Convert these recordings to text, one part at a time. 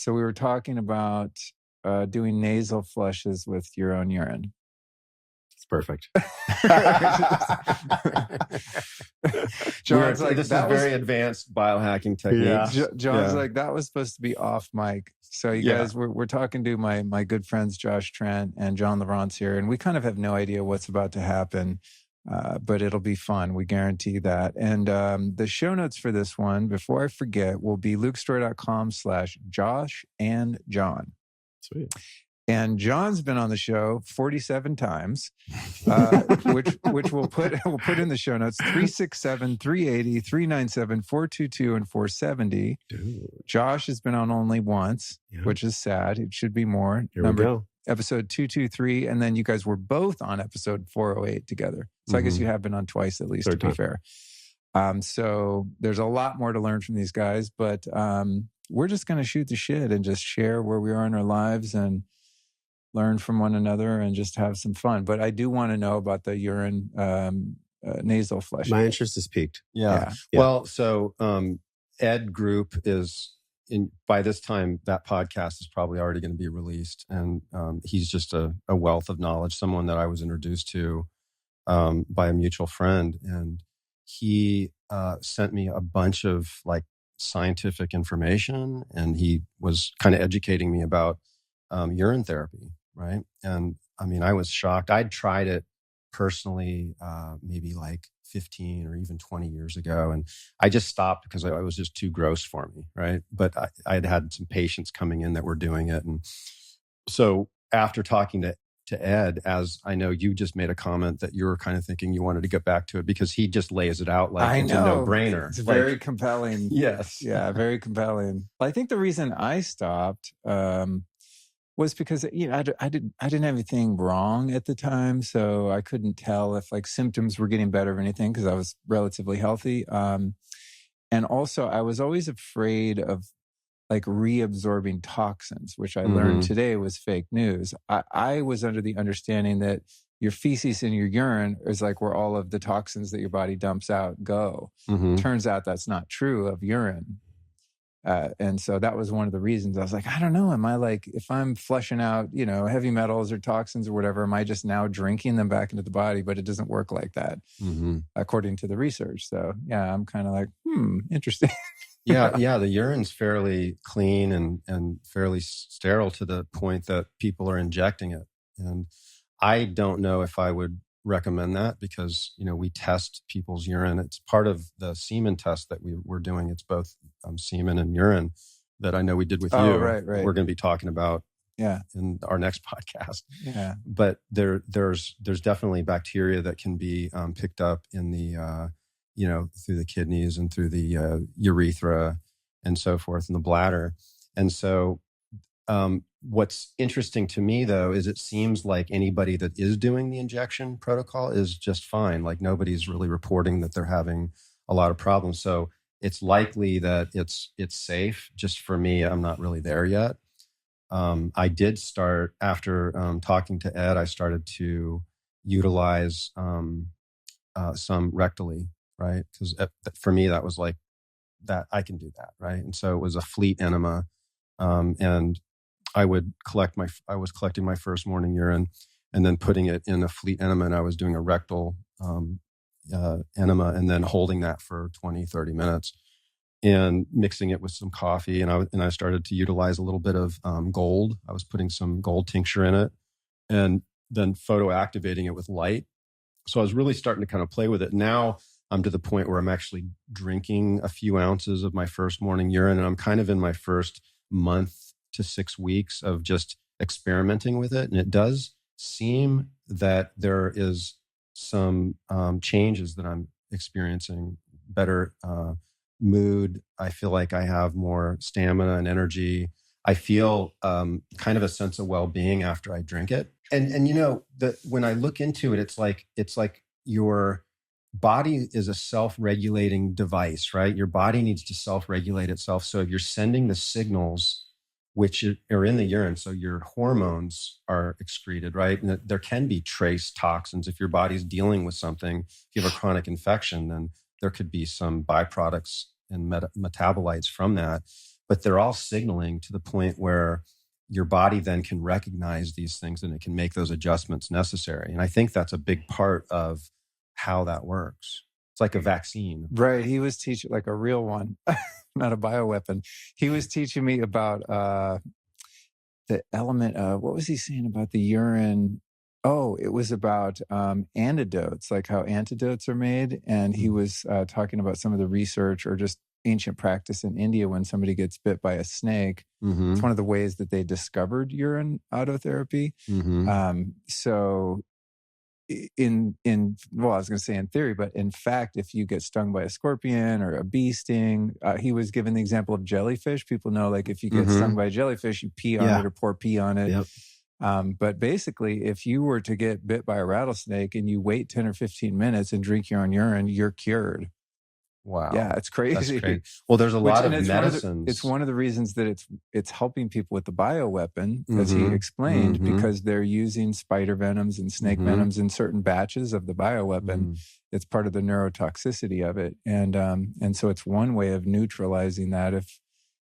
So we were talking about doing nasal flushes with your own urine. It's perfect. John's like, this is very advanced biohacking techniques. Yeah. John's like, that was supposed to be off mic. So you guys, we're talking to my good friends Josh Trent and John Lieurance here, and we kind of have no idea what's about to happen, but it'll be fun. We guarantee that. And the show notes for this one, before I forget, will be lukestorey.com/Josh and John. Sweet. And John's been on the show 47 times, which we'll put in the show notes: 367, 380, 397, 422, and 470. Dude. Josh has been on only once, which is sad. It should be more. Here we go. Episode 223, and then you guys were both on episode 408 together. So I guess you have been on twice at least, to be fair. So there's a lot more to learn from these guys, but we're just going to shoot the shit and just share where we are in our lives and learn from one another and just have some fun. But I do want to know about the urine nasal flushing. My interest is piqued. Yeah. Well, so Ed Group is by this time, that podcast is probably already going to be released. And he's just a wealth of knowledge, someone that I was introduced to by a mutual friend. And he sent me a bunch of like scientific information, and he was kind of educating me about urine therapy. Right. And I mean, I was shocked. I'd tried it personally, maybe like 15 or even 20 years ago. And I just stopped because it was just too gross for me. Right. But I'd had some patients coming in that were doing it. And so after talking to Ed, as I know you just made a comment that you were kind of thinking you wanted to get back to it because he just lays it out like it's a no-brainer. It's very compelling. Yes. Yeah, very compelling. I think the reason I stopped was because I didn't have anything wrong at the time, so I couldn't tell if like symptoms were getting better or anything because I was relatively healthy. And also, I was always afraid of like reabsorbing toxins, which I learned today was fake news. I was under the understanding that your feces and your urine is like where all of the toxins that your body dumps out go. Turns out that's not true of urine. And so that was one of the reasons I was like, I don't know. Am I like, if I'm flushing out, heavy metals or toxins or whatever, am I just now drinking them back into the body? But it doesn't work like that, according to the research. So yeah, I'm kind of like, interesting. Yeah. The urine's fairly clean and fairly sterile to the point that people are injecting it. And I don't know if I would recommend that because, we test people's urine. It's part of the semen test that we're doing. It's both semen and urine that I know we did with you. Right. We're going to be talking about in our next podcast. Yeah. But there's definitely bacteria that can be picked up in the, through the kidneys and through the urethra and so forth in the bladder. And so what's interesting to me, though, is it seems like anybody that is doing the injection protocol is just fine. Like nobody's really reporting that they're having a lot of problems. So it's likely that it's safe. Just for me, I'm not really there yet. I did start after talking to Ed. I started to utilize some rectally, right? Because for me, that was like that I can do that, right? And so it was a fleet enema, and I was collecting my first morning urine and then putting it in a fleet enema, and I was doing a rectal enema and then holding that for 20, 30 minutes and mixing it with some coffee. And I started to utilize a little bit of gold. I was putting some gold tincture in it and then photo activating it with light. So I was really starting to kind of play with it. Now I'm to the point where I'm actually drinking a few ounces of my first morning urine, and I'm kind of in my first month to 6 weeks of just experimenting with it. And it does seem that there is some changes that I'm experiencing, better mood. I feel like I have more stamina and energy. I feel kind of a sense of well-being after I drink it. And when I look into it, it's like your body is a self-regulating device, right? Your body needs to self-regulate itself. So if you're sending the signals which are in the urine, so your hormones are excreted, right? And there can be trace toxins. If your body's dealing with something, if you have a chronic infection, then there could be some byproducts and metabolites from that. but they're all signaling to the point where your body then can recognize these things and it can make those adjustments necessary. And I think that's a big part of how that works. It's like a vaccine. Right. He was teaching, like a real one, not a bioweapon. He was teaching me about the element of, what was he saying about the urine? Oh, it was about antidotes, like how antidotes are made. And he was talking about some of the research or just ancient practice in India when somebody gets bit by a snake. Mm-hmm. It's one of the ways that they discovered urine autotherapy. Mm-hmm. So well, I was going to say in theory, but in fact, if you get stung by a scorpion or a bee sting, he was given the example of jellyfish. People know, like, if you get stung by a jellyfish, you pee on it or pour pee on it. Yep. But basically, if you were to get bit by a rattlesnake and you wait 10 or 15 minutes and drink your own urine, you're cured. Wow. Yeah, it's crazy. That's crazy. Well, there's a lot of medicines. It's one of the reasons that it's helping people with the bioweapon, as he explained, because they're using spider venoms and snake venoms in certain batches of the bioweapon. It's part of the neurotoxicity of it. And so it's one way of neutralizing that if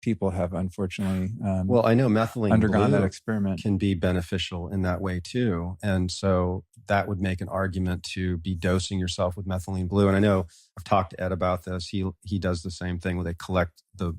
people have unfortunately well, I know methylene undergone blue that experiment can be beneficial in that way too. And so that would make an argument to be dosing yourself with methylene blue. And I know I've talked to Ed about this. He does the same thing where they collect the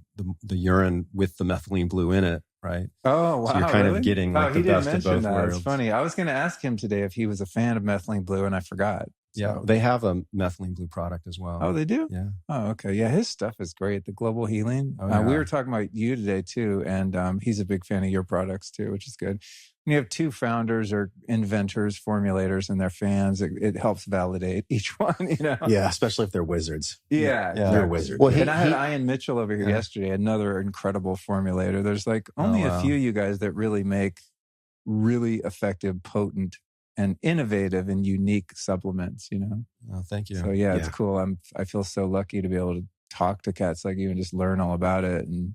urine with the methylene blue in it, right? Oh, wow. So you're kind of getting like the best of both worlds. It's funny. I was going to ask him today if he was a fan of methylene blue, and I forgot. So. Yeah, they have a methylene blue product as well. Oh, they do? Yeah. Oh, okay. Yeah, his stuff is great. The global healing. Oh, yeah. We were talking about you today too, and he's a big fan of your products too, which is good. When you have two founders or inventors, formulators, and they're fans, it helps validate each one, you know? Yeah, especially if they're wizards. Yeah. They're a wizard. Well, and I had Ian Mitchell over here yesterday, another incredible formulator. There's like only a few of you guys that really make really effective, potent, and innovative and unique supplements, you know? Oh, thank you. So yeah, it's cool. I feel so lucky to be able to talk to cats like you and just learn all about it. And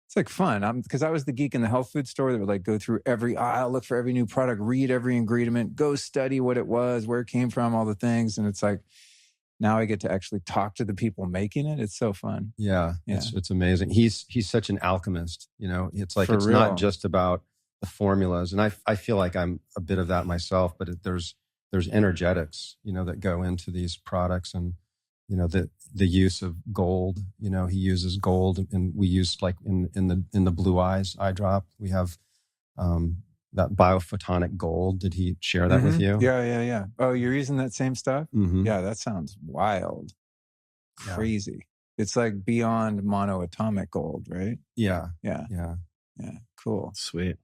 it's like fun. Because I was the geek in the health food store that would like go through every aisle, look for every new product, read every ingredient, go study what it was, where it came from, all the things. And it's like, now I get to actually talk to the people making it. It's so fun. Yeah. It's amazing. He's such an alchemist, you know? It's like, it's not just about the formulas. And I feel like I'm a bit of that myself, but there's energetics, you know, that go into these products, and, you know, the use of gold, you know, he uses gold, and we use like in the Blue Eyes eye drop, we have that biophotonic gold. Did he share that with you? Yeah. Oh, you're using that same stuff? Yeah, that sounds wild. Crazy. It's like beyond monoatomic gold, right? Yeah. Cool. Sweet.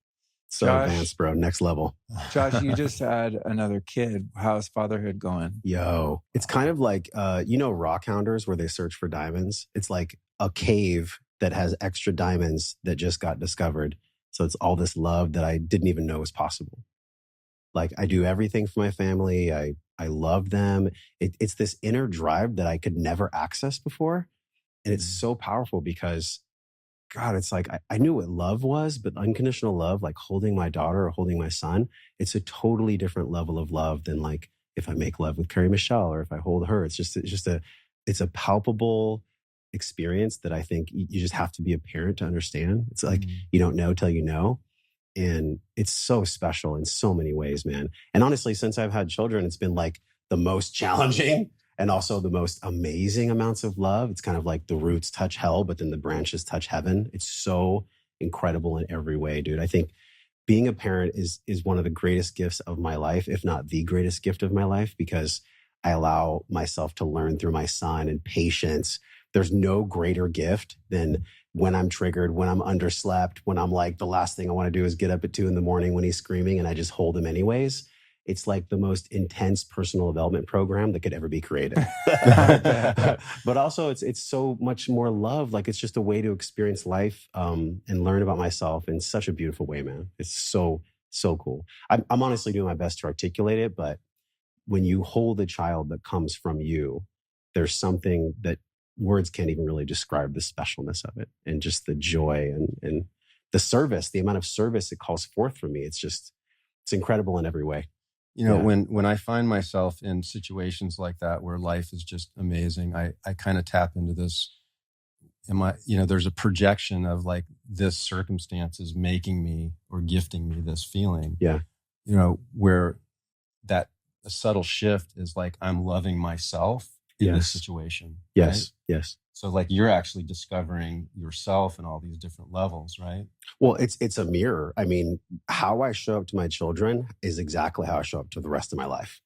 So Josh, advanced, bro. Next level. Josh, you just had another kid. How's fatherhood going? Yo, it's kind of like, you know, rock hounders where they search for diamonds. It's like a cave that has extra diamonds that just got discovered. So it's all this love that I didn't even know was possible. Like, I do everything for my family. I love them. It's this inner drive that I could never access before. And it's so powerful because, God, it's like, I knew what love was, but unconditional love, like holding my daughter or holding my son, it's a totally different level of love than like if I make love with Carrie Michelle or if I hold her. It's a palpable experience that I think you just have to be a parent to understand. It's like, you don't know till you know. And it's so special in so many ways, man. And honestly, since I've had children, it's been like the most challenging and also the most amazing amounts of love. It's kind of like the roots touch hell, but then the branches touch heaven. It's so incredible in every way, dude. I think being a parent is one of the greatest gifts of my life, if not the greatest gift of my life, because I allow myself to learn through my son and patience. There's no greater gift than when I'm triggered, when I'm underslept, when I'm like, the last thing I want to do is get up at 2 a.m. when he's screaming and I just hold him anyways. It's like the most intense personal development program that could ever be created. But also it's so much more love. Like, it's just a way to experience life and learn about myself in such a beautiful way, man. It's so, so cool. I'm honestly doing my best to articulate it, but when you hold a child that comes from you, there's something that words can't even really describe the specialness of it, and just the joy and the service, the amount of service it calls forth from me. It's incredible in every way. You know, when I find myself in situations like that where life is just amazing, I kind of tap into this there's a projection of like this circumstance is making me or gifting me this feeling. Yeah. Where that a subtle shift is like, I'm loving myself in this situation. Yes. Right? Yes. So like you're actually discovering yourself in all these different levels, right? Well, it's a mirror. I mean, how I show up to my children is exactly how I show up to the rest of my life,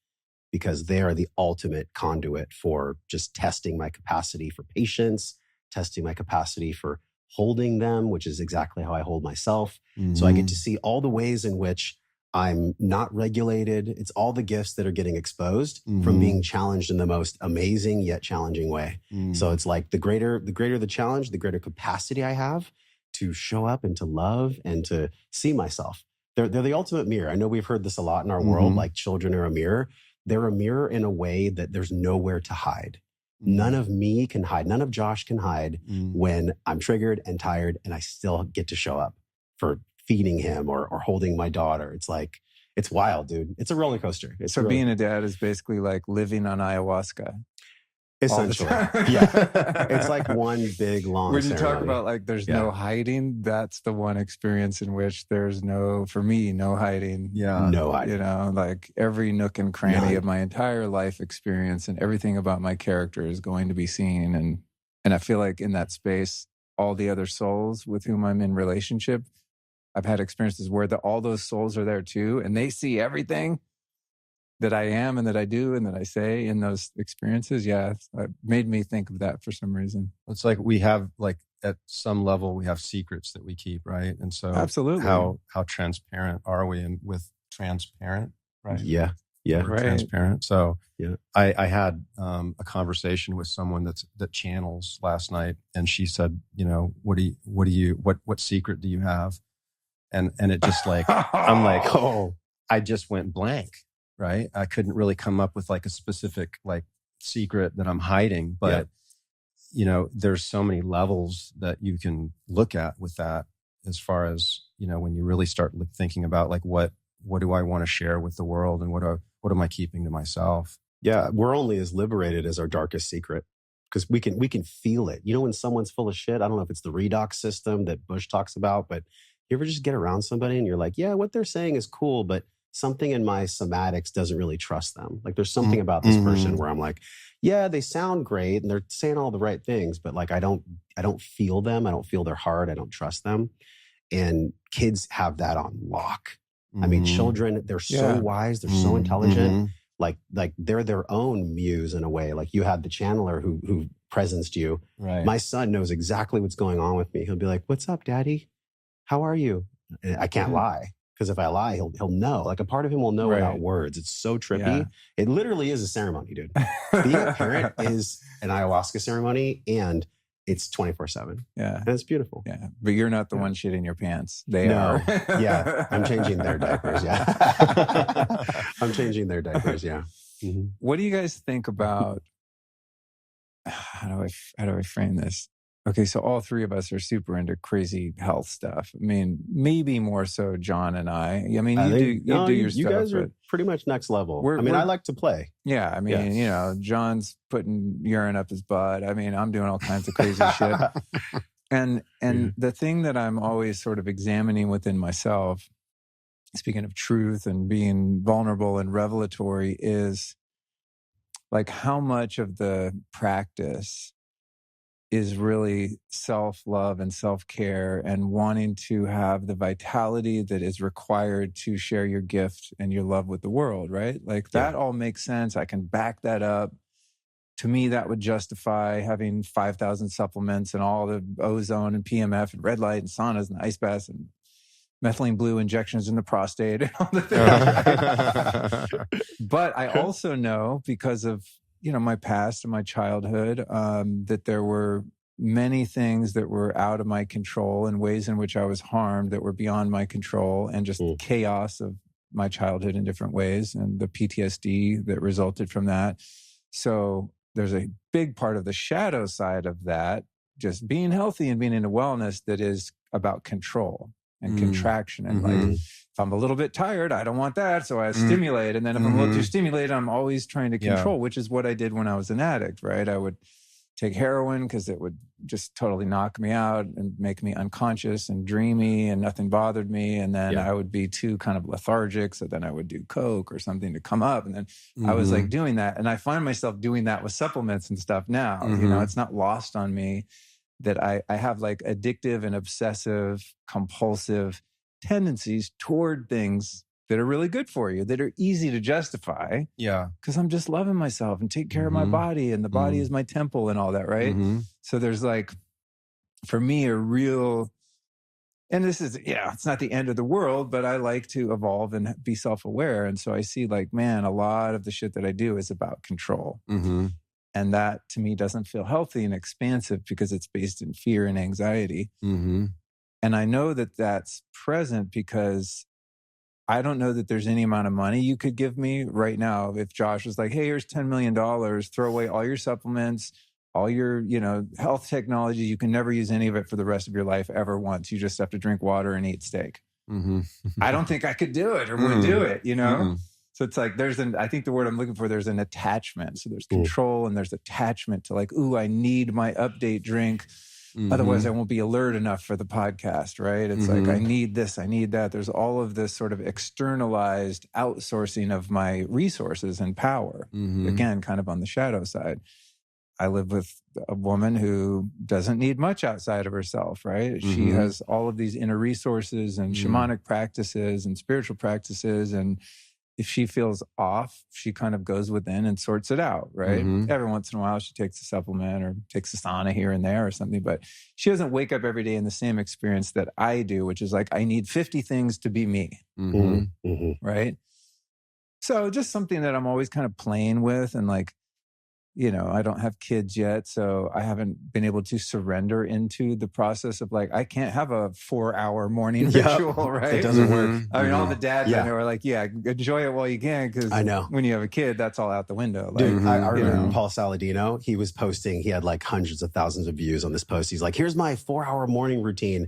because they are the ultimate conduit for just testing my capacity for patience, testing my capacity for holding them, which is exactly how I hold myself. Mm-hmm. So I get to see all the ways in which I'm not regulated. It's all the gifts that are getting exposed from being challenged in the most amazing yet challenging way. So it's like the greater the challenge, the greater capacity I have to show up and to love and to see myself. They're the ultimate mirror. I know we've heard this a lot in our world, like children are a mirror. They're a mirror in a way that there's nowhere to hide. None of me can hide. None of Josh can hide when I'm triggered and tired and I still get to show up for feeding him or holding my daughter. It's like, it's wild, dude. It's a roller coaster. So being a dad is basically like living on ayahuasca. Essentially. Yeah. It's like one big long When you ceremony. talk about like there's no hiding, that's the one experience in which there's no hiding. Yeah. No hiding. Like every nook and cranny of my entire life experience and everything about my character is going to be seen. And I feel like in that space, all the other souls with whom I'm in relationship, I've had experiences where all those souls are there too, and they see everything that I am and that I do and that I say in those experiences. Yeah, it made me think of that for some reason. It's like we have, like, at some level, we have secrets that we keep, right? And so absolutely, how transparent are we with transparent, right? Yeah. Right. Transparent. So I had a conversation with someone that channels last night, and she said, what secret do you have? And it just like, I'm like, I just went blank, right? I couldn't really come up with like a specific like secret that I'm hiding, but there's so many levels that you can look at with that, as far as, when you really start thinking about like, what do I want to share with the world, and what am I keeping to myself? Yeah. We're only as liberated as our darkest secret, because we can feel it. When someone's full of shit, I don't know if it's the redox system that Bush talks about, but you ever just get around somebody and you're like, yeah, what they're saying is cool, but something in my somatics doesn't really trust them. Like there's something about this person where I'm like, yeah, they sound great and they're saying all the right things, but like I don't feel them. I don't feel their heart. I don't trust them. And kids have that on lock. I mean, children, they're so wise. They're so intelligent. Like they're their own muse in a way. Like you had the channeler who presenced you. Right. My son knows exactly what's going on with me. He'll be like, "What's up, Daddy? How are you?" And I can't lie, because if I lie, he'll know. Like a part of him will know without words. It's so trippy. Yeah. It literally is a ceremony, dude. Being a parent is an ayahuasca ceremony, and it's 24/7. Yeah. And it's beautiful. Yeah. But you're not the one shitting your pants. They are. Yeah. I'm changing their diapers. Yeah. I'm changing their diapers. Yeah. Mm-hmm. What do you guys think about, how do I frame this? Okay. So all three of us are super into crazy health stuff. I mean, maybe more so John and I. I mean, you do your stuff. You guys are pretty much next level. I like to play. Yeah. I mean, John's putting urine up his butt. I mean, I'm doing all kinds of crazy shit. And the thing that I'm always sort of examining within myself, speaking of truth and being vulnerable and revelatory, is like how much of the practice is really self-love and self-care and wanting to have the vitality that is required to share your gift and your love with the world, right? Like that all makes sense. I can back that up. To me, that would justify having 5,000 supplements and all the ozone and PMF and red light and saunas and ice baths and methylene blue injections in the prostate and all the things. Right? But I also know, because of my past and my childhood, that there were many things that were out of my control and ways in which I was harmed that were beyond my control, and just chaos of my childhood in different ways and the PTSD that resulted from that. So there's a big part of the shadow side of that, just being healthy and being into wellness, that is about control and contraction. And like, if I'm a little bit tired, I don't want that. So I stimulate. And then if I'm a little too stimulated, I'm always trying to control, which is what I did when I was an addict, right? I would take heroin because it would just totally knock me out and make me unconscious and dreamy and nothing bothered me. And then I would be too kind of lethargic. So then I would do coke or something to come up. And then I was like doing that. And I find myself doing that with supplements and stuff now. You know, it's not lost on me that I have like addictive and obsessive, compulsive tendencies toward things that are really good for you, that are easy to justify. Yeah. Because I'm just loving myself and take care of my body, and the body is my temple and all that, right? So there's like, for me, a real, and this is, it's not the end of the world, but I like to evolve and be self-aware. And so I see like, man, a lot of the shit that I do is about control. And that to me doesn't feel healthy and expansive because it's based in fear and anxiety. And I know that that's present because I don't know that there's any amount of money you could give me right now. If Josh was like, hey, here's $10 million, throw away all your supplements, all your, health technologies. You can never use any of it for the rest of your life ever once. You just have to drink water and eat steak. I don't think I could do it or would do it, So it's like, I think the word I'm looking for, there's an attachment. So there's control and there's attachment to like, ooh, I need my update drink. Otherwise I won't be alert enough for the podcast, right? It's like, I need this, I need that. There's all of this sort of externalized outsourcing of my resources and power. Again, kind of on the shadow side. I live with a woman who doesn't need much outside of herself, right? She has all of these inner resources and shamanic practices and spiritual practices. And if she feels off, she kind of goes within and sorts it out, right? Every once in a while, she takes a supplement or takes a sauna here and there or something, but she doesn't wake up every day in the same experience that I do, which is like, I need 50 things to be me, right? So just something that I'm always kind of playing with, and like, I don't have kids yet, so I haven't been able to surrender into the process of like, I can't have a 4-hour morning ritual, right? It doesn't work. I mean, all the dads I know are like, enjoy it while you can, because I know when you have a kid, that's all out the window. Like, dude, I remember Paul Saladino, he was posting, he had like hundreds of thousands of views on this post. He's like, here's my 4-hour morning routine.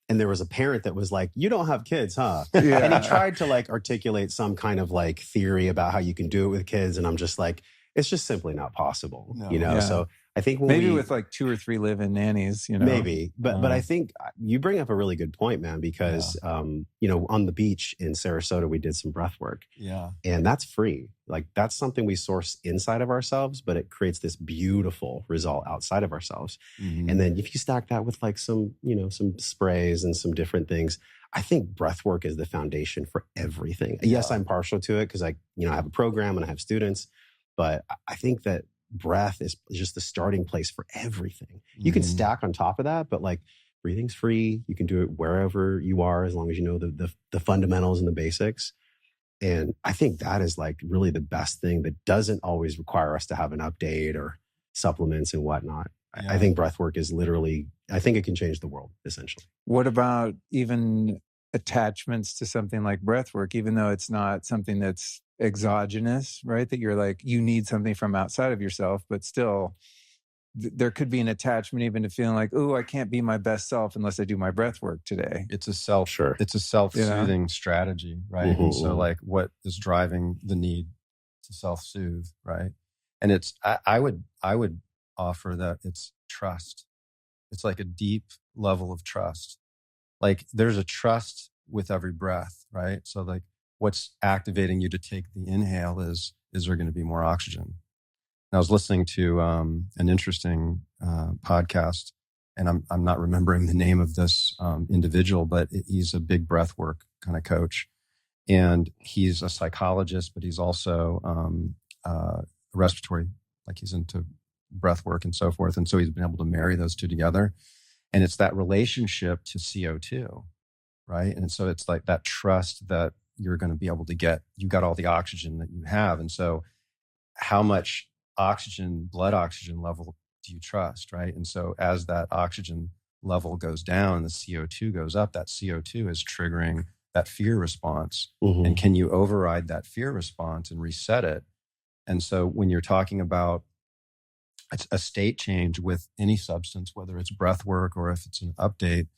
And there was a parent that was like, you don't have kids, huh? And he tried to like articulate some kind of like theory about how you can do it with kids. And I'm just like, it's just simply not possible, So I think maybe with like 2 or 3 live-in nannies, maybe, but I think you bring up a really good point, man, because on the beach in Sarasota, we did some breath work, and that's free. Like that's something we source inside of ourselves, but it creates this beautiful result outside of ourselves. And then if you stack that with like some sprays and some different things, I think breath work is the foundation for everything. Yes, I'm partial to it because I have a program and I have students. But I think that breath is just the starting place for everything. You can stack on top of that, but like breathing's free. You can do it wherever you are, as long as you know the fundamentals and the basics. And I think that is like really the best thing that doesn't always require us to have an update or supplements and whatnot. I think breath work is literally, I think it can change the world, essentially. What about even attachments to something like breath work, even though it's not something that's exogenous, right? That you're like, you need something from outside of yourself, but still there could be an attachment even to feeling like, oh, I can't be my best self unless I do my breath work today. It's a self-soothing strategy, right? And so like, what is driving the need to self-soothe, right? And it's, I would offer that it's trust. It's like a deep level of trust. Like there's a trust with every breath, right? So like, what's activating you to take the inhale is there going to be more oxygen? And I was listening to an interesting podcast, and I'm not remembering the name of this individual, but he's a big breathwork kind of coach, and he's a psychologist, but he's also respiratory, like he's into breathwork and so forth, and so he's been able to marry those two together, and it's that relationship to CO2, right? And so it's like that trust that you're going to be able to get, you got all the oxygen that you have. And so how much blood oxygen level do you trust, right? And so as that oxygen level goes down, the CO2 goes up, that CO2 is triggering that fear response. And can you override that fear response and reset it? And so when you're talking about a state change with any substance, whether it's breath work or if it's an update,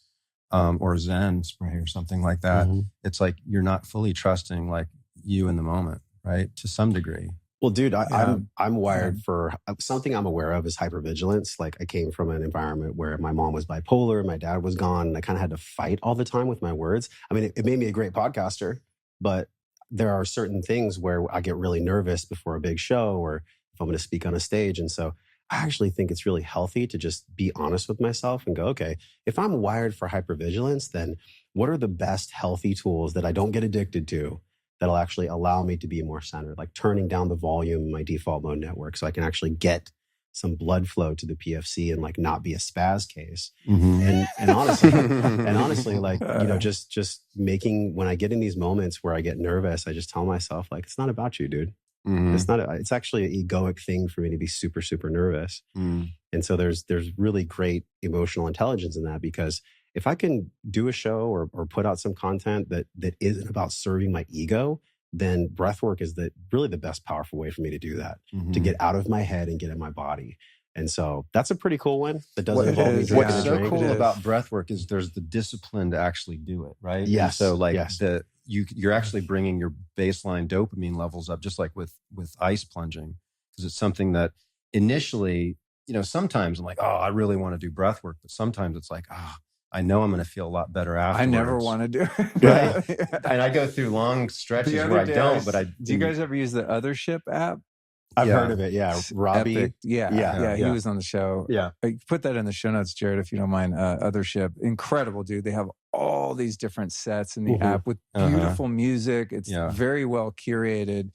or Zen spray or something like that, it's like you're not fully trusting like you in the moment, right? To some degree. Well, dude, Yeah. I'm wired for something I'm aware of is hypervigilance. Like I came from an environment where my mom was bipolar, my dad was gone, and I kind of had to fight all the time with my words. I mean, it made me a great podcaster, but there are certain things where I get really nervous before a big show or if I'm going to speak on a stage. And so I actually think it's really healthy to just be honest with myself and go, okay, if I'm wired for hypervigilance, then what are the best healthy tools that I don't get addicted to that'll actually allow me to be more centered, like turning down the volume in my default mode network so I can actually get some blood flow to the PFC and like not be a spaz case. And honestly, like, you know, just making, when I get in these moments where I get nervous, I just tell myself like, it's not about you, dude. It's actually an egoic thing for me to be super, super nervous. And so there's really great emotional intelligence in that, because if I can do a show or put out some content that isn't about serving my ego, then breathwork is really the best powerful way for me to do that, to get out of my head and get in my body. And so that's a pretty cool one that doesn't involve me drinking What's a so drink. cool about breathwork is there's the discipline to actually do it, right? Yes. And so like yes. you're actually bringing your baseline dopamine levels up, just like with ice plunging, because it's something that initially, you know, sometimes I'm like, oh, I really want to do breathwork, but sometimes it's like, I know I'm going to feel a lot better afterwards. I never want to do it. Right. And I go through long stretches where I don't, but do you guys ever use the Othership app? I've heard of it. Yeah. Robbie. Epic. Yeah. He was on the show. Yeah. Put that in the show notes, Jared, if you don't mind. Othership. Incredible, dude. They have all these different sets in the app with beautiful music. It's very well curated.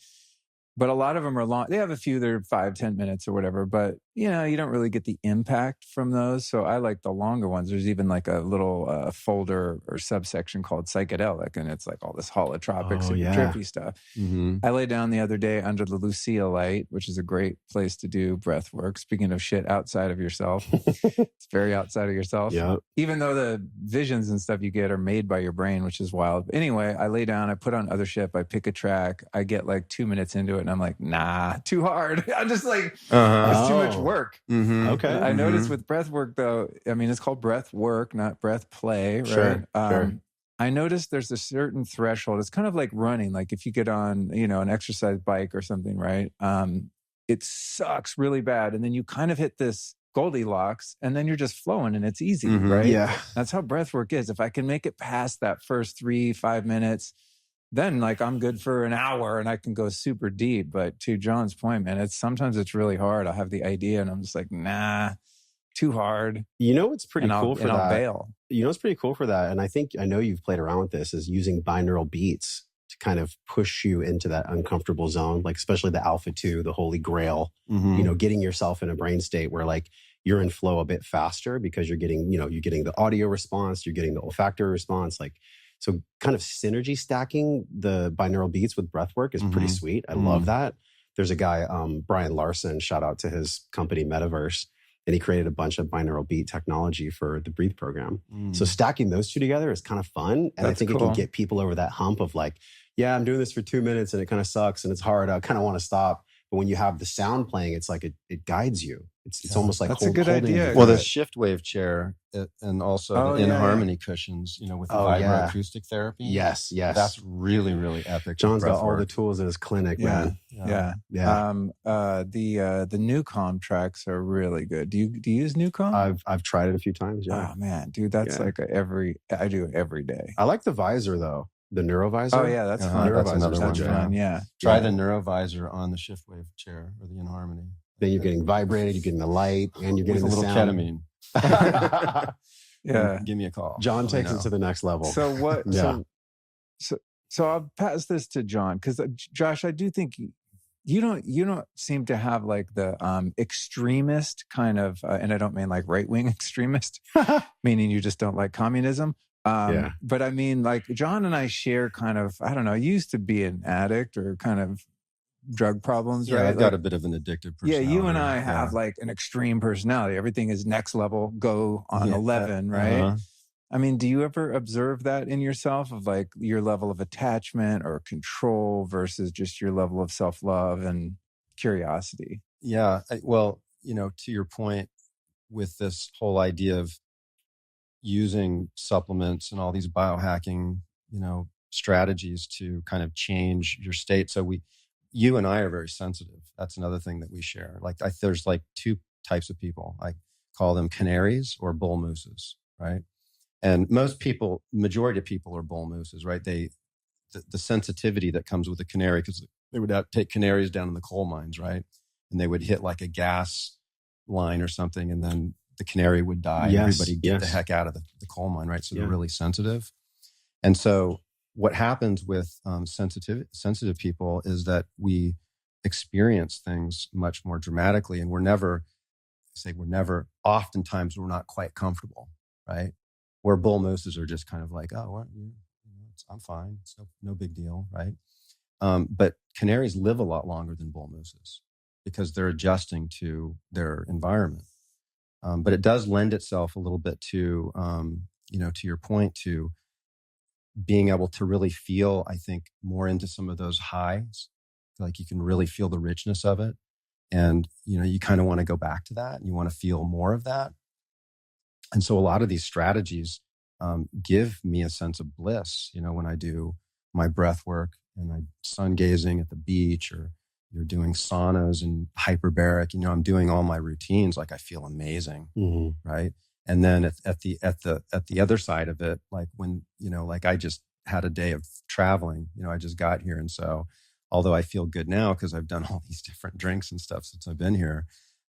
But a lot of them are long. They have a few that are 5-10 minutes or whatever, but you know, you don't really get the impact from those. So I like the longer ones. There's even like a little folder or subsection called Psychedelic, and it's like all this holotropics and trippy stuff. I lay down the other day under the Lucia light, which is a great place to do breath work. Speaking of shit outside of yourself, it's very outside of yourself. Yeah. Even though the visions and stuff you get are made by your brain, which is wild. But anyway, I lay down, I put on Othership, I pick a track, I get like 2 minutes into it, and I'm like, nah, too hard. I'm just like, it's too much work. Okay. I noticed with breath work, though, I mean, it's called breath work, not breath play, right? Sure. I noticed there's a certain threshold. It's kind of like running. Like if you get on, you know, an exercise bike or something, right? It sucks really bad. And then you kind of hit this Goldilocks and then you're just flowing and it's easy, right? Yeah. That's how breath work is. If I can make it past that first 3-5 minutes, then like I'm good for an hour and I can go super deep. But to John's point, man, sometimes it's really hard. I'll have the idea and I'm just like, nah, too hard. You know what's pretty cool for that? I'll bail. You know what's pretty cool for that? And I know you've played around with this, is using binaural beats to kind of push you into that uncomfortable zone, like especially the alpha 2, the holy grail, you know, getting yourself in a brain state where like you're in flow a bit faster because you're getting the audio response, you're getting the olfactory response, like. So kind of synergy stacking the binaural beats with breathwork is pretty sweet. I love that. There's a guy, Brian Larson, shout out to his company Metaverse, and he created a bunch of binaural beat technology for the Breathe program. So stacking those two together is kind of fun. And I think it can get people over that hump of like, yeah, I'm doing this for 2 minutes and it kind of sucks and it's hard. I kind of want to stop. But when you have the sound playing, it's like it guides you. It's almost like that's a good idea. Well, the shift wave chair and also the in harmony cushions, you know, with the vibroacoustic therapy. Yes. That's really, really epic. John's got all the tools in his clinic, man. Yeah. The Newcom tracks are really good. Do you use Newcom? I've tried it a few times. Yeah. Oh man, dude, that's like I do it every day. I like the visor though. The neurovisor. Oh yeah, that's fun. That's another one. Fun. Yeah. Try the neurovisor on the shift wave chair or the in harmony. Then you're getting vibrated, you're getting the light, and you're getting with the a little sound. ketamine. Yeah. Give me a call. John takes it to the next level. So what? Yeah. So I'll pass this to John because Josh, I do think you don't seem to have like the extremist kind of, and I don't mean like right-wing extremist, meaning you just don't like communism. But I mean, like John and I share kind of, I don't know, you used to be an addict or kind of drug problems, right? I've got a bit of an addictive personality. Yeah, you and I have like an extreme personality. Everything is next level, go on 11, right? I mean, do you ever observe that in yourself of like your level of attachment or control versus just your level of self-love and curiosity? Yeah. Well, you know, to your point with this whole idea of using supplements and all these biohacking, you know, strategies to kind of change your state. So you and I are very sensitive. That's another thing that we share. Like there's like two types of people. I call them canaries or bull mooses, right? And most people, majority of people are bull mooses, right? The sensitivity that comes with a canary, because they would take canaries down in the coal mines, right? And they would hit like a gas line or something, and then the canary would die. Yes, and everybody get the yes. heck out of the coal mine, right? So Yeah. they're really sensitive. And so what happens with sensitive people is that we experience things much more dramatically, and oftentimes we're not quite comfortable, right? Where bull mooses are just kind of like, oh, well, I'm fine. It's no big deal, right? But canaries live a lot longer than bull mooses because they're adjusting to their environment. But it does lend itself a little bit to, to your point, to being able to really feel, I think, more into some of those highs. Like you can really feel the richness of it. And, you kind of want to go back to that and you want to feel more of that. And so a lot of these strategies give me a sense of bliss, when I do my breath work and I sun gazing at the beach, or you're doing saunas and hyperbaric, I'm doing all my routines. Like I feel amazing. Mm-hmm. Right. And then at the other side of it, like when, like I just had a day of traveling, I just got here. And so although I feel good now because I've done all these different drinks and stuff since I've been here,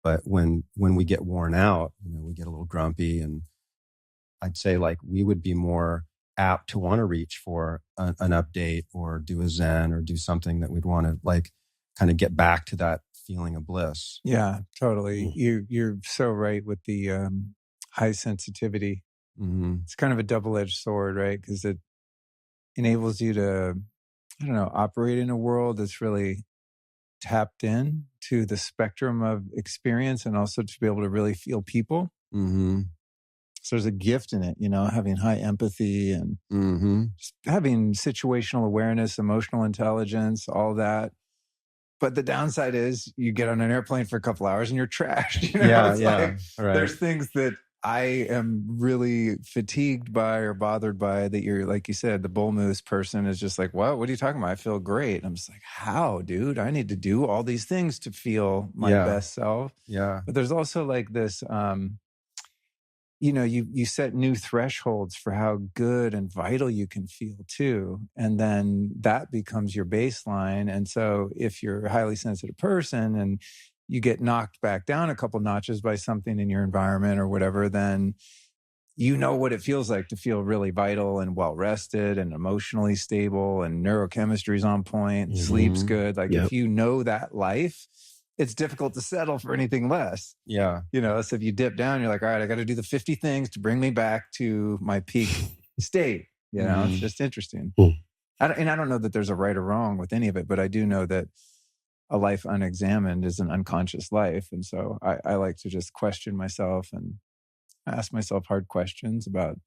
but when we get worn out, we get a little grumpy, and I'd say like we would be more apt to want to reach for an update or do a Zen or do something that we'd want to like kind of get back to that feeling of bliss. Yeah, totally. You're so right with the high sensitivity. Mm-hmm. It's kind of a double-edged sword, right? Because it enables you to, operate in a world that's really tapped in to the spectrum of experience, and also to be able to really feel people. Mm-hmm. So there's a gift in it, having high empathy and just having situational awareness, emotional intelligence, all that. But the downside is you get on an airplane for a couple hours and you're trashed. Like, right. There's things that I am really fatigued by or bothered by that you're, like you said, the bull moose person is just like, what are you talking about? I feel great. And I'm just like, how, dude? I need to do all these things to feel my best self. Yeah. But there's also like this, you set new thresholds for how good and vital you can feel too. And then that becomes your baseline. And so if you're a highly sensitive person and you get knocked back down a couple notches by something in your environment or whatever, then you know what it feels like to feel really vital and well rested and emotionally stable and neurochemistry's on point, sleep's good. Like if you know that life, it's difficult to settle for anything less. Yeah. So if you dip down, you're like, all right, I got to do the 50 things to bring me back to my peak state. It's just interesting. I don't know that there's a right or wrong with any of it, but I do know that a life unexamined is an unconscious life. And so I like to just question myself and ask myself hard questions about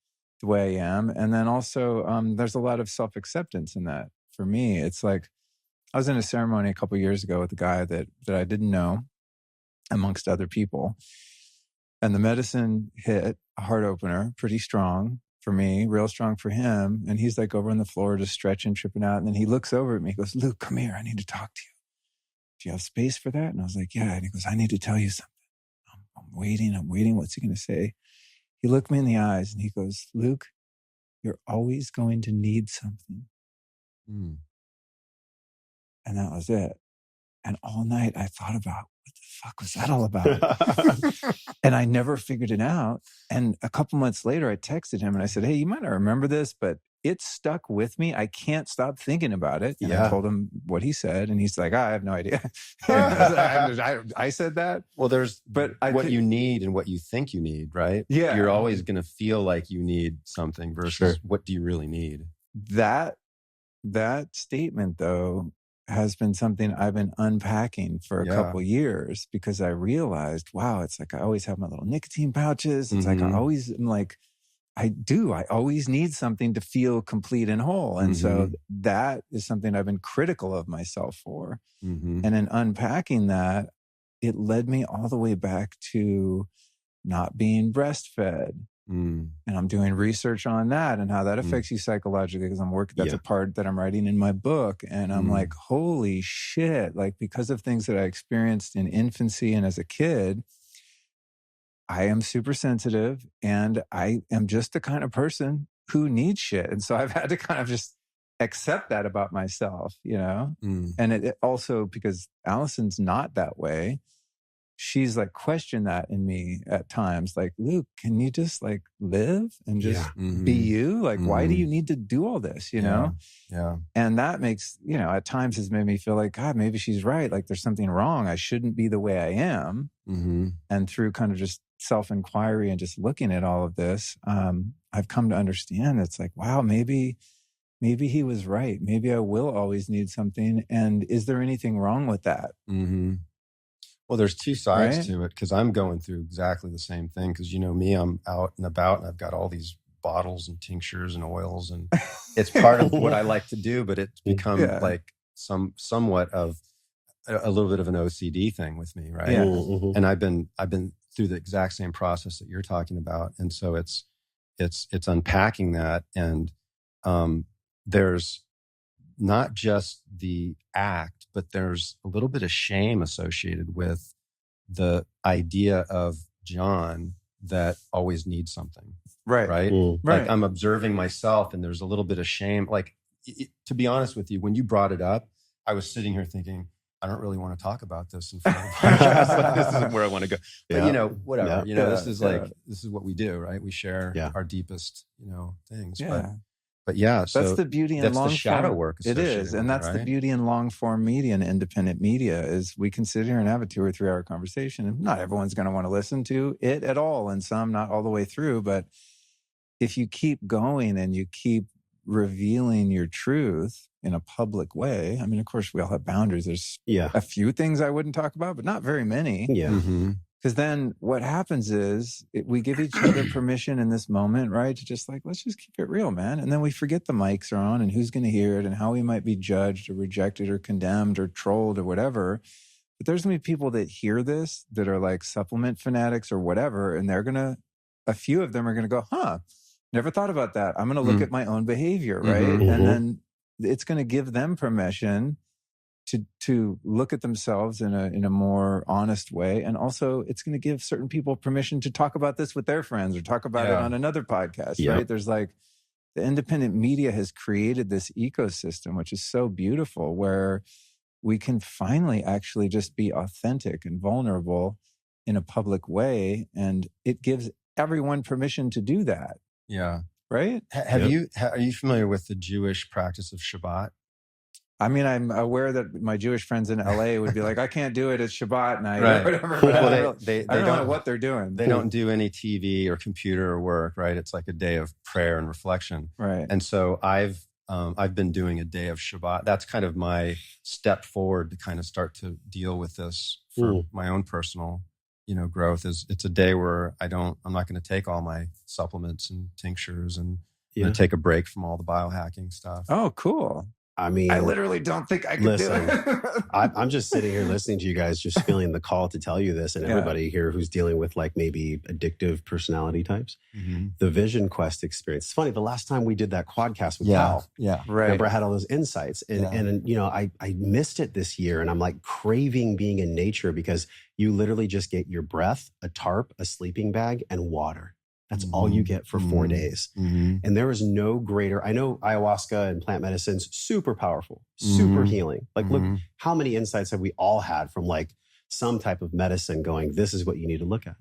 the way I am. And then also there's a lot of self-acceptance in that. For me, it's like, I was in a ceremony a couple of years ago with a guy that I didn't know, amongst other people. And the medicine hit a heart opener, pretty strong for me, real strong for him. And he's like over on the floor, just stretching, tripping out. And then he looks over at me, he goes, Luke, come here. I need to talk to you. Do you have space for that? And I was like, yeah. And he goes, I need to tell you something. I'm waiting. What's he going to say? He looked me in the eyes and he goes, Luke, you're always going to need something. And that was it. And all night I thought about, what the fuck was that all about? And I never figured it out. And a couple months later, I texted him and I said, hey, you might not remember this, but it stuck with me. I can't stop thinking about it. And I told him what he said. And he's like, I have no idea. I said that. Well, there's what you need and what you think you need, right? Yeah. You're always going to feel like you need something versus what do you really need? That statement, though, has been something I've been unpacking for a couple years, because I realized, wow, it's like I always have my little nicotine pouches. It's like I always need something to feel complete and whole. And so that is something I've been critical of myself for. And in unpacking that, it led me all the way back to not being breastfed, Mm. And I'm doing research on that and how that affects you psychologically, because I'm working, that's a part that I'm writing in my book. And I'm like, holy shit, like because of things that I experienced in infancy and as a kid, I am super sensitive and I am just the kind of person who needs shit. And so I've had to kind of just accept that about myself, you know? And it also, because Allison's not that way, she's like questioned that in me at times. Like, Luke, can you just like live and just be you? Like, why do you need to do all this, you know? Yeah. And that makes, you know, at times has made me feel like, God, maybe she's right. Like there's something wrong. I shouldn't be the way I am. And through kind of just self-inquiry and just looking at all of this, I've come to understand it's like, wow, maybe he was right. Maybe I will always need something. And is there anything wrong with that? Well, there's two sides to it, because I'm going through exactly the same thing. Because you know me, I'm out and about and I've got all these bottles and tinctures and oils, and it's part of what I like to do, but it's become like somewhat of a little bit of an OCD thing with me, right? And I've been through the exact same process that you're talking about, and so it's unpacking that, and there's not just the act, but there's a little bit of shame associated with the idea of John that always needs something. Right. Like I'm observing myself and there's a little bit of shame. Like, to be honest with you, when you brought it up, I was sitting here thinking, I don't really want to talk about this in front of the podcast. Like, this isn't where I want to go. But you know, whatever. You know, this is this is what we do, right? We share our deepest, you know, things. But yeah, so that's the beauty in long form. That's the shadow work. It is. And that's the beauty in long form media and independent media is we can sit here and have a 2 or 3 hour conversation, and not everyone's going to want to listen to it at all. And some not all the way through. But if you keep going and you keep revealing your truth in a public way, I mean, of course we all have boundaries. There's a few things I wouldn't talk about, but not very many. Because then what happens is we give each other permission in this moment, right? To just like, let's just keep it real, man. And then we forget the mics are on and who's going to hear it and how we might be judged or rejected or condemned or trolled or whatever. But there's going to be people that hear this that are like supplement fanatics or whatever. And a few of them are going to go, never thought about that. I'm going to look at my own behavior, right? And then it's going to give them permission to look at themselves in a more honest way. And also it's going to give certain people permission to talk about this with their friends or talk about it on another podcast, right? There's like the independent media has created this ecosystem, which is so beautiful, where we can finally actually just be authentic and vulnerable in a public way. And it gives everyone permission to do that. Yeah. Right? Are you familiar with the Jewish practice of Shabbat? I mean, I'm aware that my Jewish friends in LA would be like, I can't do it. It's Shabbat night or whatever. Well, they don't know what they're doing. They don't do any TV or computer or work, right? It's like a day of prayer and reflection. Right. And so I've been doing a day of Shabbat. That's kind of my step forward to kind of start to deal with this for my own personal, you know, growth. It's a day where I'm not going to take all my supplements and tinctures, and I'm going to take a break from all the biohacking stuff. Oh, cool. I mean, I literally don't think I could do it. I'm just sitting here listening to you guys, just feeling the call to tell you this, and everybody here who's dealing with like maybe addictive personality types. The Vision Quest experience. It's funny. The last time we did that quadcast with Cal, remember I had all those insights, and you know, I missed it this year, and I'm like craving being in nature, because you literally just get your breath, a tarp, a sleeping bag, and water. That's all you get for 4 days. And there is no greater, I know ayahuasca and plant medicine's super powerful, super healing. Like, look, how many insights have we all had from like some type of medicine going, this is what you need to look at.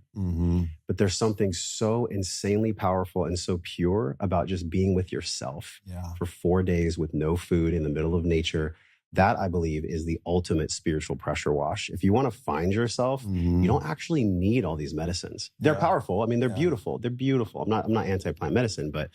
But there's something so insanely powerful and so pure about just being with yourself for 4 days with no food in the middle of nature. That, I believe, is the ultimate spiritual pressure wash. If you want to find yourself, you don't actually need all these medicines. They're powerful. I mean, they're beautiful. They're beautiful. I'm not anti-plant medicine, but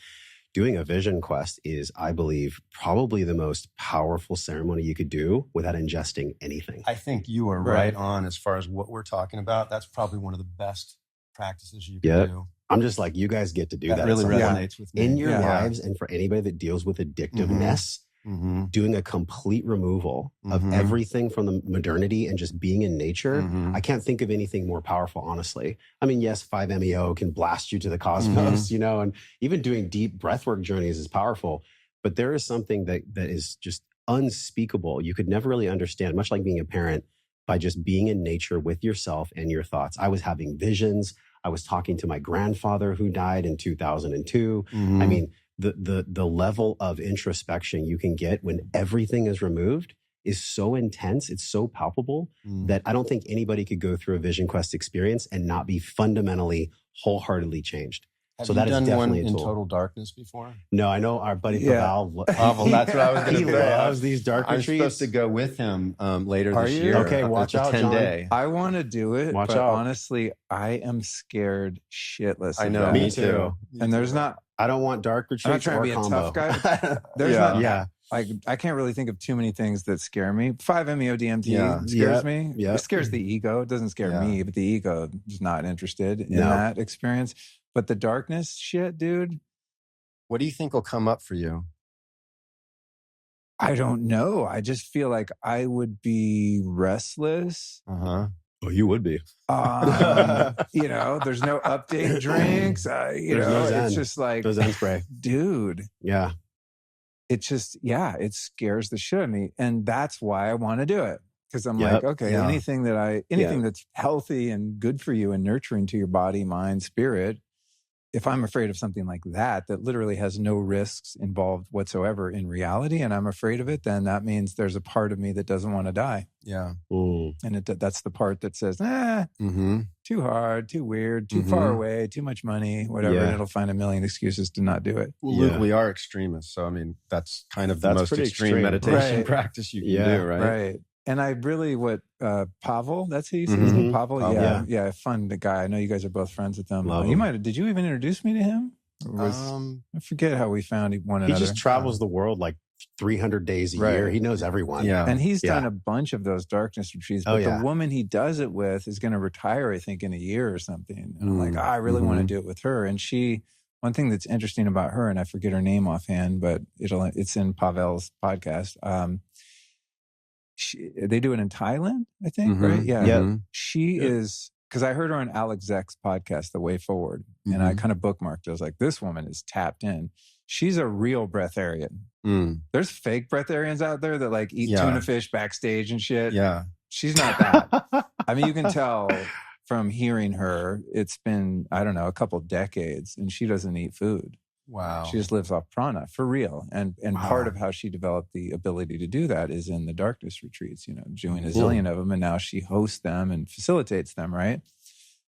doing a Vision Quest is, I believe, probably the most powerful ceremony you could do without ingesting anything. I think you are right on as far as what we're talking about. That's probably one of the best practices you can do. I'm just like, you guys get to do that. That really resonates with me. In your lives, and for anybody that deals with addictiveness, doing a complete removal of everything from the modernity and just being in nature. I can't think of anything more powerful, honestly. I mean, yes, 5-MeO can blast you to the cosmos, and even doing deep breathwork journeys is powerful. But there is something that is just unspeakable. You could never really understand, much like being a parent, by just being in nature with yourself and your thoughts. I was having visions. I was talking to my grandfather who died in 2002. I mean, the level of introspection you can get when everything is removed is so intense. It's so palpable that I don't think anybody could go through a Vision Quest experience and not be fundamentally, wholeheartedly changed. Have you done one in total darkness before? No, I know our buddy Pavel. Pavel, that's what I was going to say. He loves these dark retreats. I'm supposed to go with him later this year. Okay, watch out, 10-day. I want to do it, but honestly, I am scared shitless. I know, me too. And there's not. I don't want dark retreats. I'm not trying to be a tough guy. There's not. Like, I can't really think of too many things that scare me. 5-MeO DMT scares me. It scares the ego. It doesn't scare me, but the ego is not interested in that experience. But the darkness shit, dude. What do you think will come up for you? I don't know. I just feel like I would be restless. Oh, you would be. There's no update drinks. No Zen. It's just like, no Zen spray. Dude. Yeah. It just, it scares the shit out of me. And that's why I want to do it. Because I'm like, okay, anything that's healthy and good for you and nurturing to your body, mind, spirit, if I'm afraid of something like that literally has no risks involved whatsoever in reality, and I'm afraid of it, then that means there's a part of me that doesn't want to die. Yeah. And that's the part that says, too hard, too weird, too far away, too much money, whatever. And it'll find a million excuses to not do it. Well, Luke, we are extremists. So, I mean, that's kind of the most extreme meditation practice you can do, right? Right. And I really, Pavel, that's who you said? Pavel? Yeah. Fun guy. I know you guys are both friends with him. Did you even introduce me to him? I forget how we found one another. He just travels the world like 300 days a year. He knows everyone. Yeah. And he's done a bunch of those darkness retreats. But the woman he does it with is going to retire, I think, in a year or something. And I'm like, I really want to do it with her. And one thing that's interesting about her, and I forget her name offhand, but it's in Pavel's podcast. They do it in Thailand, I think, right? Yeah. She is, because I heard her on Alex Zek's podcast, The Way Forward, and I kind of bookmarked it. I was like, this woman is tapped in. She's a real breatharian. There's fake breatharians out there that like eat tuna fish backstage and shit. Yeah. She's not that. I mean, you can tell from hearing her, it's been, I don't know, a couple decades, and she doesn't eat food. Wow. She just lives off prana for real. And part of how she developed the ability to do that is in the darkness retreats, doing a zillion of them. And now she hosts them and facilitates them, right?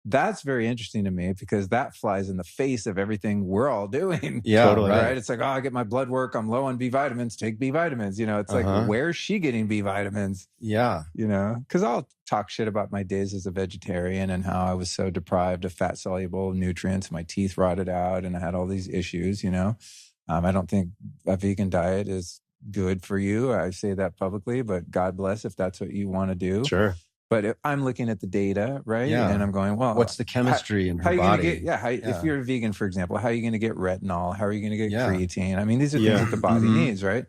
That's very interesting to me because that flies in the face of everything we're all doing. Yeah, totally. Right? It's like, I get my blood work. I'm low on B vitamins. Take B vitamins. It's like, where's she getting B vitamins? Yeah. Because I'll talk shit about my days as a vegetarian and how I was so deprived of fat soluble nutrients. My teeth rotted out and I had all these issues, I don't think a vegan diet is good for you. I say that publicly, but God bless if that's what you want to do. Sure. But if I'm looking at the data, right? Yeah. And I'm going, well, what's the chemistry in her body? If you're a vegan, for example, how are you going to get retinol? How are you going to get creatine? I mean, these are things that the body needs, right?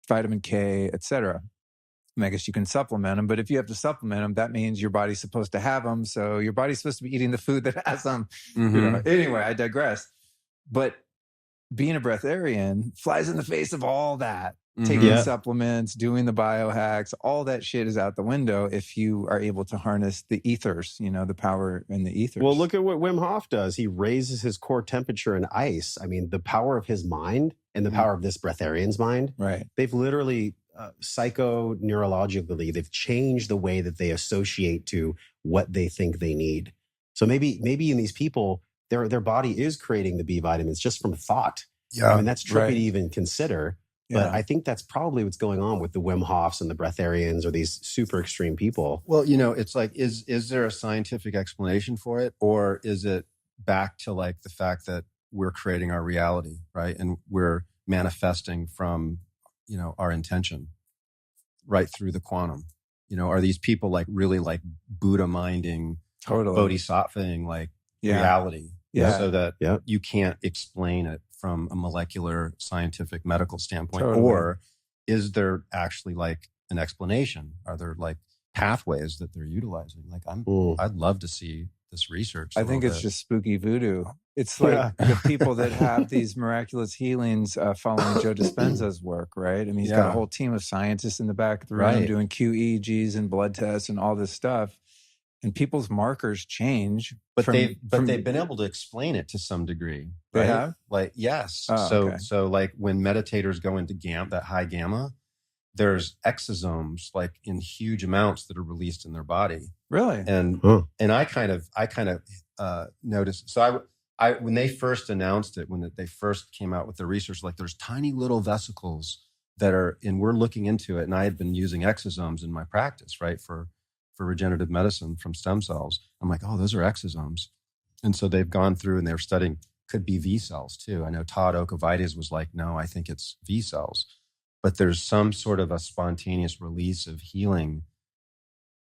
Vitamin K, etc. I guess you can supplement them, but if you have to supplement them, that means your body's supposed to have them. So your body's supposed to be eating the food that has them. Anyway, I digress. But being a breatharian flies in the face of all that. Taking supplements, doing the biohacks, all that shit is out the window if you are able to harness the ethers, the power in the ethers. Well, look at what Wim Hof does. He raises his core temperature in ice. I mean, the power of his mind and the power of this breatharian's mind. Right. They've literally, psychoneurologically, they've changed the way that they associate to what they think they need. So maybe in these people, their body is creating the B vitamins just from thought. Yeah. I mean, that's trippy to even consider. But I think that's probably what's going on with the Wim Hofs and the breatharians or these super extreme people. Well, it's like, is there a scientific explanation for it? Or is it back to like the fact that we're creating our reality, right? And we're manifesting from, our intention right through the quantum. Are these people like really like Buddha minding, totally bodhisattvaing like reality? Yeah. So that you can't explain it from a molecular, scientific, medical standpoint? Totally. Or is there actually like an explanation? Are there like pathways that they're utilizing? Like I'd love to see this research. I think it's just spooky voodoo. It's like the people that have these miraculous healings following Joe Dispenza's work, right? I mean, he's got a whole team of scientists in the back of the room doing QEEGs and blood tests and all this stuff. And people's markers change. But they've been able to explain it to some degree. Right? They have? Like, yes. Oh, so like when meditators go into that high gamma, there's exosomes like in huge amounts that are released in their body. Really? And I kind of noticed. So I when they first announced it, when they first came out with the research, like there's tiny little vesicles that are, and we're looking into it. And I had been using exosomes in my practice, right, for regenerative medicine from stem cells. I'm like, oh, those are exosomes. And so they've gone through and they're studying, could be V cells too. I know Todd Okavides was like, no, I think it's V cells. But there's some sort of a spontaneous release of healing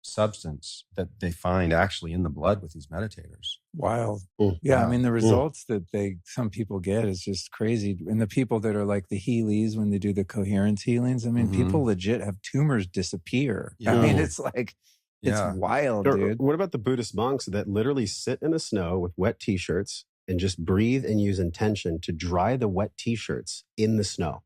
substance that they find actually in the blood with these meditators. Wild. Yeah, I mean, the results that some people get is just crazy. And the people that are like the Healies, when they do the coherence healings, I mean, people legit have tumors disappear. I mean, it's like, it's wild, dude. What about the Buddhist monks that literally sit in the snow with wet t-shirts and just breathe and use intention to dry the wet t-shirts in the snow?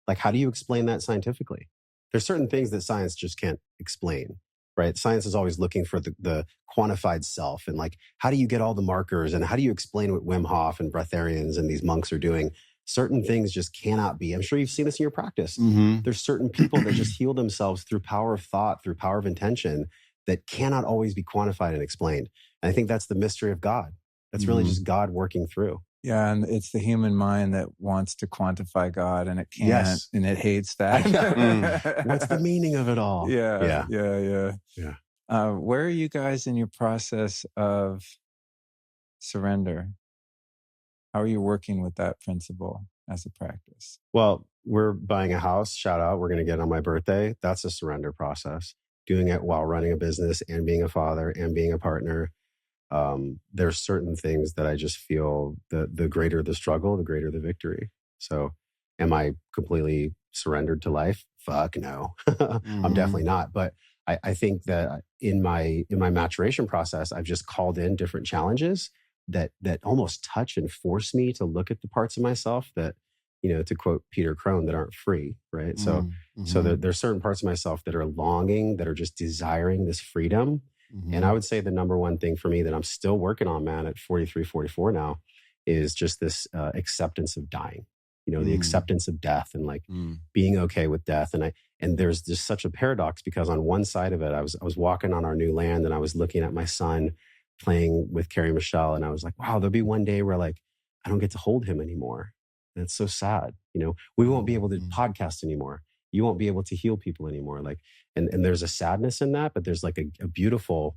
Like, how do you explain that scientifically? There's certain things that science just can't explain, right? Science is always looking for the quantified self. And like, how do you get all the markers? And how do you explain what Wim Hof and breatharians and these monks are doing? Certain things just cannot be. I'm sure you've seen this in your practice. There's certain people that just heal themselves through power of thought, through power of intention, that cannot always be quantified and explained. And I think that's the mystery of God. That's really just God working through. Yeah, and it's the human mind that wants to quantify God, and it can't, and it hates that. What's the meaning of it all? Yeah. Where are you guys in your process of surrender? How are you working with that principle as a practice? Well, we're buying a house. Shout out. We're going to get it on my birthday. That's a surrender process. Doing it while running a business and being a father and being a partner. There's certain things that I just feel the greater the struggle, the greater the victory. So am I completely surrendered to life? Fuck no. I'm definitely not. But I think that in my maturation process, I've just called in different challenges that almost touch and force me to look at the parts of myself that, you know, to quote Peter Crone, that aren't free, right? So there's certain parts of myself that are longing, that are just desiring this freedom. And I would say the number one thing for me that I'm still working on, man, at 43, 44 now, is just this acceptance of dying, you know, the acceptance of death and like being okay with death. And there's just such a paradox, because on one side of it, I was walking on our new land and I was looking at my son playing with Carrie Michelle. And I was like, wow, there'll be one day where like, I don't get to hold him anymore. And it's so sad. You know, we won't be able to podcast anymore. You won't be able to heal people anymore. Like, and there's a sadness in that, but there's like a beautiful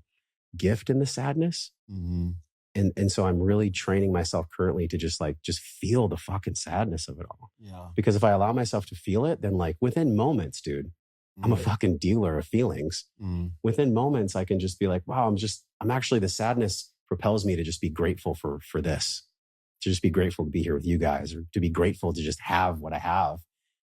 gift in the sadness. And so I'm really training myself currently to just feel the fucking sadness of it all. Yeah. Because if I allow myself to feel it, then like within moments, dude, I'm a fucking dealer of feelings. Within moments, I can just be like, wow, I'm actually, the sadness propels me to just be grateful for this, to just be grateful to be here with you guys, or to be grateful to just have what I have.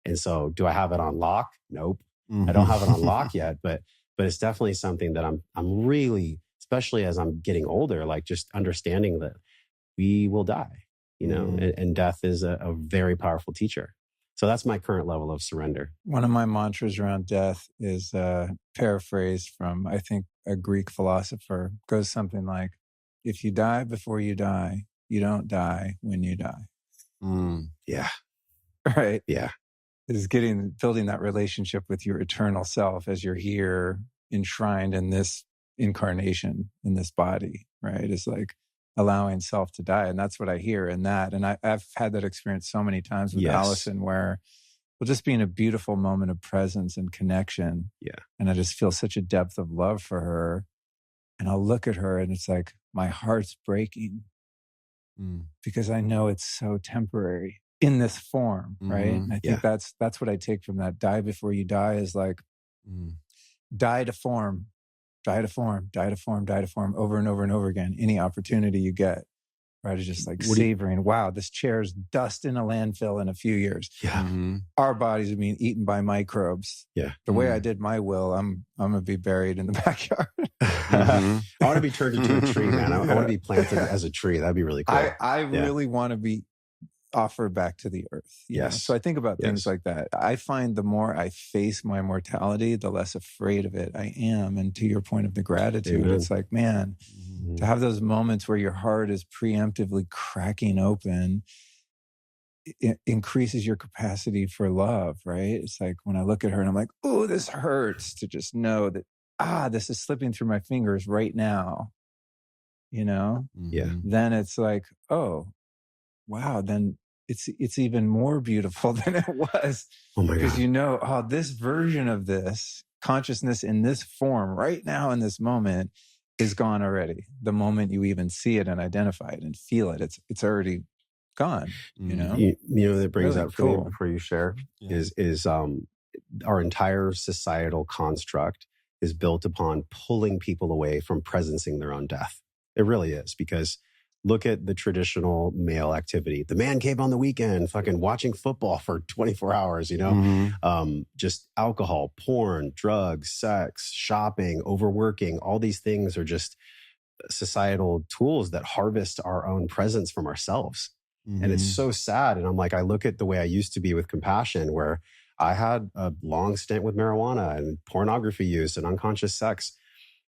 And so do I have it on lock? Nope. I don't have it on lock yet, but it's definitely something that I'm really, especially as I'm getting older, like just understanding that we will die, you know, and death is a very powerful teacher. So that's my current level of surrender. One of my mantras around death is paraphrased from, I think, a Greek philosopher. It goes something like, if you die before you die, you don't die when you die. Yeah. Right. Yeah. Is building that relationship with your eternal self as you're here enshrined in this incarnation, in this body, right? It's like allowing self to die. And that's what I hear in that. And I've had that experience so many times with Allison, where we'll just be in a beautiful moment of presence and connection. Yeah. And I just feel such a depth of love for her. And I'll look at her and it's like, my heart's breaking because I know it's so temporary in this form, right? And I think that's what I take from that. Die before you die is like, die to form, die to form, die to form, die to form over and over and over again. Any opportunity you get, right? It's just like What do you- savoring, wow, this chair's dust in a landfill in a few years. Yeah. Our bodies are being eaten by microbes. Yeah. The way I did my will, I'm going to be buried in the backyard. I want to be turned into a tree, man. I want to be planted as a tree. That'd be really cool. I really want to be offered back to the earth. Yes. So I think about things like that. I find the more I face my mortality, the less afraid of it I am. And to your point of the gratitude, Amen. It's like, man, to have those moments where your heart is preemptively cracking open, it increases your capacity for love, right? It's like when I look at her and I'm like, oh, this hurts, to just know that, this is slipping through my fingers right now, Yeah. Then it's like, oh, wow, then it's even more beautiful than it was. Oh my God. Because this version of this consciousness in this form right now in this moment is gone already. The moment you even see it and identify it and feel it, it's already gone. That brings Really up for me cool. before you share is our entire societal construct is built upon pulling people away from presencing their own death. It really is, because look at the traditional male activity. The man cave on the weekend, fucking watching football for 24 hours, just alcohol, porn, drugs, sex, shopping, overworking. All these things are just societal tools that harvest our own presence from ourselves. And it's so sad. And I'm like, I look at the way I used to be with compassion, where I had a long stint with marijuana and pornography use and unconscious sex.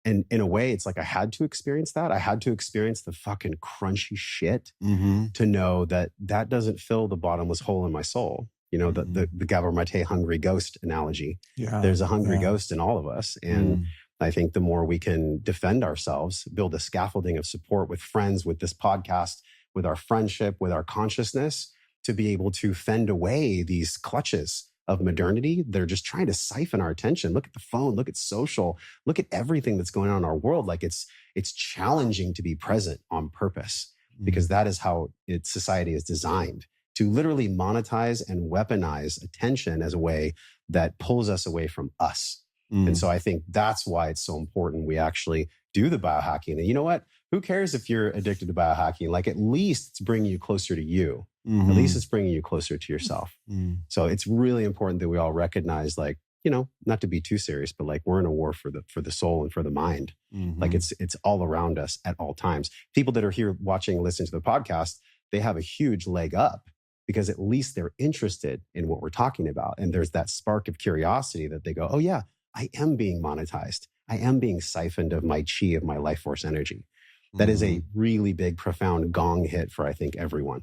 And in a way, it's like I had to experience that. I had to experience the fucking crunchy shit to know that that doesn't fill the bottomless hole in my soul. The Gabor Mate hungry ghost analogy. Yeah. There's a hungry ghost in all of us. And I think the more we can defend ourselves, build a scaffolding of support with friends, with this podcast, with our friendship, with our consciousness, to be able to fend away these clutches of modernity. They're just trying to siphon our attention. Look at the phone, look at social, look at everything that's going on in our world. Like it's challenging to be present on purpose, because that is how society is designed, to literally monetize and weaponize attention as a way that pulls us away from us. And so I think that's why it's so important we actually do the biohacking. And you know what? Who cares if you're addicted to biohacking? Like, at least it's bringing you closer to you. At least it's bringing you closer to yourself. So it's really important that we all recognize, like, not to be too serious, but like, we're in a war for the soul and for the mind. Like it's all around us at all times. People that are here watching, listening to the podcast, they have a huge leg up, because at least they're interested in what we're talking about. And there's that spark of curiosity that they go, oh yeah, I am being monetized. I am being siphoned of my chi, of my life force energy. That is a really big, profound gong hit for, I think, everyone.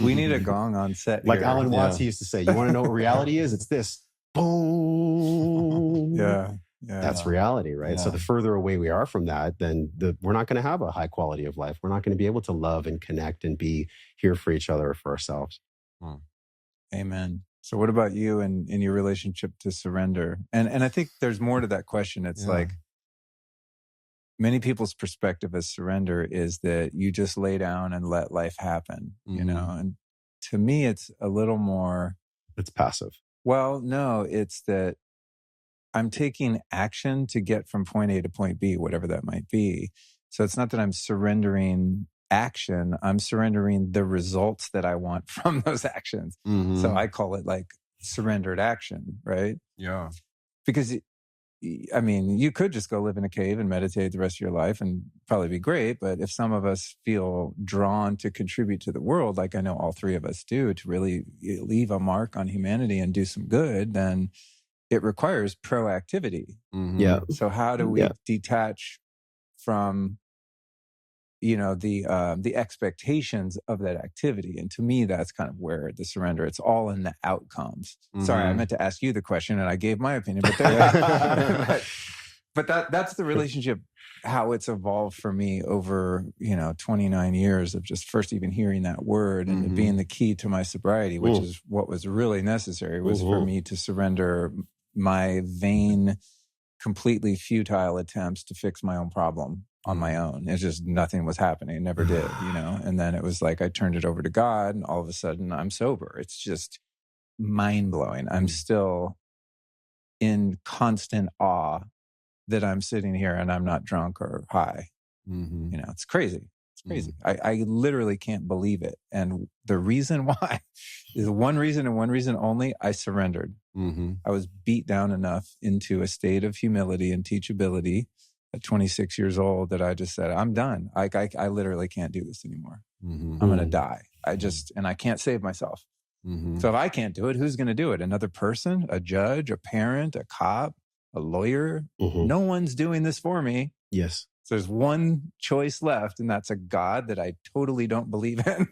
We need a gong on set. Like here. Alan Watts used to say, you want to know what reality is? It's this. Boom. Yeah. That's reality, right? Yeah. So the further away we are from that, then we're not going to have a high quality of life. We're not going to be able to love and connect and be here for each other or for ourselves. Amen. So what about you and in your relationship to surrender? And I think there's more to that question. It's like, many people's perspective as surrender is that you just lay down and let life happen, and to me, it's a little more. It's passive. Well, no, it's that I'm taking action to get from point A to point B, whatever that might be. So it's not that I'm surrendering action, I'm surrendering the results that I want from those actions. So I call it like surrendered action, right? Yeah. Because you could just go live in a cave and meditate the rest of your life and probably be great. But if some of us feel drawn to contribute to the world, like I know all three of us do, to really leave a mark on humanity and do some good, then it requires proactivity. Yeah. So how do we detach from, the expectations of that activity? And to me, that's kind of where the surrender, it's all in the outcomes. Sorry, I meant to ask you the question and I gave my opinion, but that's the relationship, how it's evolved for me over, 29 years of just first even hearing that word and it being the key to my sobriety, which is what was really necessary, was for me to surrender my vain, completely futile attempts to fix my own problem on my own. It's just nothing was happening. It never did, And then it was like I turned it over to God and all of a sudden I'm sober. It's just mind-blowing. I'm still in constant awe that I'm sitting here and I'm not drunk or high. It's crazy. It's crazy. I literally can't believe it. And the reason why is one reason and one reason only: I surrendered. I was beat down enough into a state of humility and teachability at 26 years old that I just said, I'm done. I literally can't do this anymore. I'm going to die. And I can't save myself. So if I can't do it, who's going to do it? Another person, a judge, a parent, a cop, a lawyer? No one's doing this for me. Yes. So there's one choice left, and that's a God that I totally don't believe in.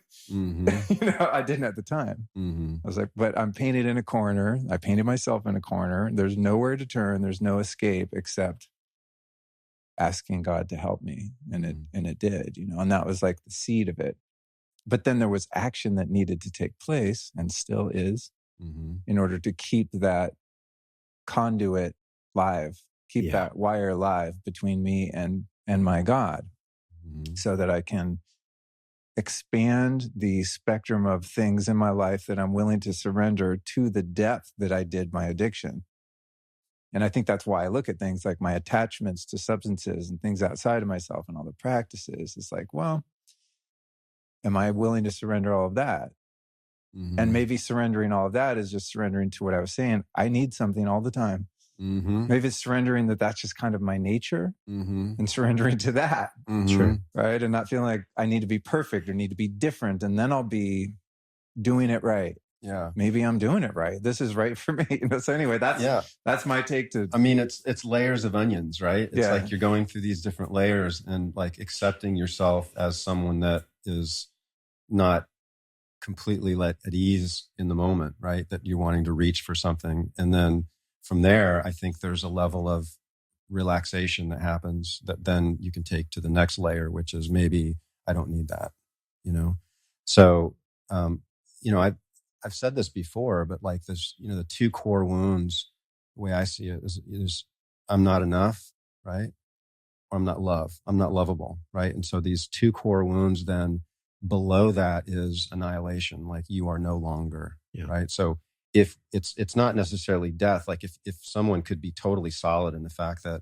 I didn't at the time. I was like, but I'm painted in a corner. I painted myself in a corner. There's nowhere to turn. There's no escape except asking God to help me. And it did, and that was like the seed of it. But then there was action that needed to take place, and still is, in order to keep that conduit live, keep that wire live between me and my God, so that I can expand the spectrum of things in my life that I'm willing to surrender to the depth that I did my addiction. And I think that's why I look at things like my attachments to substances and things outside of myself and all the practices. It's like, well, am I willing to surrender all of that? And maybe surrendering all of that is just surrendering to what I was saying. I need something all the time. Maybe it's surrendering that's just kind of my nature, and surrendering to that. Sure. Right. And not feeling like I need to be perfect or need to be different, and then I'll be doing it right. Yeah. Maybe I'm doing it right. This is right for me. So anyway, that's my take to. I mean, it's layers of onions, right? It's like you're going through these different layers, and like accepting yourself as someone that is not completely at ease in the moment, right? That you're wanting to reach for something. And then from there, I think there's a level of relaxation that happens that then you can take to the next layer, which is maybe I don't need that, So, I've said this before, but like this, the two core wounds, the way I see it is I'm not enough, right? Or I'm not lovable, right? And so these two core wounds, then below that is annihilation, like you are no longer, right? So if it's not necessarily death, like if someone could be totally solid in the fact that,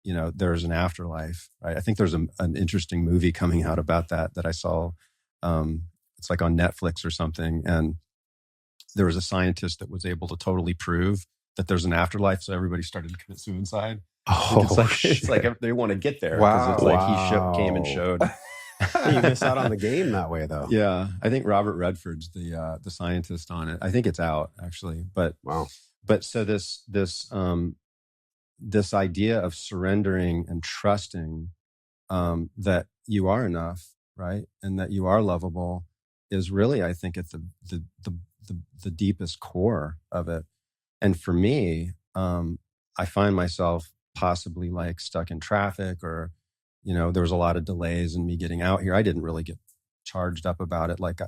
there's an afterlife, right? I think there's an interesting movie coming out about that I saw. It's like on Netflix or something. And there was a scientist that was able to totally prove that there's an afterlife. So everybody started to commit suicide. It's like they want to get there. Wow. It's like he came and showed. You miss out on the game that way, though. Yeah, I think Robert Redford's the scientist on it. I think it's out actually, but wow. But so this idea of surrendering and trusting that you are enough, right, and that you are lovable, is really, I think, at the deepest core of it. And for me, I find myself possibly like stuck in traffic, or there was a lot of delays in me getting out here. I didn't really get charged up about it. Like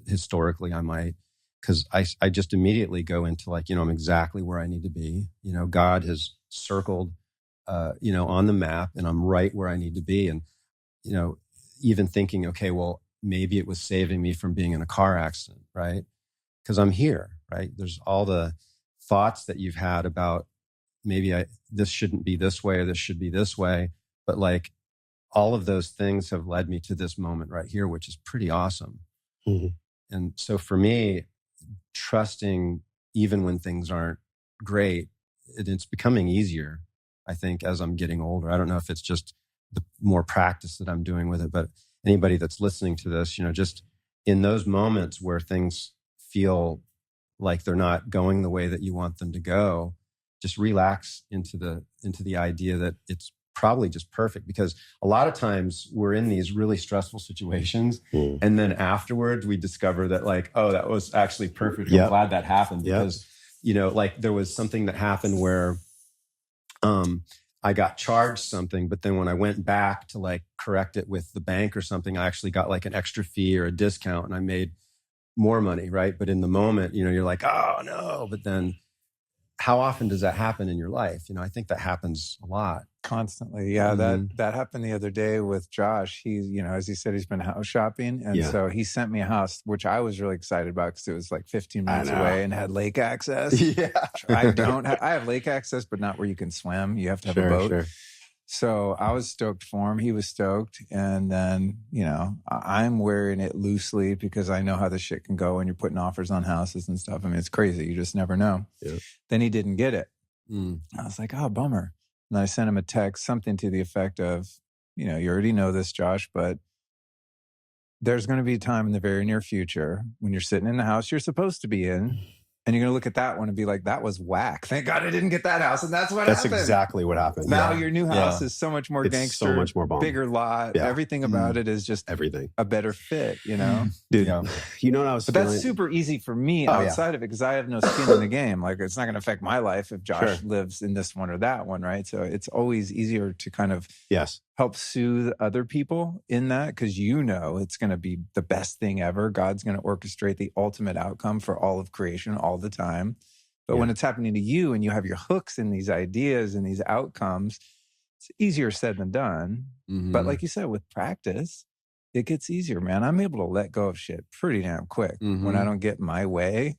historically I might, because I just immediately go into like, I'm exactly where I need to be. God has circled, on the map, and I'm right where I need to be. And, even thinking, okay, well, maybe it was saving me from being in a car accident, right? Because I'm here, right? There's all the thoughts that you've had about maybe this shouldn't be this way, or this should be this way. But like, all of those things have led me to this moment right here, which is pretty awesome. And so for me, trusting even when things aren't great, it's becoming easier, I think, as I'm getting older. I don't know if it's just the more practice that I'm doing with it, but anybody that's listening to this, just in those moments where things feel like they're not going the way that you want them to go, just relax into the idea that it's probably just perfect. Because a lot of times we're in these really stressful situations, and then afterwards we discover that like, oh, that was actually perfect. I'm glad that happened, because like there was something that happened where I got charged something, but then when I went back to like correct it with the bank or something, I actually got like an extra fee or a discount, and I made more money, right? But in the moment, you're like, oh no. But then how often does that happen in your life? I think that happens a lot. Constantly. Yeah. That happened the other day with Josh. He's, as he said, he's been house shopping. And so he sent me a house, which I was really excited about because it was like 15 minutes away and had lake access. I have lake access, but not where you can swim. You have to have a boat. Sure. So I was stoked for him. He was stoked. And then, you know, I'm wearing it loosely because I know how this shit can go when you're putting offers on houses and stuff. I mean, it's crazy. You just never know. Yeah. Then he didn't get it. I was like, oh, bummer. And I sent him a text, something to the effect of, you know, you already know this, Josh, but there's going to be a time in the very near future when you're sitting in the house you're supposed to be in, and you're going to look at that one and be like, that was whack. Thank God I didn't get that house. And that's That's happened. exactly what happened. Now your new house is so much more gangster, so much more bomb. bigger lot. Yeah. Everything about it is just everything a better fit, you know? Dude, you know what I was But feeling? that's super easy for me outside of it because I have no skin in the game. Like, it's not going to affect my life if Josh lives in this one or that one, right? So it's always easier to kind of help soothe other people in that because you know it's going to be the best thing ever. God's going to orchestrate the ultimate outcome for all of creation all the time. But when it's happening to you and you have your hooks in these ideas and these outcomes, it's easier said than done. But like you said, with practice, it gets easier, man. I'm able to let go of shit pretty damn quick. When I don't get my way,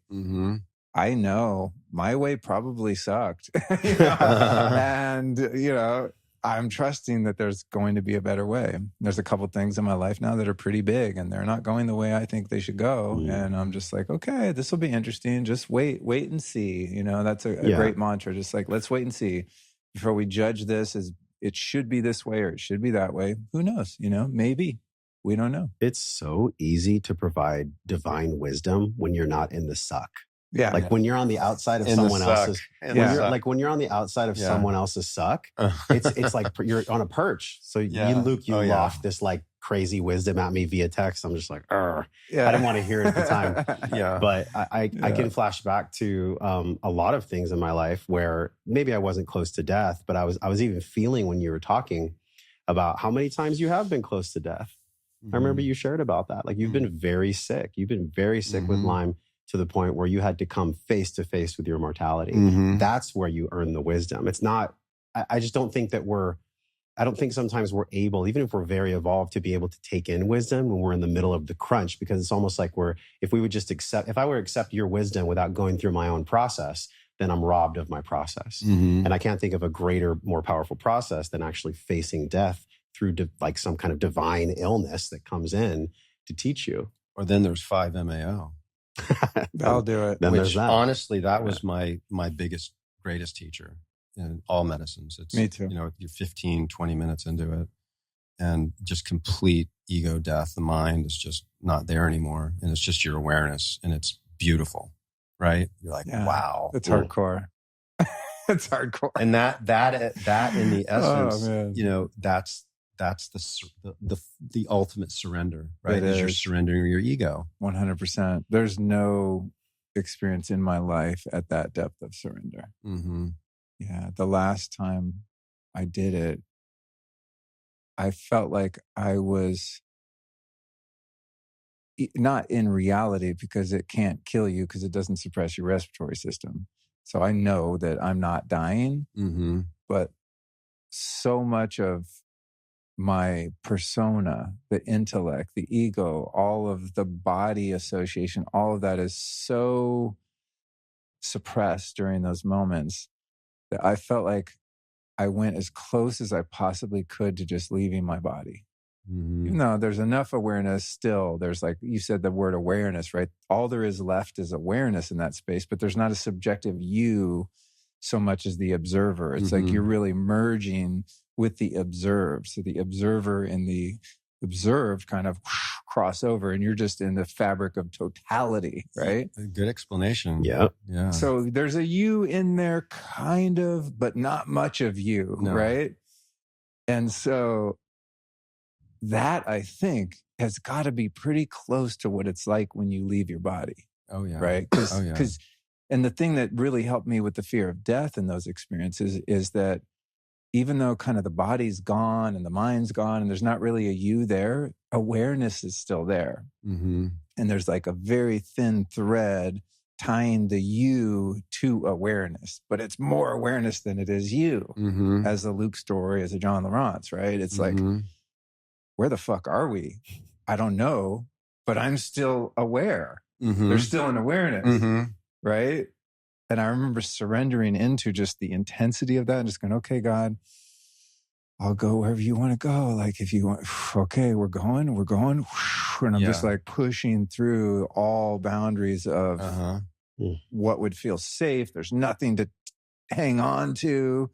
I know my way probably sucked. You know? And, you know, I'm trusting that there's going to be a better way. There's a couple things in my life now that are pretty big and they're not going the way I think they should go. And I'm just like, okay, this will be interesting. Just wait and see. You know, that's a great mantra. Just like, let's wait and see before we judge this as it should be this way or it should be that way. Who knows? You know, maybe. We don't know. It's so easy to provide divine wisdom when you're not in the suck. Yeah. Like when you're on the outside of someone else's, when you're on the outside of someone else's suck, it's like you're on a perch. So you loft this like crazy wisdom at me via text. I'm just like, I didn't want to hear it at the time. But I can flash back to a lot of things in my life where maybe I wasn't close to death, but I was even feeling when you were talking about how many times you have been close to death. I remember you shared about that. Like you've been very sick. You've been very sick with Lyme to the point where you had to come face to face with your mortality. That's where you earn the wisdom. It's not, I just don't think that I don't think sometimes we're able, even if we're very evolved, to be able to take in wisdom when we're in the middle of the crunch, because it's almost like if I were to accept your wisdom without going through my own process, then I'm robbed of my process. And I can't think of a greater, more powerful process than actually facing death through like some kind of divine illness that comes in to teach you. Or then there's 5-MAO. I'll do it. Which honestly, that was my biggest, greatest teacher in all medicines. It's, me too. You know, you're 15, 20 minutes into it and just complete ego death. The mind is just not there anymore. And it's just your awareness and it's beautiful, right? You're like, wow. It's hardcore. It's hardcore. And that in the essence, you know, that's the ultimate surrender, right? Is you're surrendering your ego. 100%. There's no experience in my life at that depth of surrender. Yeah. The last time I did it, I felt like I was not in reality because it can't kill you because it doesn't suppress your respiratory system. So I know that I'm not dying, but so much of my persona, the intellect, the ego, all of the body association, all of that is so suppressed during those moments that I felt like I went as close as I possibly could to just leaving my body. Even though there's enough awareness still, there's like you said the word awareness, right? All there is left is awareness in that space, but there's not a subjective you so much as the observer. It's like you're really merging with the observed. So the observer and the observed kind of cross over and you're just in the fabric of totality, right? A good explanation. Yeah. So there's a you in there kind of, but not much of you, right? And so that I think has got to be pretty close to what it's like when you leave your body. Oh yeah. Right? Because and the thing that really helped me with the fear of death in those experiences is that even though kind of the body's gone and the mind's gone and there's not really a you there, awareness is still there. And there's like a very thin thread tying the you to awareness, but it's more awareness than it is you, as a Luke Storey, as a John Lieurance, right? It's like, where the fuck are we? I don't know, but I'm still aware. There's still an awareness, right? And I remember surrendering into just the intensity of that and just going, okay, God, I'll go wherever you want to go. Like if you want, okay, we're going. And I'm just like pushing through all boundaries of what would feel safe. There's nothing to hang on to.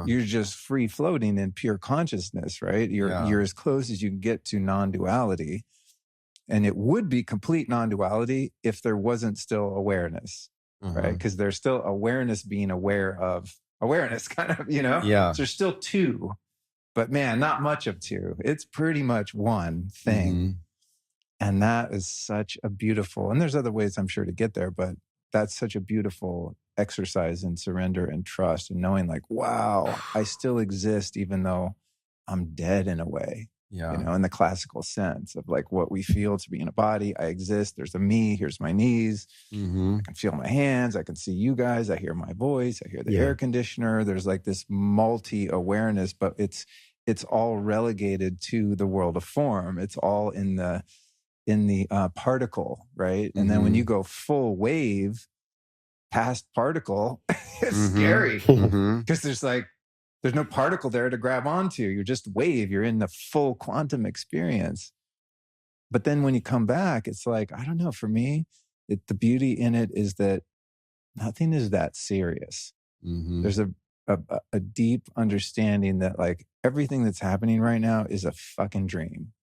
You're just free floating in pure consciousness, right? You're as close as you can get to non-duality. And it would be complete non-duality if there wasn't still awareness, right? Because there's still awareness being aware of awareness, kind of, So there's still two, but man, not much of two. It's pretty much one thing. And that is such a beautiful, and there's other ways I'm sure to get there, but that's such a beautiful exercise in surrender and trust and knowing like, wow, I still exist even though I'm dead in a way. In the classical sense of like what we feel to be in a body. I exist. There's a me. Here's my knees. I can feel my hands. I can see you guys. I hear my voice. I hear the air conditioner. There's like this multi-awareness, but it's all relegated to the world of form. It's all in the particle, right? And then when you go full wave past particle, it's scary because there's no particle there to grab onto. You're just wave. You're in the full quantum experience. But then when you come back, it's like, I don't know, for me, the beauty in it is that nothing is that serious. There's a deep understanding that like everything that's happening right now is a fucking dream.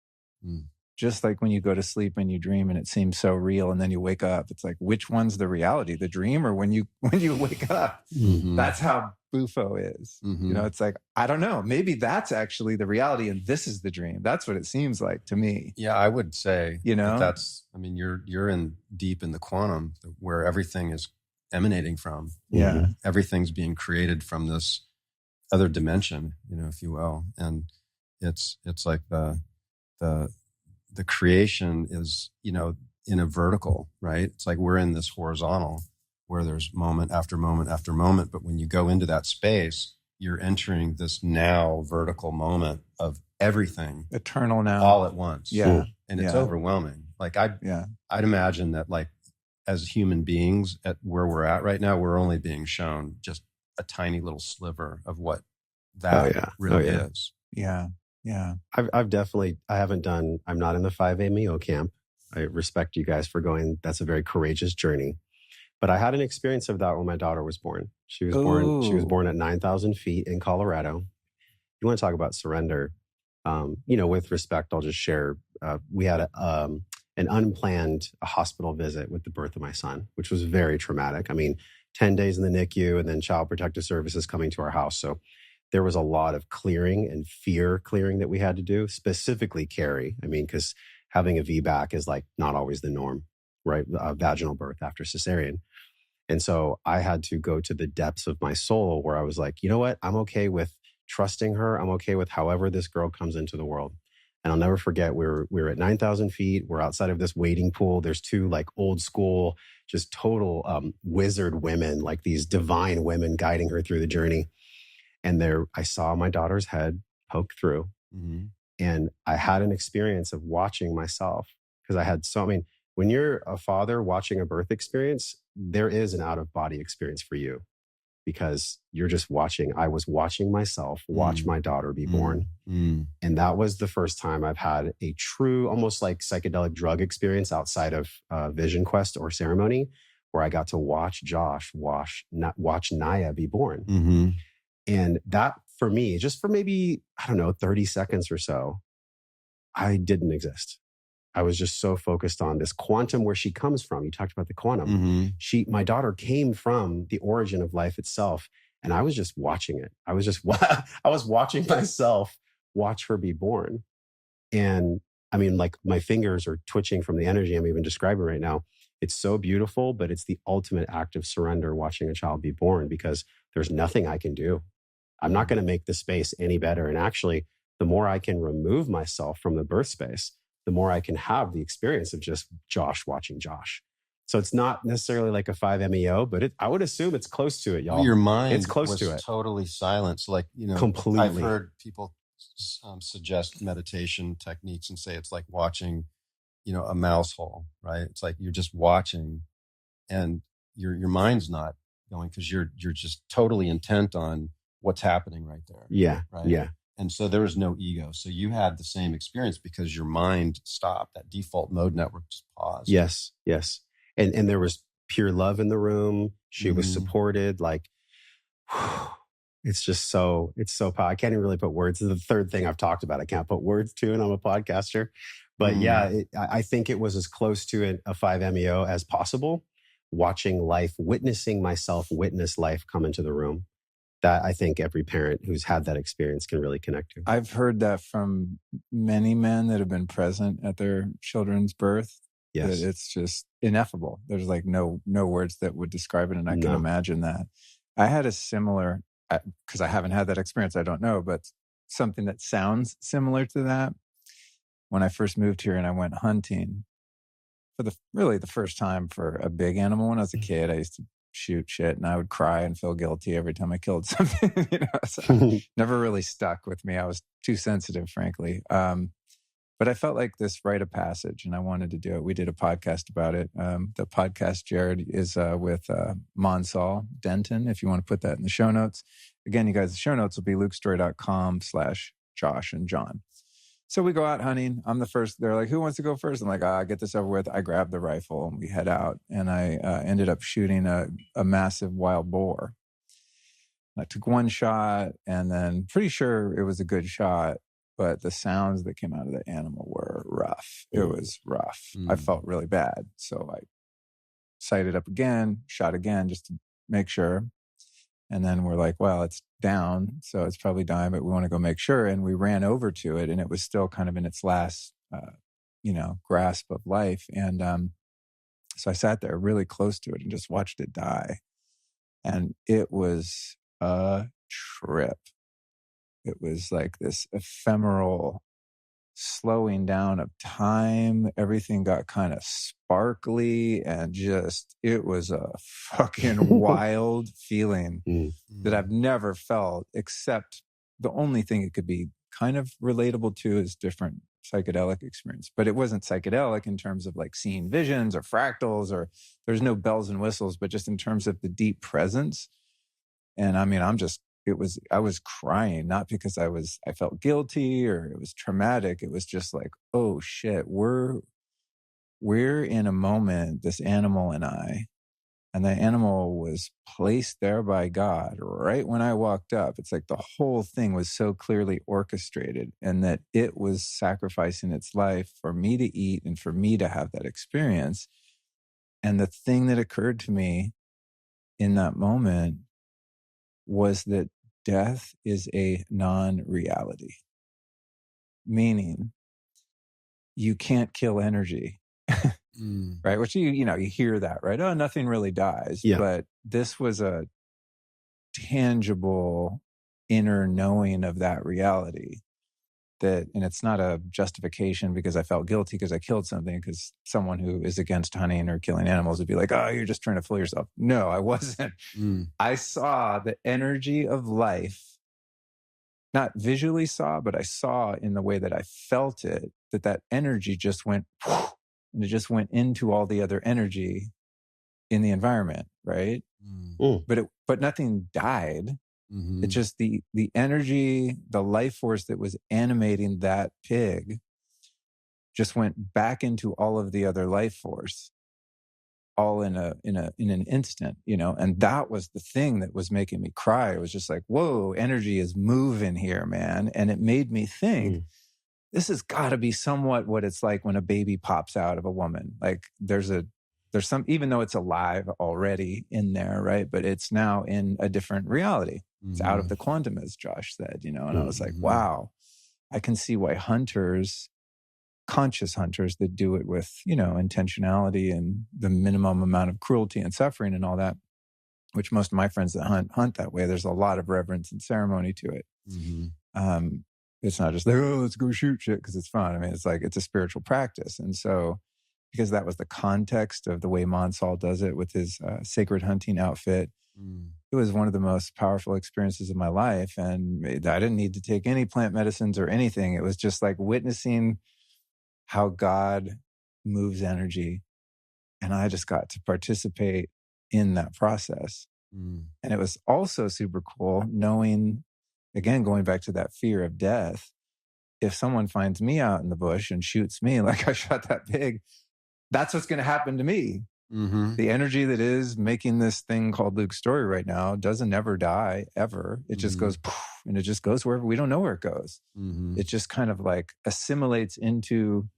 Just like when you go to sleep and you dream and it seems so real and then you wake up, it's like, which one's the reality, the dream or when you wake up? That's how Bufo is. It's like, I don't know, maybe that's actually the reality and this is the dream. That's what it seems like to me. Yeah, I would say, that's, I mean, you're in deep in the quantum where everything is emanating from. Everything's being created from this other dimension, if you will. And it's like the creation is, in a vertical, right? It's like we're in this horizontal where there's moment after moment after moment. But when you go into that space, you're entering this now vertical moment of everything. Eternal now. All at once. Yeah. And it's overwhelming. Like I'd imagine that like as human beings at where we're at right now, we're only being shown just a tiny little sliver of what that really is. Yeah. Yeah. I've definitely, I'm not in the 5-AMEO camp. I respect you guys for going. That's a very courageous journey. But I had an experience of that when my daughter was born. She was born at 9,000 feet in Colorado. You want to talk about surrender? With respect, I'll just share. We had an unplanned hospital visit with the birth of my son, which was very traumatic. I mean, 10 days in the NICU and then Child Protective Services coming to our house. So there was a lot of clearing and fear clearing that we had to do, specifically Carrie. I mean, because having a VBAC is like not always the norm, right? Vaginal birth after cesarean. And so I had to go to the depths of my soul where I was like, you know what? I'm okay with trusting her. I'm okay with however this girl comes into the world. And I'll never forget, we were at 9,000 feet. We're outside of this wading pool. There's two like old school, just total wizard women, like these divine women guiding her through the journey. And there, I saw my daughter's head poke through. And I had an experience of watching myself because when you're a father watching a birth experience, there is an out-of-body experience for you because you're just watching. I was watching myself watch my daughter be born. And that was the first time I've had a true, almost like psychedelic drug experience outside of Vision Quest or ceremony, where I got to watch Josh watch Naya be born. And that for me, just for maybe, 30 seconds or so, I didn't exist. I was just so focused on this quantum where she comes from. You talked about the quantum. My daughter came from the origin of life itself. And I was just watching it. I was watching myself watch her be born. And I mean, like my fingers are twitching from the energy I'm even describing right now. It's so beautiful, but it's the ultimate act of surrender watching a child be born because there's nothing I can do. I'm not going to make the space any better. And actually, the more I can remove myself from the birth space, the more I can have the experience of just Josh watching Josh. So it's not necessarily like a 5-MeO, but I would assume it's close to it, y'all. Your mind it's close was to it. Totally silent. So like, completely. I've heard people suggest meditation techniques and say it's like watching, a mouse hole, right? It's like you're just watching and your mind's not going because you're just totally intent on what's happening right there. Yeah. Right. Yeah. And so there was no ego. So you had the same experience because your mind stopped. That default mode network just paused. Yes. And there was pure love in the room. She was supported. Like, it's so powerful. I can't even really put words. This is the third thing I've talked about. I can't put words to, and I'm a podcaster. But I think it was as close to a 5-MeO as possible. Watching life, witnessing myself witness life come into the room. That I think every parent who's had that experience can really connect to. I've heard that from many men that have been present at their children's birth. Yes. That it's just ineffable. There's like no words that would describe it. And I can imagine that. I had a similar, because I haven't had that experience, I don't know, but something that sounds similar to that. When I first moved here and I went hunting for the first time for a big animal. When I was a kid, I used to shoot shit and I would cry and feel guilty every time I killed something, so never really stuck with me. I was too sensitive, frankly. But I felt like this rite of passage and I wanted to do it. We did a podcast about it. The podcast, Jared, is with Monsal Denton, if you want to put that in the show notes. Again, you guys, the show notes will be lukestory.com/Josh and John. So we go out hunting. I'm the first. They're like, who wants to go first? I'm like, get this over with. I grab the rifle and we head out. And I ended up shooting a massive wild boar. I took one shot and then pretty sure it was a good shot, but the sounds that came out of the animal were rough. It was rough. I felt really bad. So I sighted up again, shot again just to make sure. And then we're like, well, it's down, so it's probably dying, but we want to go make sure. And we ran over to it, and it was still kind of in its last, grasp of life. And so I sat there really close to it and just watched it die. And it was a trip. It was like this ephemeral slowing down of time. Everything got kind of sparkly and just, it was a fucking wild feeling that I've never felt, except the only thing it could be kind of relatable to is different psychedelic experience. But it wasn't psychedelic in terms of like seeing visions or fractals, or there's no bells and whistles, but just in terms of the deep presence. And I mean, I was crying, not because I felt guilty or it was traumatic. It was just like, oh shit, we're in a moment, this animal and I, and the animal was placed there by God right when I walked up. It's like the whole thing was so clearly orchestrated, and that it was sacrificing its life for me to eat and for me to have that experience. And the thing that occurred to me in that moment was that death is a non-reality, meaning you can't kill energy, right? Which you hear that, right? Oh, nothing really dies. Yeah. But this was a tangible inner knowing of that reality. And it's not a justification because I felt guilty because I killed something, because someone who is against hunting or killing animals would be like, oh, you're just trying to fool yourself. No, I wasn't. I saw the energy of life, not visually saw, but I saw in the way that I felt it, that energy just went, and it just went into all the other energy in the environment, right? But nothing died. It's just the energy, the life force that was animating that pig just went back into all of the other life force, all in an instant, and that was the thing that was making me cry. It was just like, whoa, energy is moving here, man. And it made me think, this has got to be somewhat what it's like when a baby pops out of a woman. Like there's some, even though it's alive already in there, right? But it's now in a different reality. It's out of the quantum, as Josh said, and I was like, wow, I can see why conscious hunters that do it with, intentionality and the minimum amount of cruelty and suffering and all that, which most of my friends that hunt that way, there's a lot of reverence and ceremony to it. It's not just like, oh, let's go shoot shit because it's fun. I mean, it's like, it's a spiritual practice. And so, because that was the context of the way Monsal does it with his sacred hunting outfit, it was one of the most powerful experiences of my life. And I didn't need to take any plant medicines or anything. It was just like witnessing how God moves energy. And I just got to participate in that process. And it was also super cool knowing again, going back to that fear of death, if someone finds me out in the bush and shoots me like I shot that pig, that's what's going to happen to me. Mm-hmm. The energy that is making this thing called Luke's story right now doesn't ever die, ever. It just goes poof, and it just goes wherever. We don't know where it goes. Mm-hmm. It just kind of like assimilates into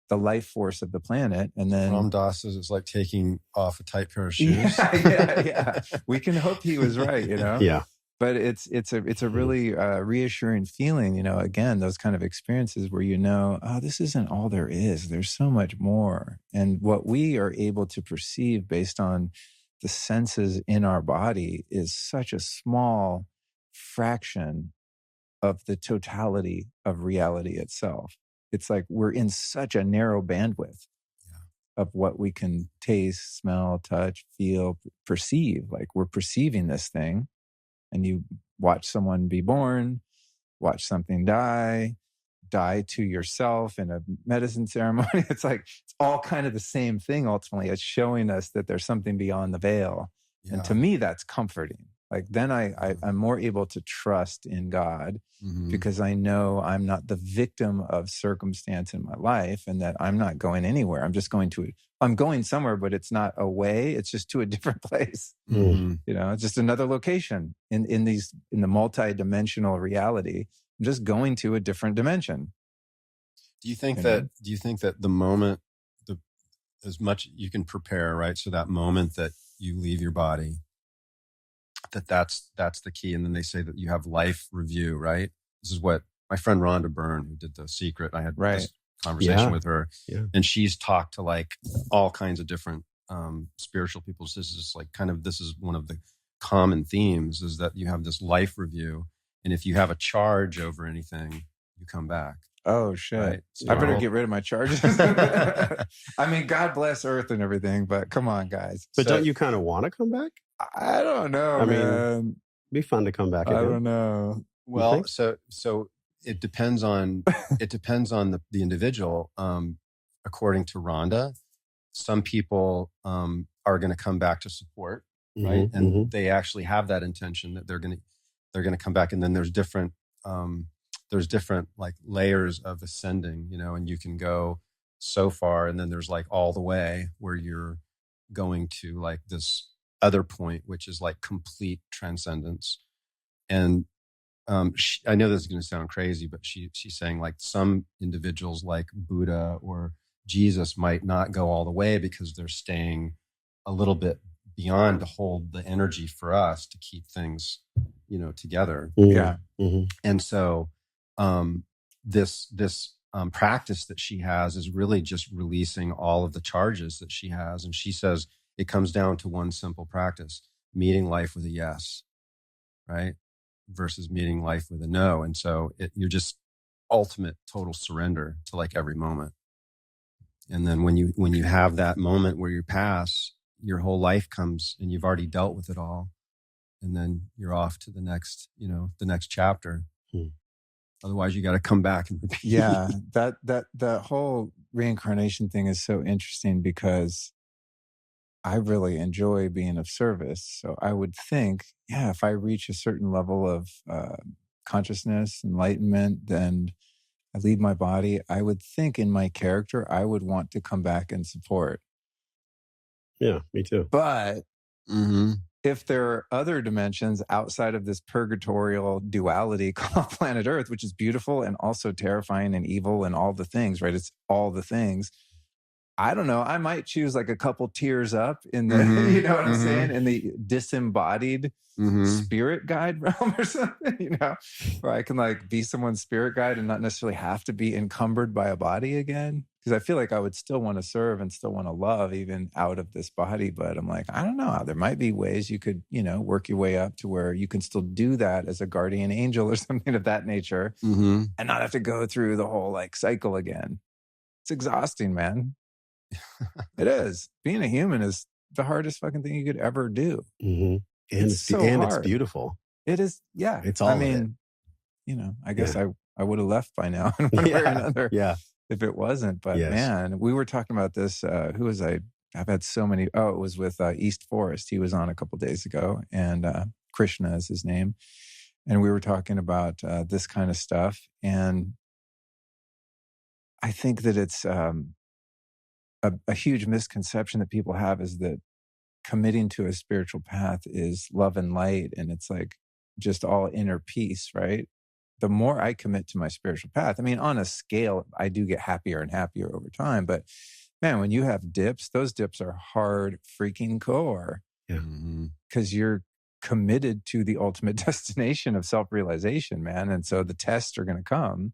the life force of the planet. And then Ram Dass says it's like taking off a tight pair of shoes. yeah. We can hope he was right, Yeah. But it's a really reassuring feeling, again, those kind of experiences where oh, this isn't all there is. There's so much more. And what we are able to perceive based on the senses in our body is such a small fraction of the totality of reality itself. It's like we're in such a narrow bandwidth of what we can taste, smell, touch, feel, perceive. Like we're perceiving this thing. And you watch someone be born, watch something die to yourself in a medicine ceremony. It's all kind of the same thing ultimately. It's showing us that there's something beyond the veil. Yeah. And to me, that's comforting. Like then I'm more able to trust in God because I know I'm not the victim of circumstance in my life and that I'm not going anywhere. I'm going somewhere, but it's not away. It's just to a different place. Mm-hmm. It's just another location in the multi-dimensional reality. I'm just going to a different dimension. Do you think that the moment, as much you can prepare, right? So that moment that you leave your body, that's the key. And then they say that you have life review, right? This is what my friend Rhonda Byrne, who did The Secret, I had this conversation with her, and she's talked to like all kinds of different spiritual people. This is like this is one of the common themes, is that you have this life review, and if you have a charge over anything, you come back. Oh shit! Right? So I better get rid of my charges. I mean, God bless Earth and everything, but come on, guys. But don't you kind of want to come back? I don't know. Man. It'd be fun to come back again. I don't know. Well, so it depends on the individual. According to Rhonda, some people are going to come back to support, right? And they actually have that intention that they're going to come back. And then there's different like layers of ascending, and you can go so far, and then there's like all the way where you're going to like this other point, which is like complete transcendence. And I know this is going to sound crazy, but she's saying like some individuals like Buddha or Jesus might not go all the way because they're staying a little bit beyond to hold the energy for us to keep things, together. Yeah. Mm-hmm. And so this practice that she has is really just releasing all of the charges that she has. And she says it comes down to one simple practice: meeting life with a yes, right? Versus meeting life with a no. And so you're just ultimate total surrender to like every moment. And then when you have that moment where you pass, your whole life comes and you've already dealt with it all. And then you're off to the next chapter. Otherwise you got to come back and repeat. Yeah. That whole reincarnation thing is so interesting because I really enjoy being of service. So I would think, if I reach a certain level of consciousness, enlightenment, then I leave my body. I would think in my character, I would want to come back and support. Yeah, me too. But if there are other dimensions outside of this purgatorial duality called planet Earth, which is beautiful and also terrifying and evil and all the things, right? It's all the things. I don't know. I might choose like a couple tiers up in the, you know what I'm saying? In the disembodied spirit guide realm or something, where I can like be someone's spirit guide and not necessarily have to be encumbered by a body again. Because I feel like I would still want to serve and still want to love even out of this body. But I'm like, I don't know. There might be ways you could, work your way up to where you can still do that as a guardian angel or something of that nature and not have to go through the whole like cycle again. It's exhausting, man. It is. Being a human is the hardest fucking thing you could ever do. And it's beautiful. It is. Yeah. It's all. I mean, I guess I would have left by now in one way or another. Yeah. If it wasn't, but man, we were talking about this. Who was I? I've had so many. Oh, it was with East Forest. He was on a couple days ago, and Krishna is his name. and we were talking about this kind of stuff. And I think that it's a huge misconception that people have is that committing to a spiritual path is love and light, and it's like just all inner peace, right? The more I commit to my spiritual path, I mean, on a scale, I do get happier and happier over time. But man, when you have dips, those dips are hard freaking core. Yeah. Because you're committed to the ultimate destination of self-realization, man. And so the tests are going to come.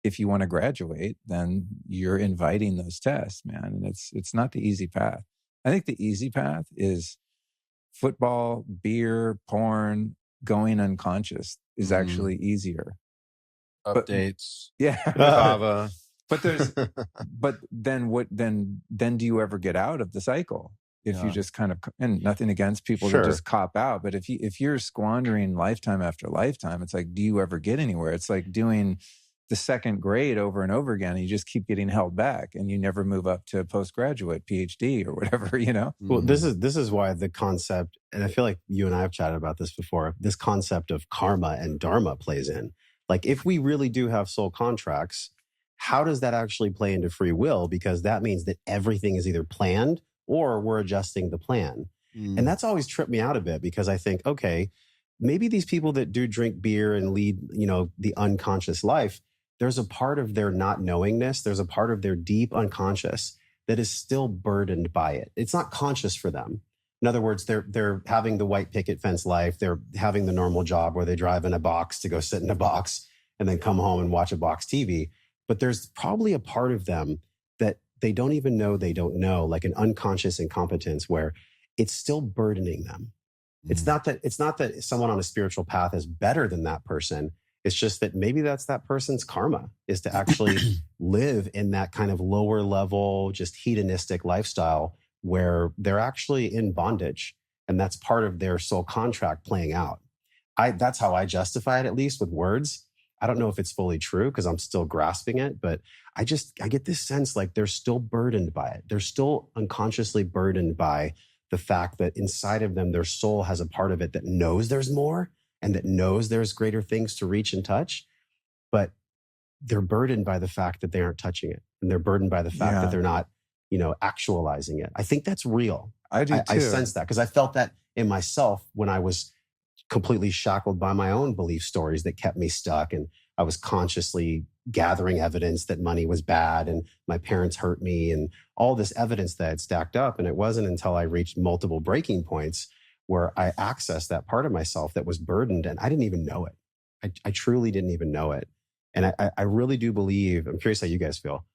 If you want to graduate, then you're inviting those tests, man. And it's not the easy path. I think the easy path is football, beer, porn, going unconscious is actually easier. Updates. But, yeah. Kava. But then do you ever get out of the cycle? If you just kind of, and nothing against people that just cop out, but if you're squandering lifetime after lifetime, it's like, do you ever get anywhere? It's like doing the second grade over and over again. And you just keep getting held back, and you never move up to postgraduate, PhD, or whatever, you know? Well, this is why the concept, and I feel like you and I have chatted about this before, this concept of karma and dharma plays in. Like, if we really do have soul contracts, how does that actually play into free will? Because that means that everything is either planned or we're adjusting the plan. And that's always tripped me out a bit, because I think, okay, maybe these people that do drink beer and lead, the unconscious life, there's a part of their not knowingness, there's a part of their deep unconscious that is still burdened by it. It's not conscious for them. In other words, they're having the white picket fence life, they're having the normal job where they drive in a box to go sit in a box and then come home and watch a box TV. But there's probably a part of them that they don't even know they don't know, like an unconscious incompetence where it's still burdening them. It's not that someone on a spiritual path is better than that person. It's just that maybe that's that person's karma, is to actually live in that kind of lower level, just hedonistic lifestyle where they're actually in bondage. And that's part of their soul contract playing out. That's how I justify it, at least with words. I don't know if it's fully true because I'm still grasping it, but I get this sense like they're still burdened by it. They're still unconsciously burdened by the fact that inside of them, their soul has a part of it that knows there's more and that knows there's greater things to reach and touch, but they're burdened by the fact that they aren't touching it. And they're burdened by the fact that they're not, actualizing it. I think that's real. I do too. I sense that because I felt that in myself when I was completely shackled by my own belief stories that kept me stuck. And I was consciously gathering evidence that money was bad and my parents hurt me and all this evidence that had stacked up. And it wasn't until I reached multiple breaking points where I accessed that part of myself that was burdened and I didn't even know it. I truly didn't even know it. And I really do believe, I'm curious how you guys feel.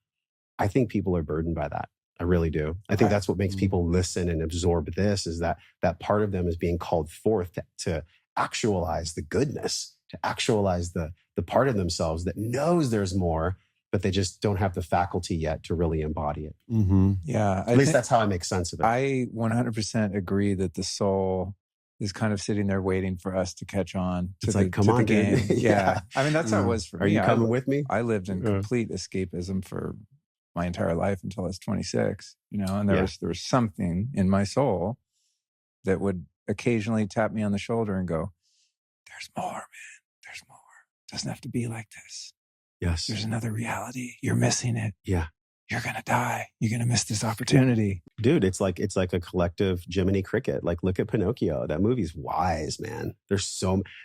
I think people are burdened by that. I really do. I think that's what makes people listen and absorb this, is that part of them is being called forth to actualize the goodness, to actualize the part of themselves that knows there's more, but they just don't have the faculty yet to really embody it. Yeah. At least that's how I make sense of it. I 100% agree that the soul is kind of sitting there waiting for us to catch on to it's come on, the game. dude. Yeah. I mean, that's how it was for me. Are you coming with me? I lived in complete escapism for my entire life until I was 26, and there was something in my soul that would occasionally tap me on the shoulder and go, there's more, man. There's more. It doesn't have to be like this. Yes. There's another reality. You're missing it. Yeah. You're going to die. You're going to miss this opportunity. Dude, it's like a collective Jiminy Cricket. Like, look at Pinocchio. That movie's wise, man.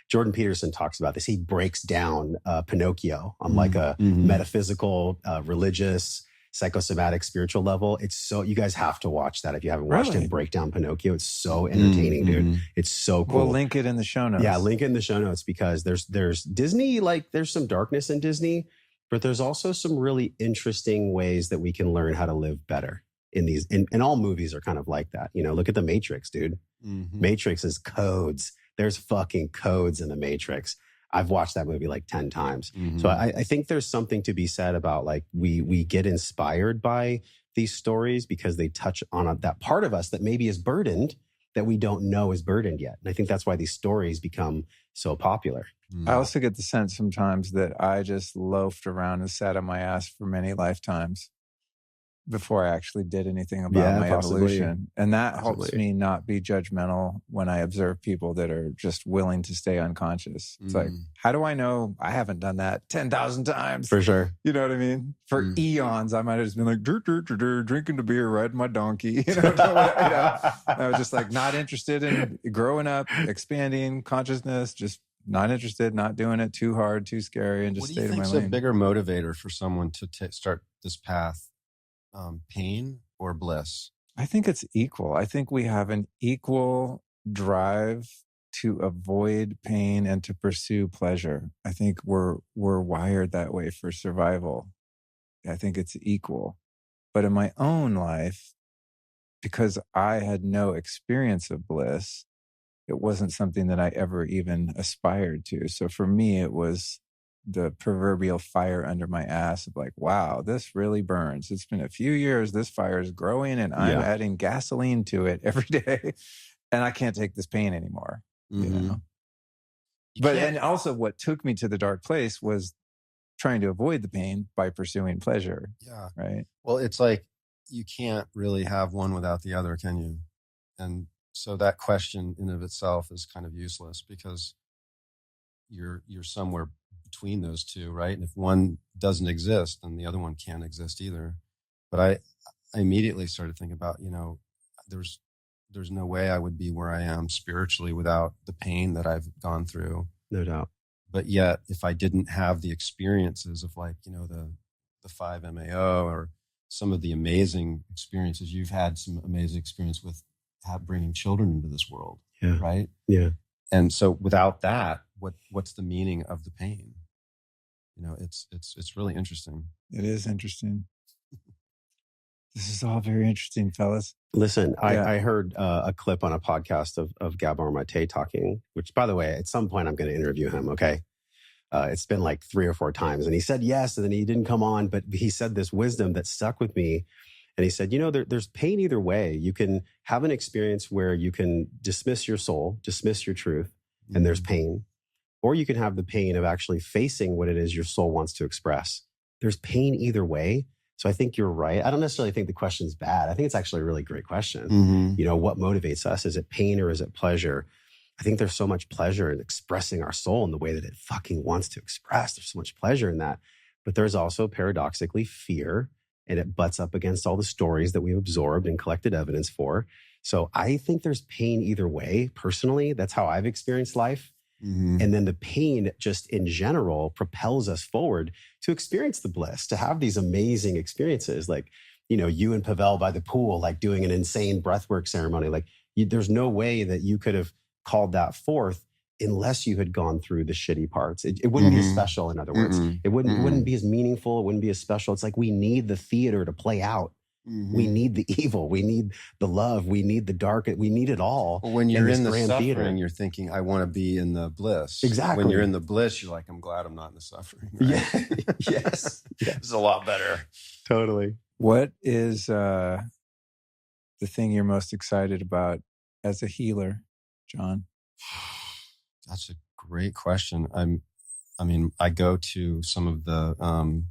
Jordan Peterson talks about this. He breaks down Pinocchio on like a metaphysical, religious, psychosomatic, spiritual level. You guys have to watch that if you haven't watched him break down Pinocchio. It's so entertaining, dude. It's so cool. We'll link it in the show notes. Yeah, link it in the show notes because there's Disney, like there's some darkness in Disney, but there's also some really interesting ways that we can learn how to live better in these. And all movies are kind of like that. Look at The Matrix, dude. Matrix is codes. There's fucking codes in The Matrix. I've watched that movie like 10 times. So I think there's something to be said about like we get inspired by these stories because they touch on that part of us that maybe is burdened that we don't know is burdened yet. And I think that's why these stories become so popular. I also get the sense sometimes that I just loafed around and sat on my ass for many lifetimes. before I actually did anything about my evolution. And that helps me not be judgmental when I observe people that are just willing to stay unconscious. It's like, how do I know? I haven't done that 10,000 times. For sure. You know what I mean? For eons, I might have just been like, drinking the beer, riding my donkey. I was just like not interested in growing up, expanding consciousness, just not interested, not doing it, too hard, too scary, and just stay in my lane. What do you think is a bigger motivator for someone to start this path? Pain or bliss? I think it's equal. I think we have an equal drive to avoid pain and to pursue pleasure. I think we're wired that way for survival. I think it's equal. But in my own life, because I had no experience of bliss, it wasn't something that I ever even aspired to. So for me, it was the proverbial fire under my ass of like, wow, this really burns. It's been a few years. This fire is growing and I'm adding gasoline to it every day. And I can't take this pain anymore. You know? And also what took me to the dark place was trying to avoid the pain by pursuing pleasure. Yeah. Right. Well, it's like you can't really have one without the other, can you? And so that question in of itself is kind of useless because you're somewhere between those two, right? And if one doesn't exist, then the other one can't exist either. But I immediately started thinking about, there's no way I would be where I am spiritually without the pain that I've gone through. No doubt. But yet, if I didn't have the experiences of like, the 5-MAO or some of the amazing experiences, you've had some amazing experience with bringing children into this world, right? Yeah. And so without that, what's the meaning of the pain? It's really interesting. It is interesting. This is all very interesting, fellas. Listen, I heard a clip on a podcast of Gabor Mate talking, which, by the way, at some point I'm going to interview him, okay? It's been like 3 or 4 times. And he said yes, and then he didn't come on, but he said this wisdom that stuck with me. And he said, there's pain either way. You can have an experience where you can dismiss your soul, dismiss your truth, and there's pain. Or you can have the pain of actually facing what it is your soul wants to express. There's pain either way. So I think you're right. I don't necessarily think the question's bad. I think it's actually a really great question. What motivates us? Is it pain or is it pleasure? I think there's so much pleasure in expressing our soul in the way that it fucking wants to express. There's so much pleasure in that. But there's also paradoxically fear, and it butts up against all the stories that we've absorbed and collected evidence for. So I think there's pain either way. Personally, that's how I've experienced life. And then the pain just in general propels us forward to experience the bliss, to have these amazing experiences. Like, you and Pavel by the pool, like doing an insane breathwork ceremony. Like there's no way that you could have called that forth unless you had gone through the shitty parts. It wouldn't be as special, in other words. It wouldn't be as meaningful. It wouldn't be as special. It's like we need the theater to play out. We need the evil. We need the love. We need the dark. We need it all. Well, when you're in the suffering, theater. You're thinking, I want to be in the bliss. Exactly. When you're in the bliss, you're like, I'm glad I'm not in the suffering. Right? Yeah. Yes. It's a lot better. Totally. What is the thing you're most excited about as a healer, John? That's a great question. I go to some of the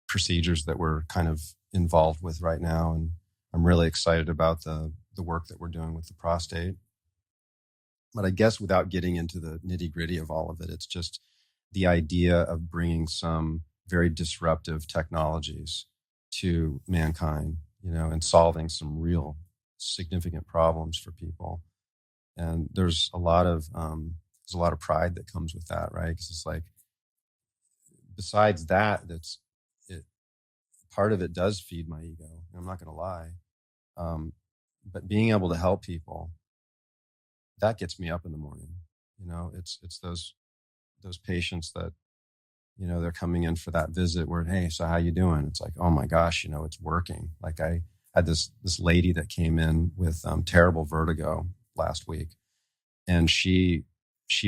procedures that we're kind of involved with right now, and I'm really excited about the work that we're doing with the prostate. But I guess without getting into the nitty-gritty of all of it, it's just the idea of bringing some very disruptive technologies to mankind, and solving some real significant problems for people. And there's a lot of pride that comes with that, right? Because it's like, besides that, part of it does feed my ego. I'm not going to lie. But being able to help people, that gets me up in the morning. It's those patients that, they're coming in for that visit where, hey, so how you doing? It's like, oh my gosh, it's working. Like I had this lady that came in with terrible vertigo last week, and she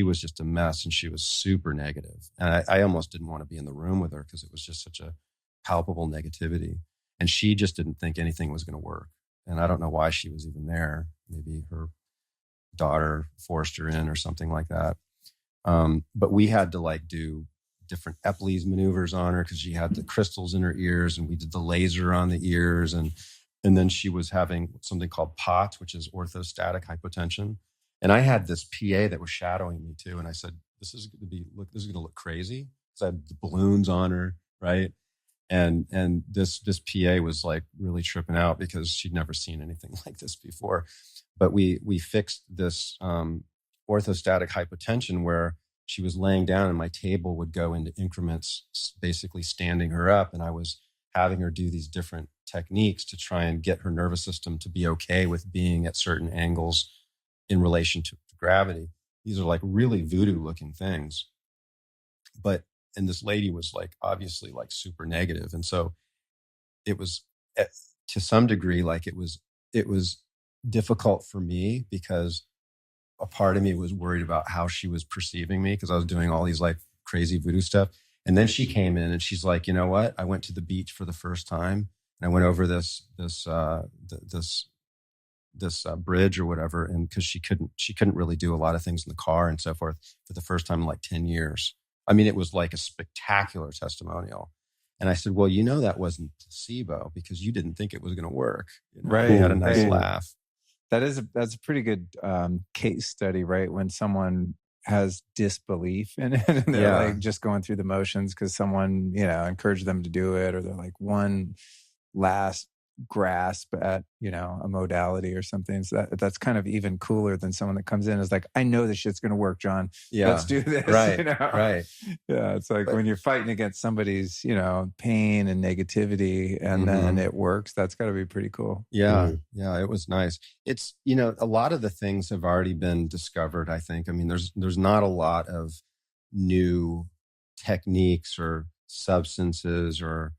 was just a mess, and she was super negative. And I almost didn't want to be in the room with her because it was just such a palpable negativity. And she just didn't think anything was going to work. And I don't know why she was even there. Maybe her daughter forced her in or something like that. But we had to do different Epley's maneuvers on her because she had the crystals in her ears, and we did the laser on the ears. And then she was having something called POTS, which is orthostatic hypotension. And I had this PA that was shadowing me too. And I said, this is going to look crazy. Because I had the balloons on her, right? And this PA was like really tripping out because she'd never seen anything like this before. But we fixed this orthostatic hypotension where she was laying down and my table would go into increments, basically standing her up. And I was having her do these different techniques to try and get her nervous system to be okay with being at certain angles in relation to gravity. These are like really voodoo looking things. And this lady was like, obviously like super negative. And so it was to some degree, like it was difficult for me because a part of me was worried about how she was perceiving me because I was doing all these like crazy voodoo stuff. And then she came in and she's like, you know what? I went to the beach for the first time and I went over this bridge or whatever. And because she couldn't really do a lot of things in the car and so forth for the first time in like 10 years. I mean, it was like a spectacular testimonial. And I said, well, that wasn't placebo because you didn't think it was going to work. Right. We had a nice laugh. That's a pretty good case study, right? When someone has disbelief in it and they're like just going through the motions because someone, encouraged them to do it, or they're like one last grasp at, a modality or something. So that's kind of even cooler than someone that comes in and is like, I know this shit's going to work, John. Yeah. Let's do this. Right. Right. Yeah. It's like when you're fighting against somebody's, pain and negativity and then it works, that's got to be pretty cool. Yeah. Yeah. It was nice. It's, a lot of the things have already been discovered, I think. I mean, there's not a lot of new techniques or substances or,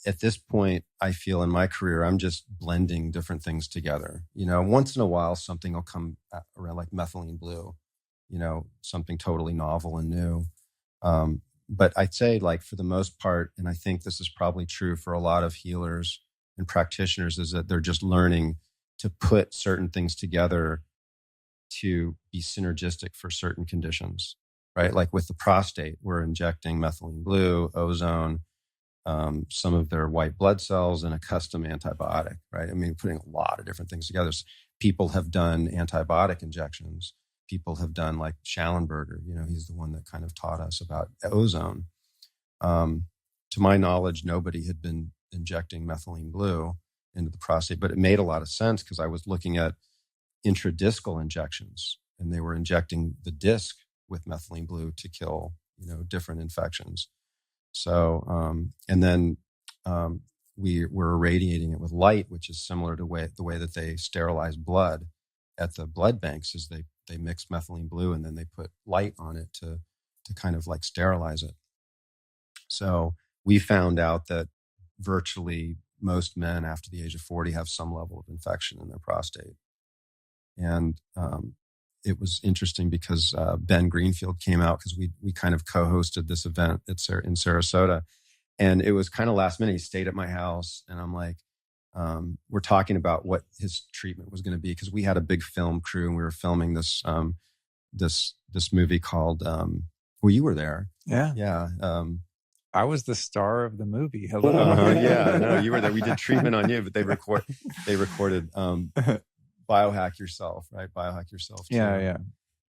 at this point, I feel in my career, I'm just blending different things together. Once in a while, something will come around like methylene blue, something totally novel and new. But I'd say like for the most part, and I think this is probably true for a lot of healers and practitioners, is that they're just learning to put certain things together to be synergistic for certain conditions, right? Like with the prostate, we're injecting methylene blue, ozone, some of their white blood cells, and a custom antibiotic, right? I mean, putting a lot of different things together. So people have done antibiotic injections. People have done like Schallenberger, he's the one that kind of taught us about ozone. To my knowledge, nobody had been injecting methylene blue into the prostate, but it made a lot of sense because I was looking at intradiscal injections and they were injecting the disc with methylene blue to kill, different infections. So, and then we were irradiating it with light, which is similar to the way that they sterilize blood at the blood banks, is they mix methylene blue and then they put light on it to kind of like sterilize it. So we found out that virtually most men after the age of 40 have some level of infection in their prostate. And it was interesting because Ben Greenfield came out because we kind of co-hosted this event in Sarasota, and it was kind of last minute. He stayed at my house, and I'm like, we're talking about what his treatment was going to be because we had a big film crew and we were filming this this movie called. Well, you were there, yeah. I was the star of the movie. Hello, yeah, no, you were there. We did treatment on you, but they recorded. Biohack yourself, right? Biohack yourself. Too. Yeah.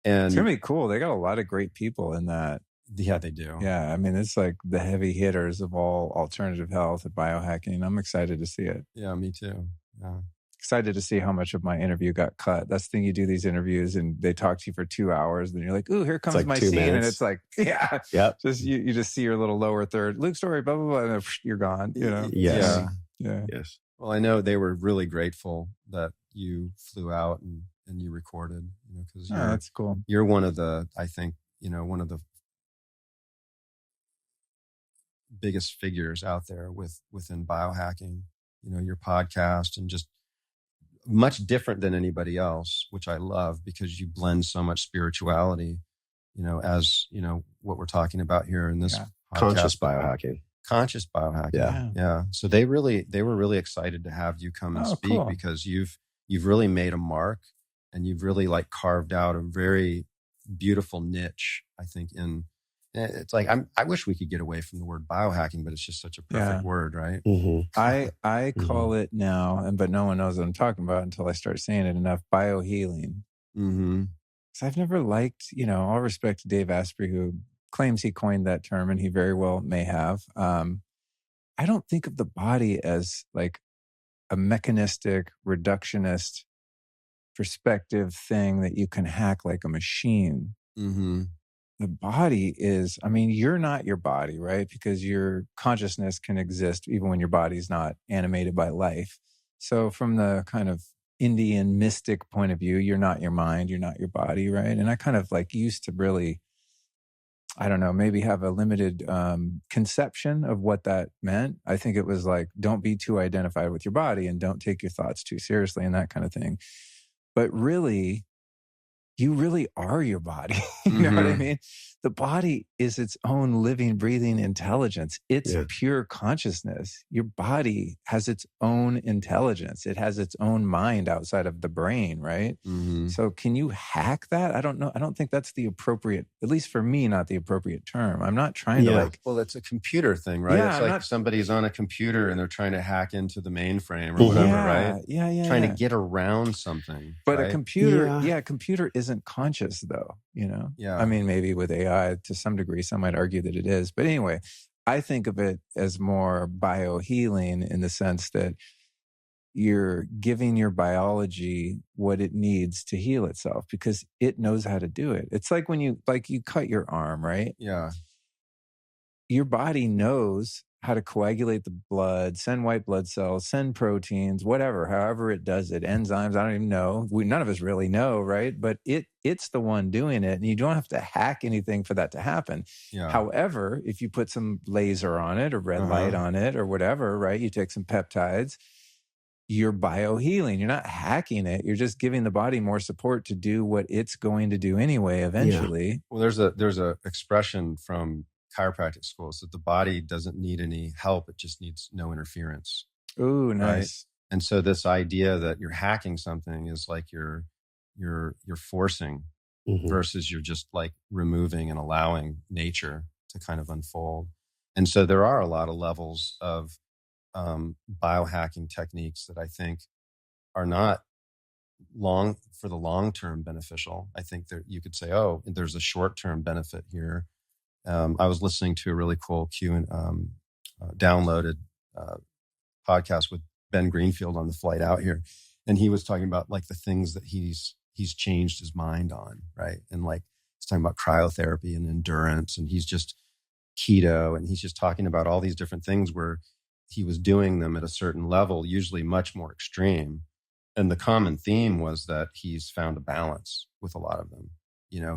And it's gonna be cool. They got a lot of great people in that. Yeah, they do. Yeah. I mean, it's like the heavy hitters of all alternative health and biohacking. I'm excited to see it. Yeah, me too. Yeah. Excited to see how much of my interview got cut. That's the thing. You do these interviews and they talk to you for 2 hours. Then you're like, ooh, here comes like my scene. Minutes. And it's like, just you just see your little lower third. Luke Storey, blah, blah, blah. And then you're gone, Yes. Yeah. Yes. Well, I know they were really grateful that you flew out and you recorded, because that's cool. You're one of the, I think, one of the biggest figures out there within biohacking, your podcast, and just much different than anybody else, which I love because you blend so much spirituality, as, what we're talking about here in this podcast. Conscious biohacking. Yeah. So they were really excited to have you come and speak cool. Because you've really made a mark and you've really like carved out a very beautiful niche, I think, in It's like, I wish we could get away from the word biohacking, but it's just such a perfect word, right? Mm-hmm. I call it now, but no one knows what I'm talking about until I start saying it enough, biohealing. Mm-hmm. Because I've never liked, all respect to Dave Asprey, who claims he coined that term, and he very well may have. I don't think of the body as like a mechanistic, reductionist perspective thing that you can hack like a machine. Mm-hmm. The body is, you're not your body, right? Because your consciousness can exist even when your body's not animated by life. So from the kind of Indian mystic point of view, you're not your mind, you're not your body, right? And I kind of like used to really, I don't know, maybe have a limited conception of what that meant. I think it was like, don't be too identified with your body and don't take your thoughts too seriously and that kind of thing. But really, you really are your body. You know what I mean? The body is its own living, breathing intelligence. It's pure consciousness. Your body has its own intelligence. It has its own mind outside of the brain, right? Mm-hmm. So can you hack that? I don't know. I don't think that's the appropriate, at least for me, not the appropriate term. I'm not trying to like... Well, it's a computer thing, right? Yeah, it's like somebody's on a computer and they're trying to hack into the mainframe or whatever, right? Yeah. Trying to get around something. But right? a computer isn't conscious though, Yeah. I mean, maybe with AI to some degree, some might argue that it is. But anyway, I think of it as more biohealing in the sense that you're giving your biology what it needs to heal itself because it knows how to do it. It's like when you cut your arm, right? Yeah. Your body knows how to coagulate the blood, send white blood cells, send proteins, whatever, however it does it, enzymes, I don't even know. None of us really know, right? But it's the one doing it, and you don't have to hack anything for that to happen. Yeah. However, if you put some laser on it or red light on it or whatever, right? You take some peptides, you're biohealing. You're not hacking it. You're just giving the body more support to do what it's going to do anyway, eventually. Yeah. Well, there's a expression from chiropractic schools that the body doesn't need any help. It just needs no interference. Ooh, nice. Right? And so this idea that you're hacking something is like you're forcing versus you're just like removing and allowing nature to kind of unfold. And so there are a lot of levels of biohacking techniques that I think are not for the long-term beneficial. I think that you could say, oh, there's a short-term benefit here. I was listening to a really cool downloaded podcast with Ben Greenfield on the flight out here. And he was talking about like the things that he's changed his mind on, right? And like he's talking about cryotherapy and endurance, and he's just keto, and he's just talking about all these different things where he was doing them at a certain level, usually much more extreme. And the common theme was that he's found a balance with a lot of them.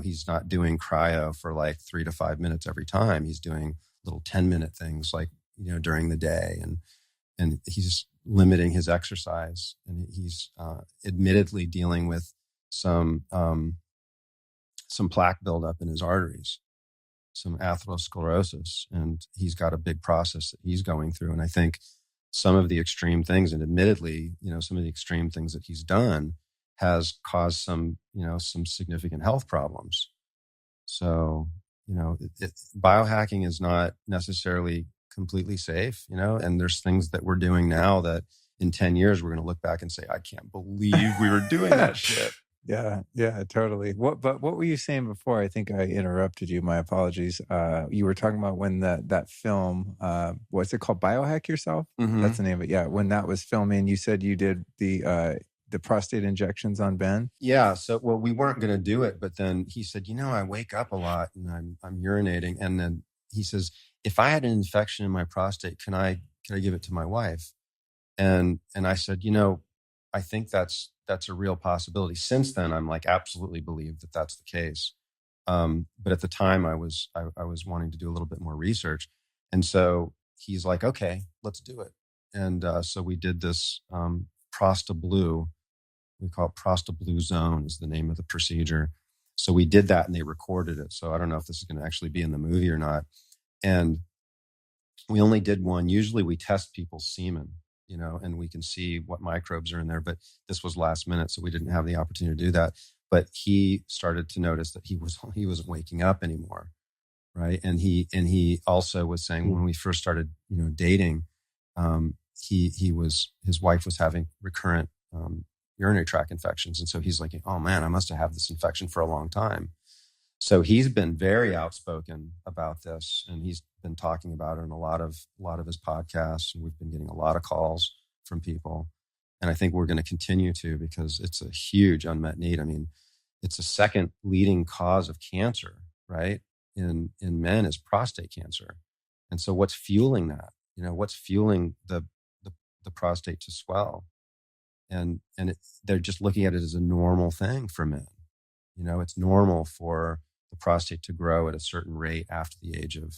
He's not doing cryo for like 3 to 5 minutes every time. He's doing little 10-minute things like, during the day. And he's limiting his exercise. And he's admittedly dealing with some plaque buildup in his arteries, some atherosclerosis. And he's got a big process that he's going through. And I think some of the extreme things, and admittedly, some of the extreme things that he's done has caused some significant health problems. So, biohacking is not necessarily completely safe, and there's things that we're doing now that in 10 years, we're going to look back and say, I can't believe we were doing that shit. Yeah, totally. But what were you saying before? I think I interrupted you. My apologies. You were talking about when that film, what's it called? Biohack Yourself? Mm-hmm. That's the name of it. Yeah. When that was filming, you said you did the prostate injections on Ben? Yeah. So, we weren't going to do it, but then he said, I wake up a lot and I'm urinating. And then he says, if I had an infection in my prostate, can I give it to my wife? And I said, I think that's a real possibility. Since then, I'm like, absolutely believe that that's the case. But at the time I was wanting to do a little bit more research. And so he's like, okay, let's do it. And so we did this ProstaBlue. We call it ProstaBlue Zone is the name of the procedure. So we did that and they recorded it. So I don't know if this is going to actually be in the movie or not. And we only did one. Usually we test people's semen, and we can see what microbes are in there. But this was last minute, so we didn't have the opportunity to do that. But he started to notice that he wasn't waking up anymore. right? And he also was saying when we first started, dating, his wife was having recurrent urinary tract infections, and so he's like, oh man, I must have had this infection for a long time. So he's been very outspoken about this, and he's been talking about it in a lot of his podcasts, and we've been getting a lot of calls from people. And I think we're going to continue to, because it's a huge unmet need. I mean, it's the second leading cause of cancer, right? In men is prostate cancer. And so what's fueling that? What's fueling the prostate to swell? And they're just looking at it as a normal thing for men. It's normal for the prostate to grow at a certain rate after the age of,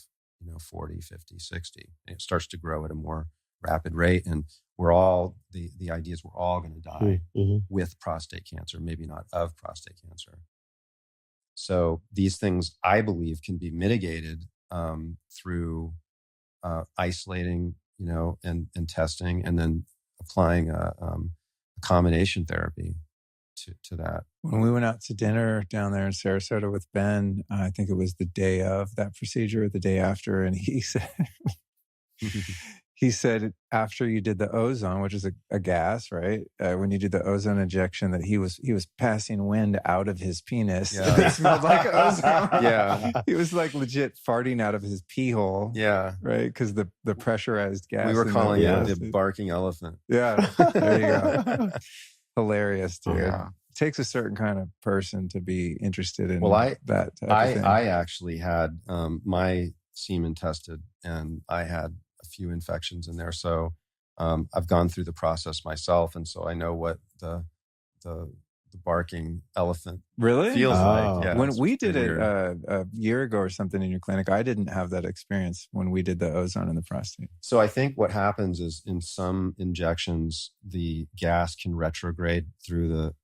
40, 50, 60. And it starts to grow at a more rapid rate. And the idea is we're all going to die with prostate cancer, maybe not of prostate cancer. So these things, I believe, can be mitigated through isolating, and testing, and then applying a combination therapy to that. When we went out to dinner down there in Sarasota with Ben, I think it was the day of that procedure, the day after, and he said after you did the ozone, which is a gas, right? When you did the ozone injection, that he was passing wind out of his penis. Yeah. It smelled like ozone. Yeah. He was like legit farting out of his pee hole. Yeah. Right? Because the pressurized gas. We were calling it the barking elephant. Yeah. There you go. Hilarious, dude. Yeah. It takes a certain kind of person to be interested in that type of thing. I actually had my semen tested, and I had a few infections in there. So I've gone through the process myself, and so I know what the barking elephant feels like. Yeah, when we did it a year ago or something in your clinic, I didn't have that experience when we did the ozone in the prostate. So I think what happens is in some injections, the gas can retrograde through the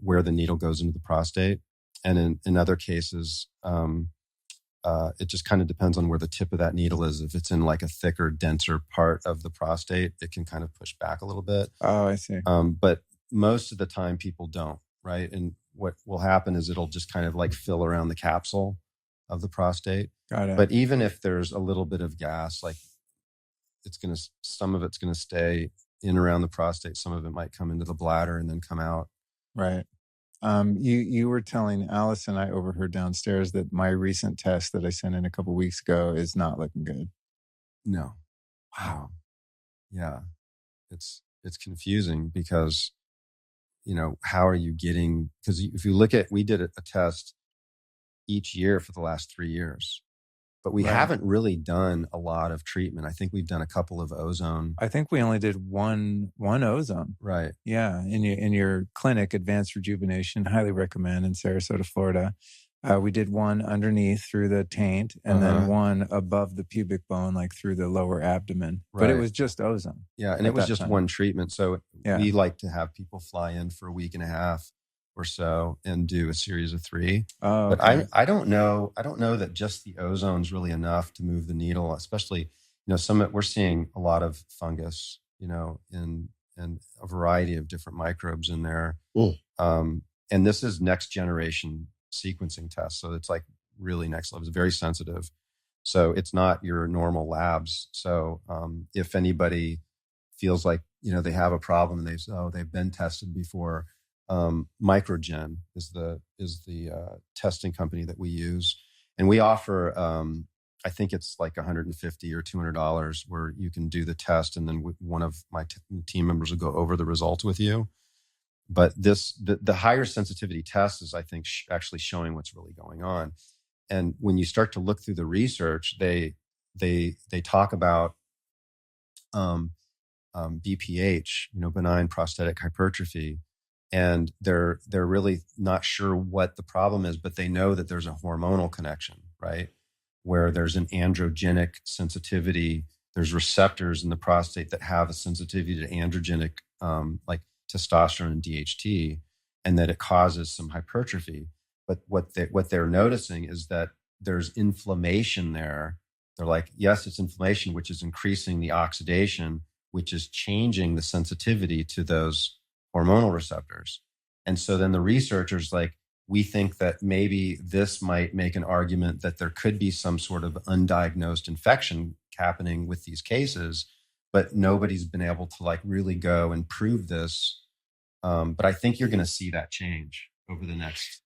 where the needle goes into the prostate. And in other cases, it just kind of depends on where the tip of that needle is. If it's in like a thicker, denser part of the prostate, it can kind of push back a little bit. Oh, I see. But most of the time people don't, right? And what will happen is it'll just kind of like fill around the capsule of the prostate. Got it. But even if there's a little bit of gas, like some of it's going to stay in around the prostate. Some of it might come into the bladder and then come out. Right. You were telling Alice and I overheard downstairs that my recent test that I sent in a couple of weeks ago is not looking good. No. Wow. Yeah. It's confusing because, how are you getting, because if you look at, we did a test each year for the last 3 years, but we haven't really done a lot of treatment. I think we've done a couple of ozone. I think we only did one ozone. Right. Yeah. In your clinic, Advanced Rejuvenation, highly recommend, in Sarasota, Florida. We did one underneath through the taint, and then one above the pubic bone, like through the lower abdomen. Right. But it was just ozone. Yeah. And it was just one treatment. So we like to have people fly in for a week and a half or so and do a series of 3. Oh, but okay. I don't know that just the ozone's really enough to move the needle, especially, we're seeing a lot of fungus, and a variety of different microbes in there. And this is next generation sequencing tests. So it's like really next level. It's very sensitive. So it's not your normal labs. So if anybody feels like, they have a problem and they've been tested before, Microgen is the testing company that we use, and we offer I think it's like $150 or $200 where you can do the test, and then one of my team members will go over the results with you. But the higher sensitivity test is, I think, actually showing what's really going on. And when you start to look through the research, they talk about BPH, benign prostatic hypertrophy. And they're really not sure what the problem is, but they know that there's a hormonal connection, right? Where there's an androgenic sensitivity. There's receptors in the prostate that have a sensitivity to androgenic, like testosterone and DHT, and that it causes some hypertrophy. But what they're noticing is that there's inflammation there. They're like, yes, it's inflammation, which is increasing the oxidation, which is changing the sensitivity to those hormonal receptors. And so then the researchers we think that maybe this might make an argument that there could be some sort of undiagnosed infection happening with these cases, but nobody's been able to like really go and prove this. But I think you're going to see that change over the next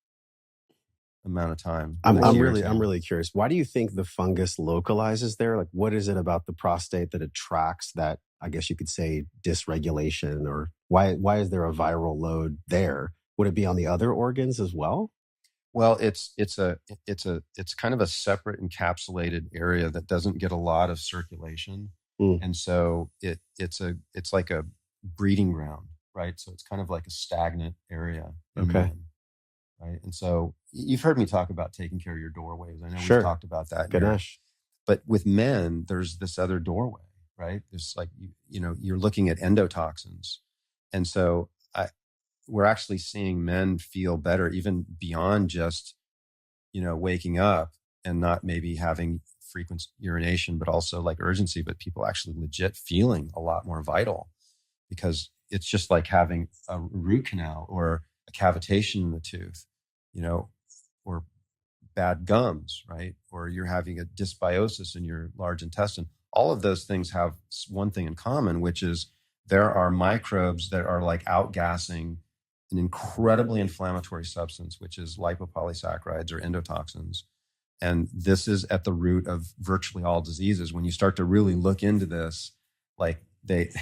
amount of time. I'm really curious. Why do you think the fungus localizes there? Like, what is it about the prostate that attracts that, I guess you could say, dysregulation? Or why is there a viral load there? Would it be on the other organs as well? Well, it's kind of a separate encapsulated area that doesn't get a lot of circulation. And so it's like a breeding ground, right? So it's kind of like a stagnant area. Okay. Men, right. And so you've heard me talk about taking care of your doorways. I know Sure. we've talked about that. Ganesh. But with men, there's this other doorway, right? There's like, you're looking at endotoxins. And so we're actually seeing men feel better, even beyond just, waking up and not maybe having frequent urination, but also like urgency, but people actually legit feeling a lot more vital, because it's just like having a root canal or a cavitation in the tooth, or bad gums, right? Or you're having a dysbiosis in your large intestine. All of those things have one thing in common, which is there are microbes that are like outgassing an incredibly inflammatory substance, which is lipopolysaccharides or endotoxins. And this is at the root of virtually all diseases. When you start to really look into this, like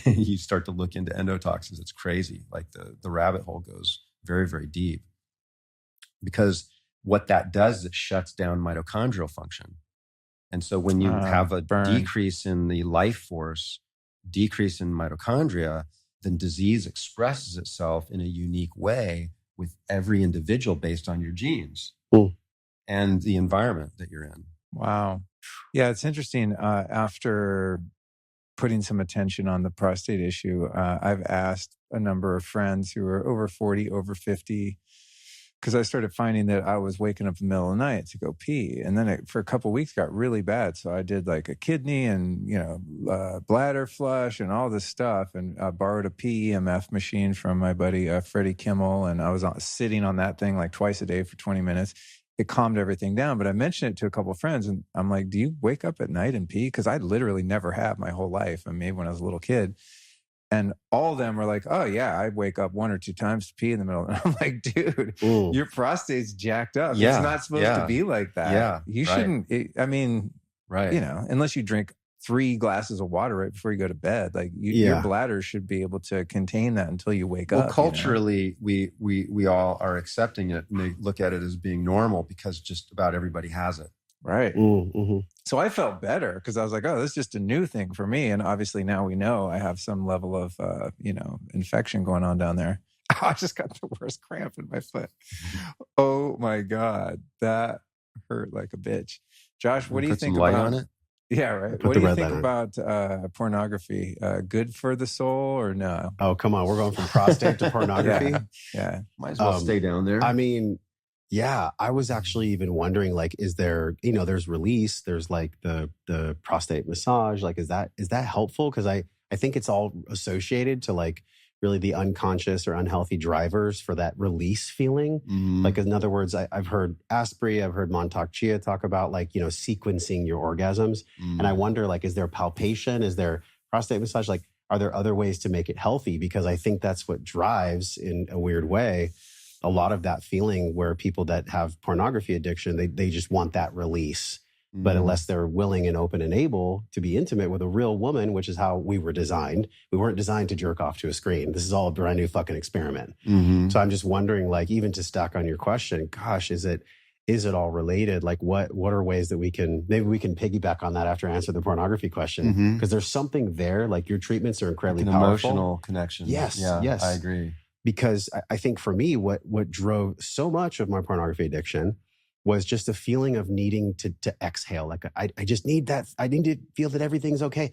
you start to look into endotoxins, it's crazy. Like the rabbit hole goes very, very deep, because what that does is it shuts down mitochondrial function. And so when you have a decrease in the life force, decrease in mitochondria, then disease expresses itself in a unique way with every individual based on your genes and the environment that you're in. Wow. Yeah, it's interesting. After putting some attention on the prostate issue, I've asked a number of friends who are over 40, over 50, because I started finding that I was waking up in the middle of the night to go pee. And then it, for a couple of weeks, got really bad. So I did like a kidney and, bladder flush and all this stuff, and borrowed a PEMF machine from my buddy, Freddie Kimmel. And I was sitting on that thing like twice a day for 20 minutes. It calmed everything down. But I mentioned it to a couple of friends, and I'm like, do you wake up at night and pee? Because I literally never have my whole life. And maybe when I was a little kid. And all of them were like, oh, yeah, I wake up 1 or 2 times to pee in the middle. And I'm like, dude, your prostate's jacked up. Yeah, it's not supposed to be like that. Yeah, you shouldn't. Right. Unless you drink 3 glasses of water right before you go to bed, like your bladder should be able to contain that until you wake up. Well, culturally, we all are accepting it, and they look at it as being normal because just about everybody has it. Right. Mm-hmm. So I felt better because I was like, oh, this is just a new thing for me. And obviously now we know I have some level of, infection going on down there. I just got the worst cramp in my foot. Oh my God. That hurt like a bitch. Josh, what do you think about on it? Yeah, right. What do you think about pornography? Good for the soul or no? Oh, come on. We're going from prostate to pornography. Yeah. Might as well stay down there. I mean, yeah, I was actually even wondering, like, is there, there's release, there's like the prostate massage, like, is that helpful? Because I think it's all associated to like really the unconscious or unhealthy drivers for that release feeling. Mm-hmm. Like, in other words, I've heard Asprey, I've heard Montauk Chia talk about like, sequencing your orgasms. Mm-hmm. And I wonder, like, is there palpation? Is there prostate massage? Like, are there other ways to make it healthy? Because I think that's what drives, in a weird way, a lot of that feeling where people that have pornography addiction, they just want that release. Mm-hmm. But unless they're willing and open and able to be intimate with a real woman, which is how we were designed, we weren't designed to jerk off to a screen. This is all a brand new fucking experiment. Mm-hmm. So I'm just wondering, like, even to stack on your question, gosh, is it all related? Like, what are ways that maybe we can piggyback on that after I answer the pornography question? Because there's something there, like your treatments are incredibly powerful. Emotional connection. Yes, yeah, yes. I agree. Because I think for me, what drove so much of my pornography addiction was just a feeling of needing to exhale. Like, I just need that. I need to feel that everything's okay.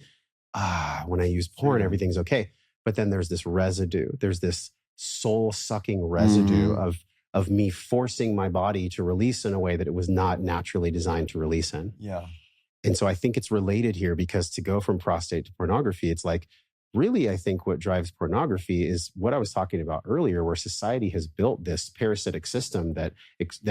When I use porn, everything's okay. But then there's this residue. There's this soul-sucking residue of me forcing my body to release in a way that it was not naturally designed to release in. Yeah. And so I think it's related here, because to go from prostate to pornography, it's like really, I think what drives pornography is what I was talking about earlier, where society has built this parasitic system that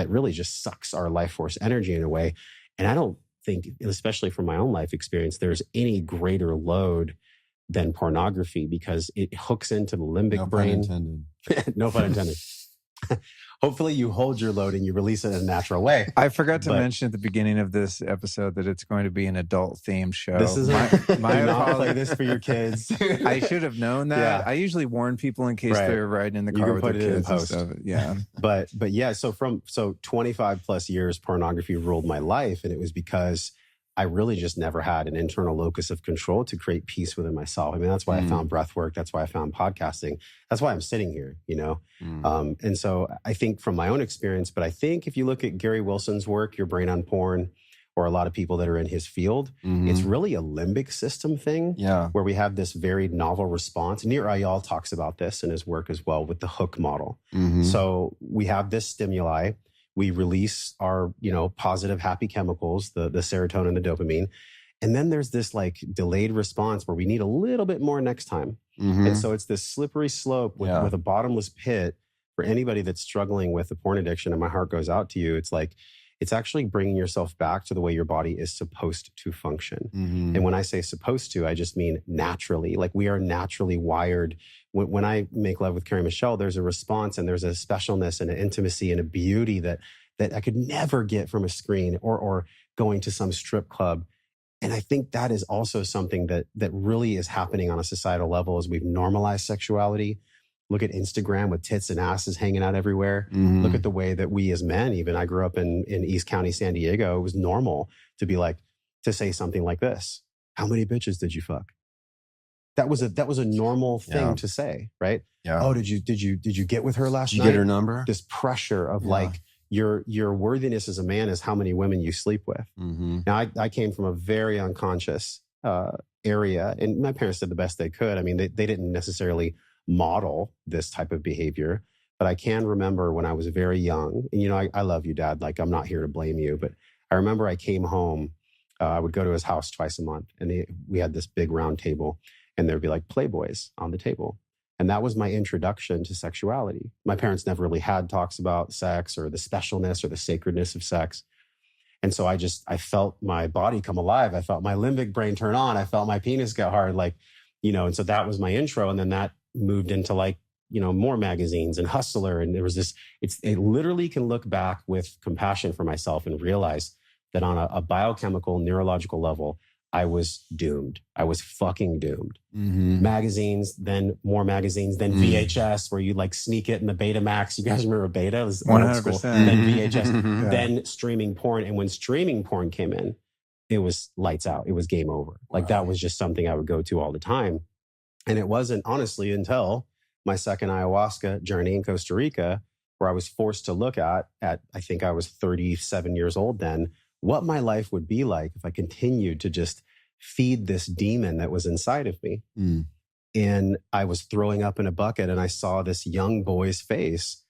really just sucks our life force energy in a way. And I don't think, especially from my own life experience, there's any greater load than pornography, because it hooks into the limbic brain. No pun intended. No pun intended. Hopefully you hold your load and you release it in a natural way. I forgot to mention at the beginning of this episode that it's going to be an adult themed show. This is my do not play this for your kids. I should have known that. Yeah. I usually warn people in case Right. they're riding in the You car can with put their it in kids and post. stuff. Yeah. But yeah, so 25 plus years, pornography ruled my life. And it was because I really just never had an internal locus of control to create peace within myself. I mean, that's why I found breathwork. That's why I found podcasting. That's why I'm sitting here, you know? And so I think from my own experience, but I think if you look at Gary Wilson's work, Your Brain on Porn, or a lot of people that are in his field, it's really a limbic system thing. Yeah. Where we have this very novel response. Nir Eyal talks about this in his work as well with the hook model. So we have this stimuli. We release our, positive, happy chemicals, the serotonin, the dopamine. And then there's this like delayed response where we need a little bit more next time. And so it's this slippery slope with a bottomless pit for anybody that's struggling with a porn addiction. And my heart goes out to you. It's like, it's actually bringing yourself back to the way your body is supposed to function. And when I say supposed to, I just mean naturally. Like we are naturally wired. When I make love with Carrie Michelle, there's a response and there's a specialness and an intimacy and a beauty that I could never get from a screen or going to some strip club. And I think that is also something that really is happening on a societal level as we've normalized sexuality. Look at Instagram with tits and asses hanging out everywhere. Look at the way that we as men, even I grew up in East County, San Diego. It was normal to say something like this. How many bitches did you fuck? That was a normal thing to say, right? Yeah. Oh, did you get with her last night? Did you get her number? This pressure of like your worthiness as a man is how many women you sleep with. Now, I came from a very unconscious area, and my parents did the best they could. I mean, they didn't necessarily model this type of behavior, but I can remember when I was very young, and I love you, Dad. Like, I'm not here to blame you, but I remember I came home. I would go to his house twice a month, and we had this big round table, and there'd be like Playboys on the table. And that was my introduction to sexuality. My parents never really had talks about sex or the specialness or the sacredness of sex. And so I felt my body come alive. I felt my limbic brain turn on. I felt my penis get hard, and so that was my intro. And then that moved into more magazines and Hustler. And there was this, it literally can look back with compassion for myself and realize that on a biochemical, neurological level, I was doomed. I was fucking doomed. Magazines, then more magazines, then VHS, where you sneak it in the Betamax. You guys remember Beta? It was 100%. Then VHS, then streaming porn. And when streaming porn came in, it was lights out. It was game over. That was just something I would go to all the time. And it wasn't honestly until my second ayahuasca journey in Costa Rica, where I was forced to look at I think I was 37 years old then, what my life would be like if I continued to just feed this demon that was inside of me. And I was throwing up in a bucket and I saw this young boy's face,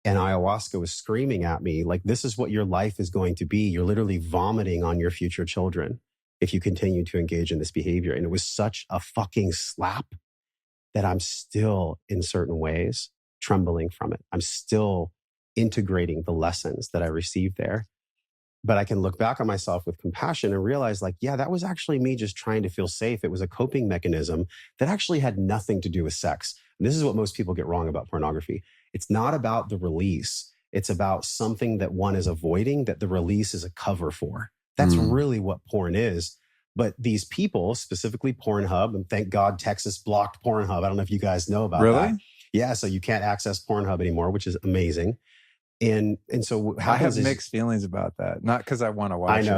and ayahuasca was screaming at me like, this is what your life is going to be. You're literally vomiting on your future children if you continue to engage in this behavior. And it was such a fucking slap that I'm still, in certain ways, trembling from it. I'm still integrating the lessons that I received there. But I can look back on myself with compassion and realize that was actually me just trying to feel safe. It was a coping mechanism that actually had nothing to do with sex. And this is what most people get wrong about pornography. It's not about the release. It's about something that one is avoiding that the release is a cover for. That's really what porn is. But these people, specifically Pornhub, and thank God Texas blocked Pornhub. I don't know if you guys know about that. Really? Yeah, so you can't access Pornhub anymore, which is amazing. And so I have mixed feelings about that. Not because I want to watch it.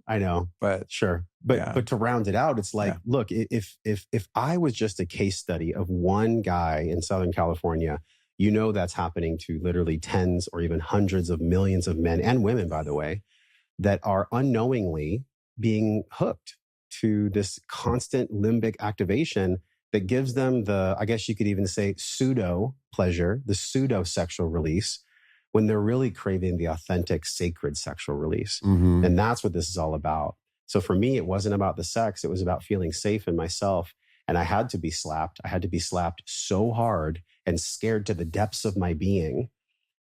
I know. But sure. But to round it out, it's look, if I was just a case study of one guy in Southern California, that's happening to literally tens or even hundreds of millions of men and women, by the way, that are unknowingly being hooked to this constant limbic activation that gives them the, I guess you could even say, pseudo pleasure, the pseudo sexual release, when they're really craving the authentic, sacred sexual release. And that's what this is all about. So for me, it wasn't about the sex. It was about feeling safe in myself. And I had to be slapped. I had to be slapped so hard and scared to the depths of my being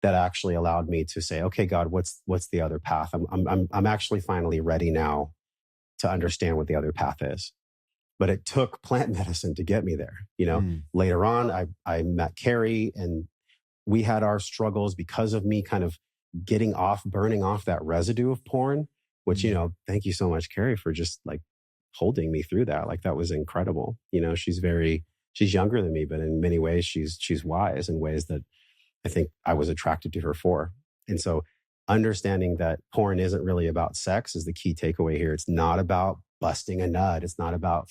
that actually allowed me to say, okay, God, what's the other path? I'm actually finally ready now to understand what the other path is. But it took plant medicine to get me there. Later on, I met Carrie, and we had our struggles because of me kind of burning off that residue of porn, which, thank you so much, Carrie, for just like holding me through that. Like, that was incredible. She's younger than me, but in many ways she's wise in ways that I think I was attracted to her for. And so understanding that porn isn't really about sex is the key takeaway here. It's not about busting a nut. It's not about,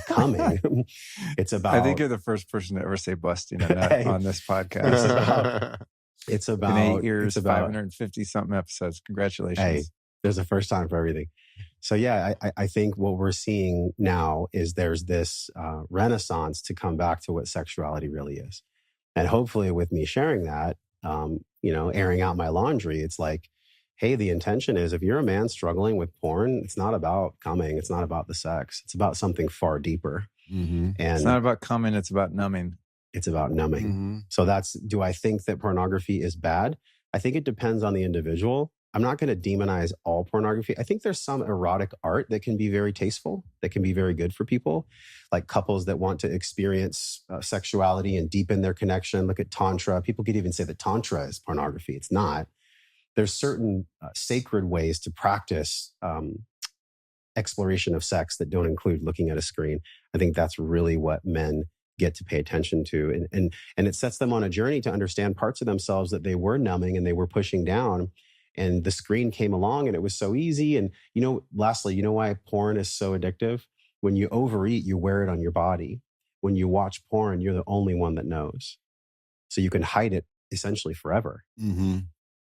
coming. It's about... I think you're the first person to ever say busting a nut on this podcast. It's about... In 8 years, 550 something episodes. Congratulations. Hey, there's a first time for everything. So yeah, I think what we're seeing now is there's this renaissance to come back to what sexuality really is. And hopefully with me sharing that, airing out my laundry, it's like, hey, the intention is if you're a man struggling with porn, it's not about coming. It's not about the sex. It's about something far deeper. Mm-hmm. And it's not about coming. It's about numbing. It's about numbing. Mm-hmm. So do I think that pornography is bad? I think it depends on the individual. I'm not going to demonize all pornography. I think there's some erotic art that can be very tasteful, that can be very good for people, like couples that want to experience sexuality and deepen their connection. Look at Tantra. People could even say that Tantra is pornography. It's not. There's certain sacred ways to practice exploration of sex that don't include looking at a screen. I think that's really what men get to pay attention to. And it sets them on a journey to understand parts of themselves that they were numbing and they were pushing down. And the screen came along and it was so easy. And, lastly, why porn is so addictive? When you overeat, you wear it on your body. When you watch porn, you're the only one that knows. So you can hide it essentially forever. Mm-hmm.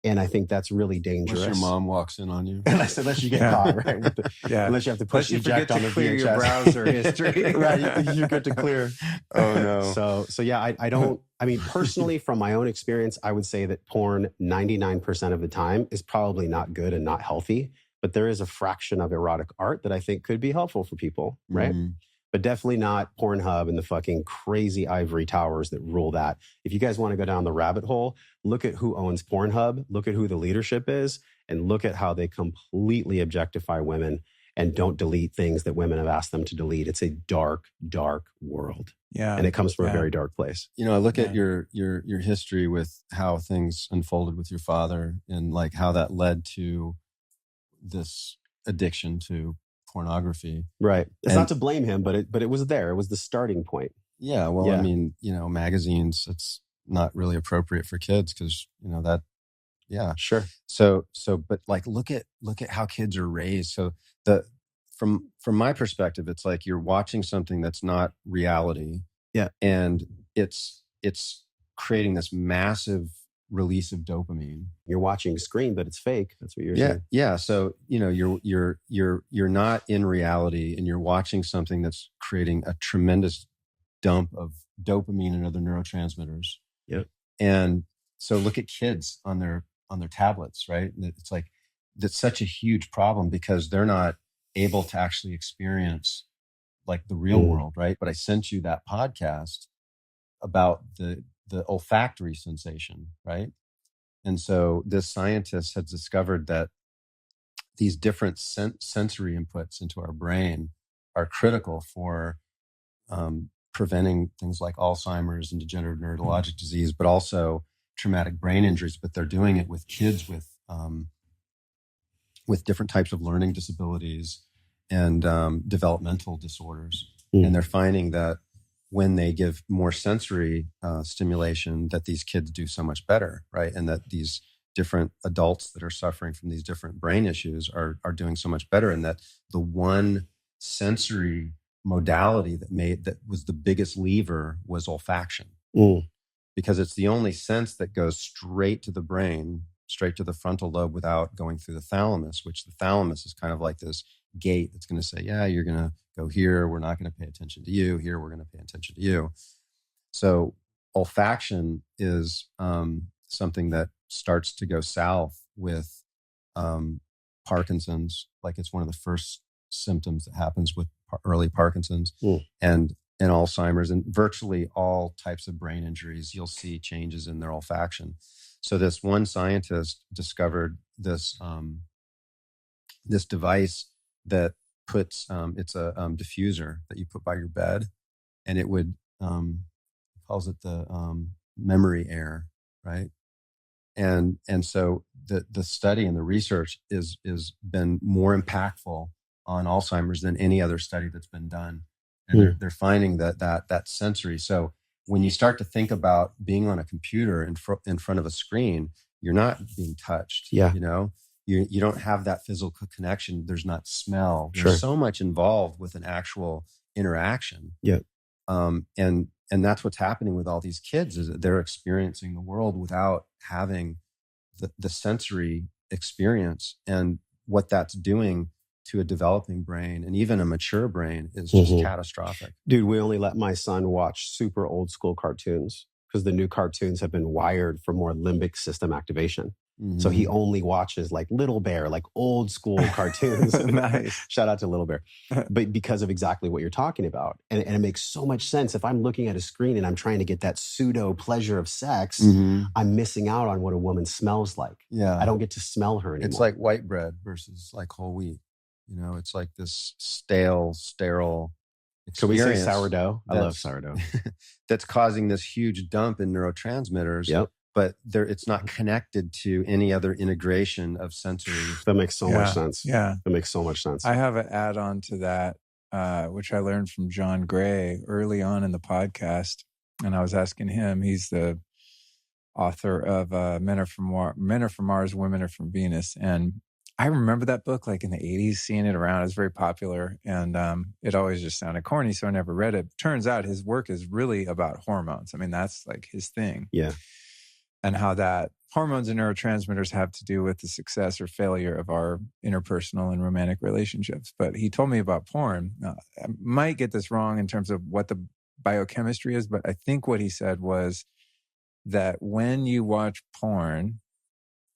And I think that's really dangerous. Unless your mom walks in on you. Unless you get caught, right? Unless you have to push eject on the clear VHS. your browser history. Right, you get to clear. Oh, no. So yeah, I mean, personally, from my own experience, I would say that porn 99% of the time is probably not good and not healthy. But there is a fraction of erotic art that I think could be helpful for people, right? Mm-hmm. But definitely not Pornhub and the fucking crazy ivory towers that rule that. If you guys want to go down the rabbit hole, look at who owns Pornhub, look at who the leadership is, and look at how they completely objectify women and don't delete things that women have asked them to delete. It's a dark, dark world. Yeah. And it comes from a very dark place. I look at your history with how things unfolded with your father and like how that led to this addiction to pornography. Right. It's not to blame him, but it was there. It was the starting point. Yeah. Well, I mean, magazines, it's not really appropriate for kids because, that, yeah. Sure. So, but like, look at how kids are raised. So from my perspective, it's like you're watching something that's not reality. Yeah. And it's creating this massive release of dopamine. You're watching a screen, but it's fake. That's what you're saying. Yeah. So, you're not in reality and you're watching something that's creating a tremendous dump of dopamine and other neurotransmitters. Yep. And so look at kids on their tablets, right? It's like, that's such a huge problem because they're not able to actually experience like the real world, right? But I sent you that podcast about the olfactory sensation, right? And so this scientist has discovered that these different sensory inputs into our brain are critical for preventing things like Alzheimer's and degenerative neurologic disease, but also traumatic brain injuries. But they're doing it with kids with different types of learning disabilities and developmental disorders. And they're finding that when they give more sensory stimulation, that these kids do so much better, right? And that these different adults that are suffering from these different brain issues are doing so much better. And that the one sensory modality that was the biggest lever was olfaction. Because it's the only sense that goes straight to the brain, straight to the frontal lobe without going through the thalamus, which the thalamus is kind of like this gate that's going to say, yeah, you're going to go here. We're not going to pay attention to you. Here, we're going to pay attention to you. So olfaction is something that starts to go south with Parkinson's. Like it's one of the first symptoms that happens with early Parkinson's, and Alzheimer's, and virtually all types of brain injuries, you'll see changes in their olfaction. So this one scientist discovered this this device that puts it's a diffuser that you put by your bed, and it would he calls it the memory air, right? And so the study and the research is been more impactful on Alzheimer's than any other study that's been done, and they're finding that sensory. So when you start to think about being on a computer in front of a screen, you're not being touched. Yeah. You know, you don't have that physical connection. There's not smell. Sure. There's so much involved with an actual interaction. Yeah. And that's what's happening with all these kids, is that they're experiencing the world without having the sensory experience. And what that's doing to a developing brain and even a mature brain is just catastrophic. Dude, we only let my son watch super old school cartoons because the new cartoons have been wired for more limbic system activation. So he only watches like Little Bear, like old school cartoons. Nice. Shout out to Little Bear. But because of exactly what you're talking about. And it makes so much sense. If I'm looking at a screen and I'm trying to get that pseudo pleasure of sex, I'm missing out on what a woman smells like. Yeah. I don't get to smell her anymore. It's like white bread versus like whole wheat. You know, it's like this sterile experience. Can we say sourdough? I love sourdough. That's causing this huge dump in neurotransmitters. Yep. But it's not connected to any other integration of sensory. That makes so much sense. Yeah. That makes so much sense. I have an add-on to that, which I learned from John Gray early on in the podcast. And I was asking him, he's the author of Men Are From Mars, Women Are From Venus. And I remember that book like in the 80s, seeing it around. It was very popular. And it always just sounded corny, so I never read it. Turns out his work is really about hormones. I mean, that's like his thing. Yeah. And how that hormones and neurotransmitters have to do with the success or failure of our interpersonal and romantic relationships. But he told me about porn. I might get this wrong in terms of what the biochemistry is, but I think what he said was that when you watch porn,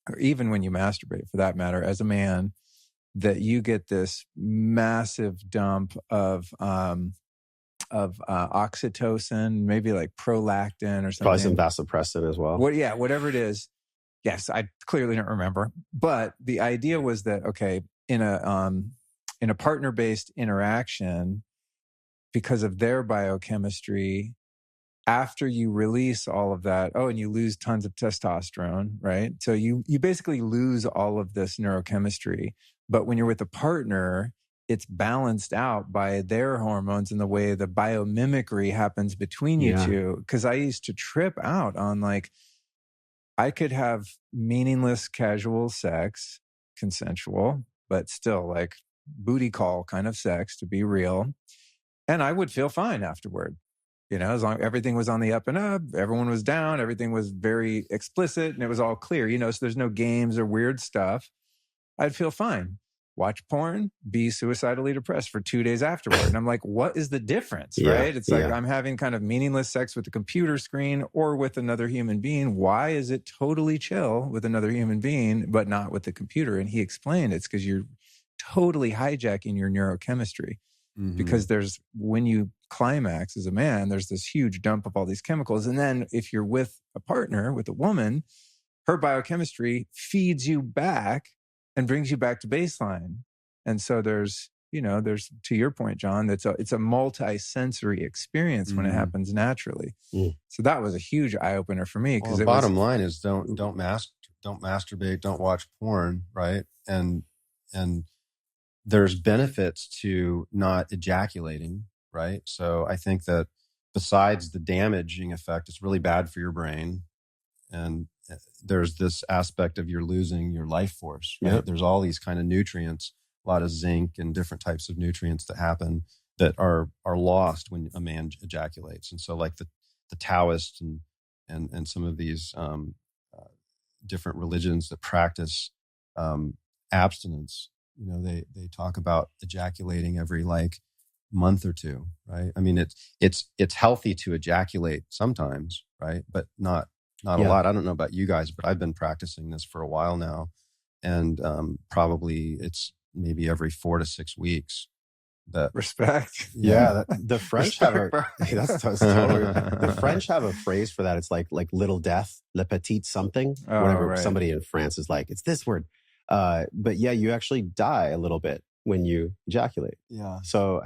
or even when you masturbate for that matter, as a man, that you get this massive dump of oxytocin, maybe like prolactin or something. Probably some vasopressin as well. Whatever it is. Yes, I clearly don't remember. But the idea was that, okay, in a partner-based interaction, because of their biochemistry, after you release all of that, and you lose tons of testosterone, right? So you basically lose all of this neurochemistry. But when you're with a partner, it's balanced out by their hormones and the way the biomimicry happens between you two. Because I used to trip out on like, I could have meaningless casual sex, consensual, but still like booty call kind of sex, to be real. And I would feel fine afterward. You know, as long as everything was on the up and up, everyone was down, everything was very explicit and it was all clear, you know, so there's no games or weird stuff. I'd feel fine. Watch porn, be suicidally depressed for 2 days afterward. And I'm like, what is the difference, right? It's like I'm having kind of meaningless sex with the computer screen or with another human being. Why is it totally chill with another human being, but not with the computer? And he explained it's because you're totally hijacking your neurochemistry. Because when you climax as a man, there's this huge dump of all these chemicals. And then if you're with a partner, with a woman, her biochemistry feeds you back and brings you back to baseline. And so there's, to your point, John, it's a multi-sensory experience when it happens naturally. So that was a huge eye-opener for me. Well, the bottom line is don't masturbate, don't watch porn, right? And there's benefits to not ejaculating, right? So I think that besides the damaging effect, it's really bad for your brain. And there's this aspect of you're losing your life force, right? Yep. There's all these kind of nutrients, a lot of zinc and different types of nutrients that happen that are lost when a man ejaculates. And so like the Taoists and some of these different religions that practice abstinence, they talk about ejaculating every like month or two, right? I mean, it's healthy to ejaculate sometimes, right? But not a lot. I don't know about you guys, but I've been practicing this for a while now. And probably it's maybe every 4 to 6 weeks that Respect. Yeah, the French have a Respect. that's totally the French have a phrase for that. It's like little death, le petit something. Oh, Whenever right. somebody in France is like, it's this word. But yeah, you actually die a little bit when you ejaculate. Yeah. So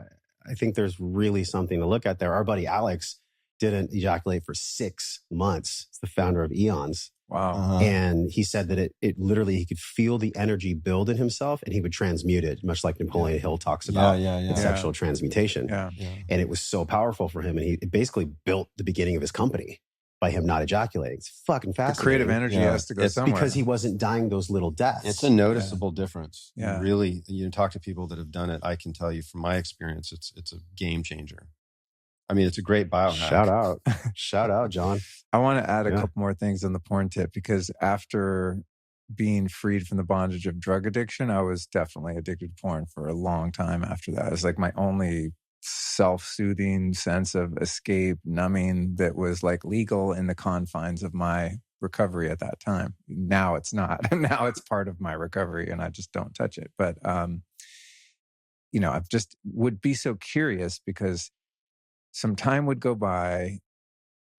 I think there's really something to look at there. Our buddy Alex didn't ejaculate for 6 months. It's the founder of Eons. Wow. And he said that it literally, he could feel the energy build in himself and he would transmute it, much like Napoleon Hill talks about in sexual transmutation. Yeah. And it was so powerful for him. And it basically built the beginning of his company by him not ejaculating. It's fucking fascinating. The creative energy has to go somewhere. Because he wasn't dying those little deaths. It's a noticeable difference. Yeah. Really, you talk to people that have done it. I can tell you from my experience, it's a game changer. I mean, it's a great biohack. Shout out, John. I want to add a couple more things on the porn tip, because after being freed from the bondage of drug addiction, I was definitely addicted to porn for a long time after that. It was like my only self-soothing sense of escape, numbing that was like legal in the confines of my recovery at that time. Now it's not. Now it's part of my recovery and I just don't touch it. But, I've just would be so curious because some time would go by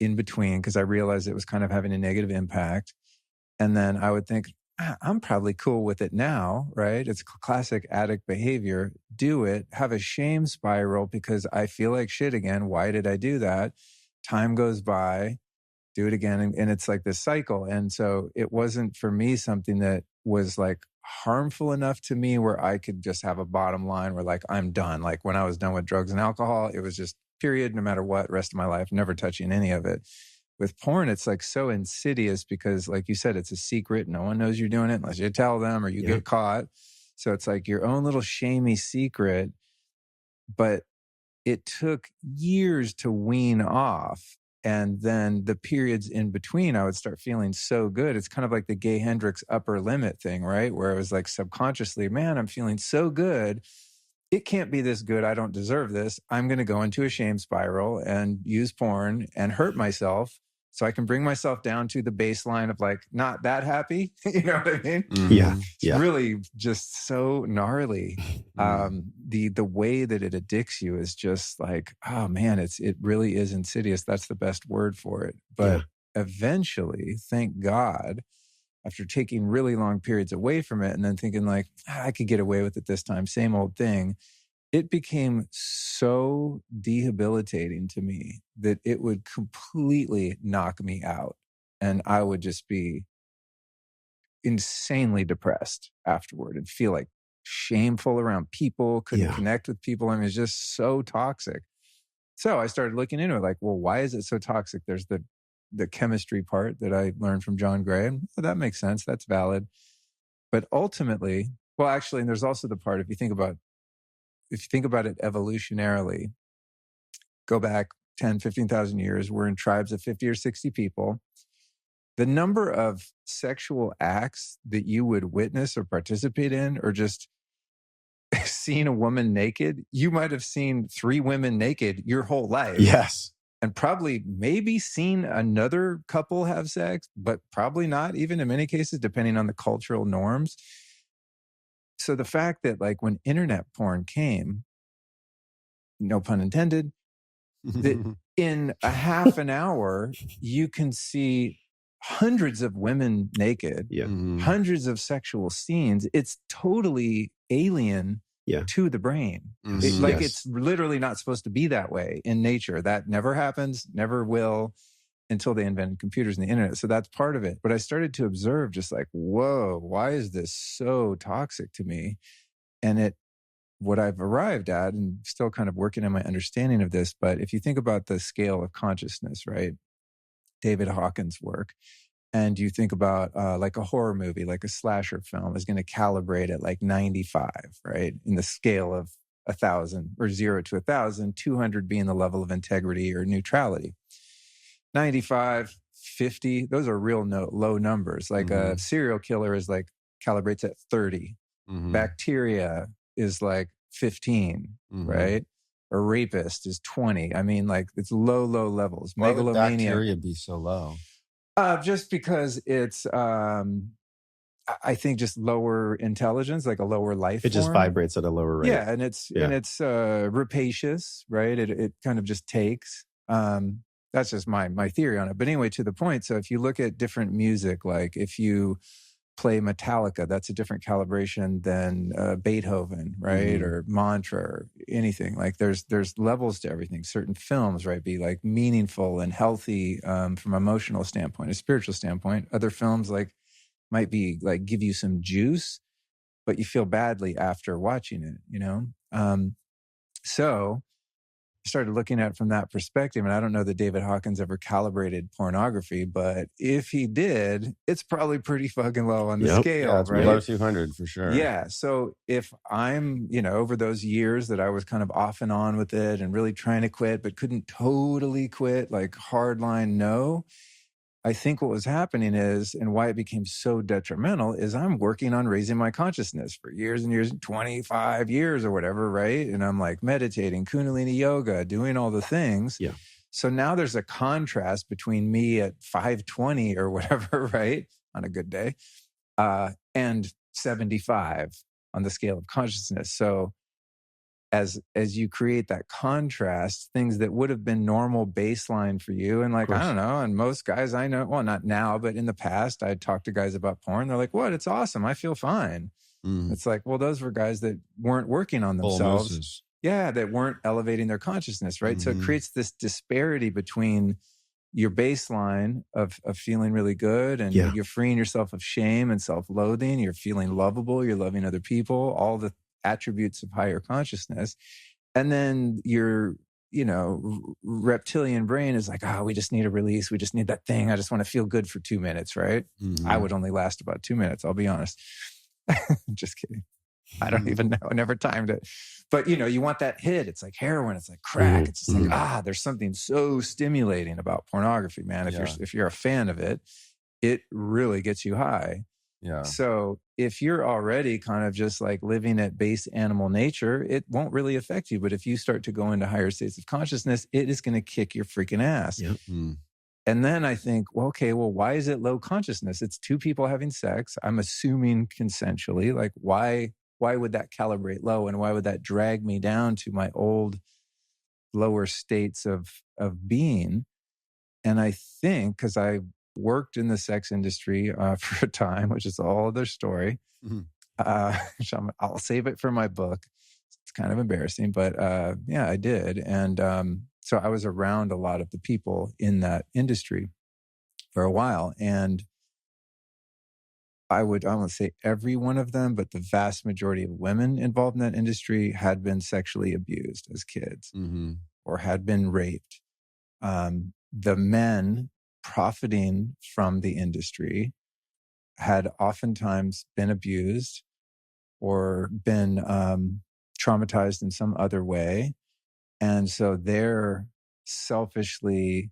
in between because I realized it was kind of having a negative impact. And then I would think, I'm probably cool with it now, right? It's classic addict behavior. Do it, have a shame spiral because I feel like shit again. Why did I do that? Time goes by, do it again. And it's like this cycle. And so it wasn't for me something that was like harmful enough to me where I could just have a bottom line where like, I'm done. Like when I was done with drugs and alcohol, it was just period, no matter what, rest of my life, never touching any of it. With porn, it's like so insidious because like you said, it's a secret. No one knows you're doing it unless you tell them or you get caught. So it's like your own little shamey secret, but it took years to wean off. And then the periods in between, I would start feeling so good. It's kind of like the Gay Hendricks upper limit thing, right? Where it was like subconsciously, man, I'm feeling so good. It can't be this good. I don't deserve this. I'm going to go into a shame spiral and use porn and hurt myself so I can bring myself down to the baseline of like, not that happy. You know what I mean? Mm-hmm. Yeah. It's really just so gnarly. The way that it addicts you is just like, oh man, it really is insidious. That's the best word for it. But eventually, thank God, after taking really long periods away from it and then thinking like, I could get away with it this time, same old thing, it became so debilitating to me that it would completely knock me out. And I would just be insanely depressed afterward and feel like shameful around people, couldn't connect with people. I mean, it's just so toxic. So I started looking into it like, well, why is it so toxic? There's the chemistry part that I learned from John Gray. And that makes sense. That's valid. But ultimately, well, actually, and there's also the part, if you think about it evolutionarily, go back 10, 15,000 years, we're in tribes of 50 or 60 people. The number of sexual acts that you would witness or participate in, or just seeing a woman naked, you might have seen 3 women naked your whole life. Yes. And probably maybe seen another couple have sex, but probably not, even in many cases, depending on the cultural norms. So the fact that like when internet porn came, no pun intended, that in a half an hour, you can see hundreds of women naked, hundreds of sexual scenes. It's totally alien to the brain. It's literally not supposed to be that way in nature. That never happens, never will, until they invented computers and the internet. So that's part of it. But I started to observe just like, whoa, why is this so toxic to me? And what I've arrived at, and still kind of working on my understanding of this, but if you think about the scale of consciousness, right? David Hawkins' work, and you think about like a horror movie, like a slasher film is going to calibrate at like 95, right? In the scale of 1,000 or 0 to 1,000, 200 being the level of integrity or neutrality. 95, 50, those are real low numbers. Like a serial killer is like calibrates at 30. Bacteria is like 15, right? A rapist is 20. I mean, like it's low levels. Why would Megalomania. bacteria be so low? Just because it's I think just lower intelligence, like a lower life It just form. vibrates at a lower rate. Yeah, and it's rapacious, right? It kind of just takes. That's just my theory on it. But anyway, to the point. So if you look at different music, like if you play Metallica, that's a different calibration than Beethoven, right? Or mantra or anything. Like there's levels to everything. Certain films, right, be like meaningful and healthy from an emotional standpoint, a spiritual standpoint. Other films like might be like give you some juice, but you feel badly after watching it, you know? So I started looking at it from that perspective. And I don't know that David Hawkins ever calibrated pornography, but if he did, it's probably pretty fucking low on the scale. Yeah, it's right? below 200 for sure. Yeah. So if I'm, over those years that I was kind of off and on with it and really trying to quit, but couldn't totally quit, like hardline no, I think what was happening is, and why it became so detrimental, is I'm working on raising my consciousness for years and years, 25 years or whatever, right? And I'm like meditating, Kundalini yoga, doing all the things. Yeah. So now there's a contrast between me at 520 or whatever, right? On a good day, and 75 on the scale of consciousness. So as you create that contrast, things that would have been normal baseline for you, and like, I don't know, and most guys I know, well, not now, but in the past, I'd talk to guys about porn. They're like, what? It's awesome. I feel fine. It's like, well, those were guys that weren't working on themselves. Yeah, that weren't elevating their consciousness, right? So it creates this disparity between your baseline of feeling really good and you're freeing yourself of shame and self-loathing. You're feeling lovable. You're loving other people, all the attributes of higher consciousness. And then your, reptilian brain is like, we just need a release. We just need that thing. I just want to feel good for 2 minutes, right? I would only last about 2 minutes. I'll be honest. Just kidding. I don't even know. I never timed it. But, you want that hit. It's like heroin. It's like crack. It's just like, there's something so stimulating about pornography, man. If you're a fan of it, it really gets you high. Yeah. So if you're already kind of just like living at base animal nature, it won't really affect you. But if you start to go into higher states of consciousness, it is going to kick your freaking ass. Yep. And then I think, why is it low consciousness? It's two people having sex. I'm assuming consensually. Like, why would that calibrate low? And why would that drag me down to my old lower states of being? And I think, because I worked in the sex industry for a time, which is a whole other story. Which I'll save it for my book. It's kind of embarrassing, but I did. And so I was around a lot of the people in that industry for a while. And I won't say every one of them, but the vast majority of women involved in that industry had been sexually abused as kids or had been raped. The men profiting from the industry had oftentimes been abused or been traumatized in some other way. And so they're selfishly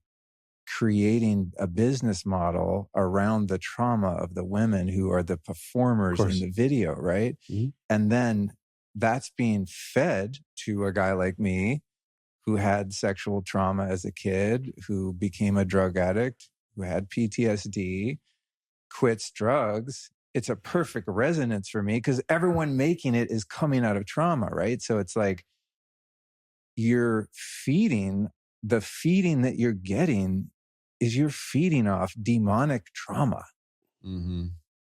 creating a business model around the trauma of the women who are the performers in the video, right? And then that's being fed to a guy like me who had sexual trauma as a kid, who became a drug addict, who had PTSD, quits drugs. It's a perfect resonance for me because everyone making it is coming out of trauma, right? So it's like the feeding that you're getting is you're feeding off demonic trauma.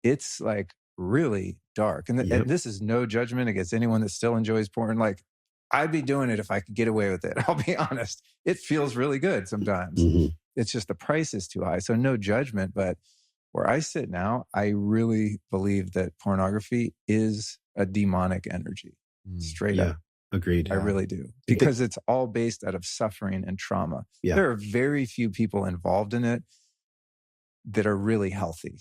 It's like really dark. And this is no judgment against anyone that still enjoys porn. Like, I'd be doing it if I could get away with it. I'll be honest. It feels really good sometimes. It's just the price is too high. So no judgment. But where I sit now, I really believe that pornography is a demonic energy. Straight up. Agreed. I really do. Because it's all based out of suffering and trauma. Yeah. There are very few people involved in it that are really healthy.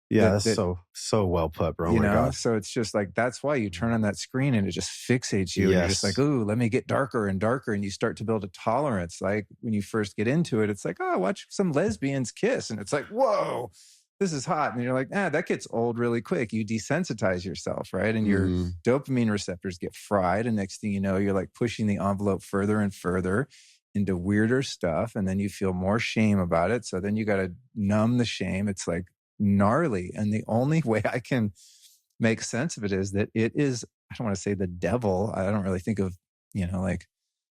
Yeah, that's so well put, bro. Oh my God. So it's just like, that's why you turn on that screen and it just fixates you. And you're just like, ooh, let me get darker and darker. And you start to build a tolerance. Like when you first get into it, it's like, watch some lesbians kiss. And it's like, whoa, this is hot. And you're like, that gets old really quick. You desensitize yourself, right? And your dopamine receptors get fried. And next thing you know, you're like pushing the envelope further and further into weirder stuff. And then you feel more shame about it. So then you got to numb the shame. It's like gnarly. And the only way I can make sense of it is that it is, I don't want to say the devil. I don't really think of, like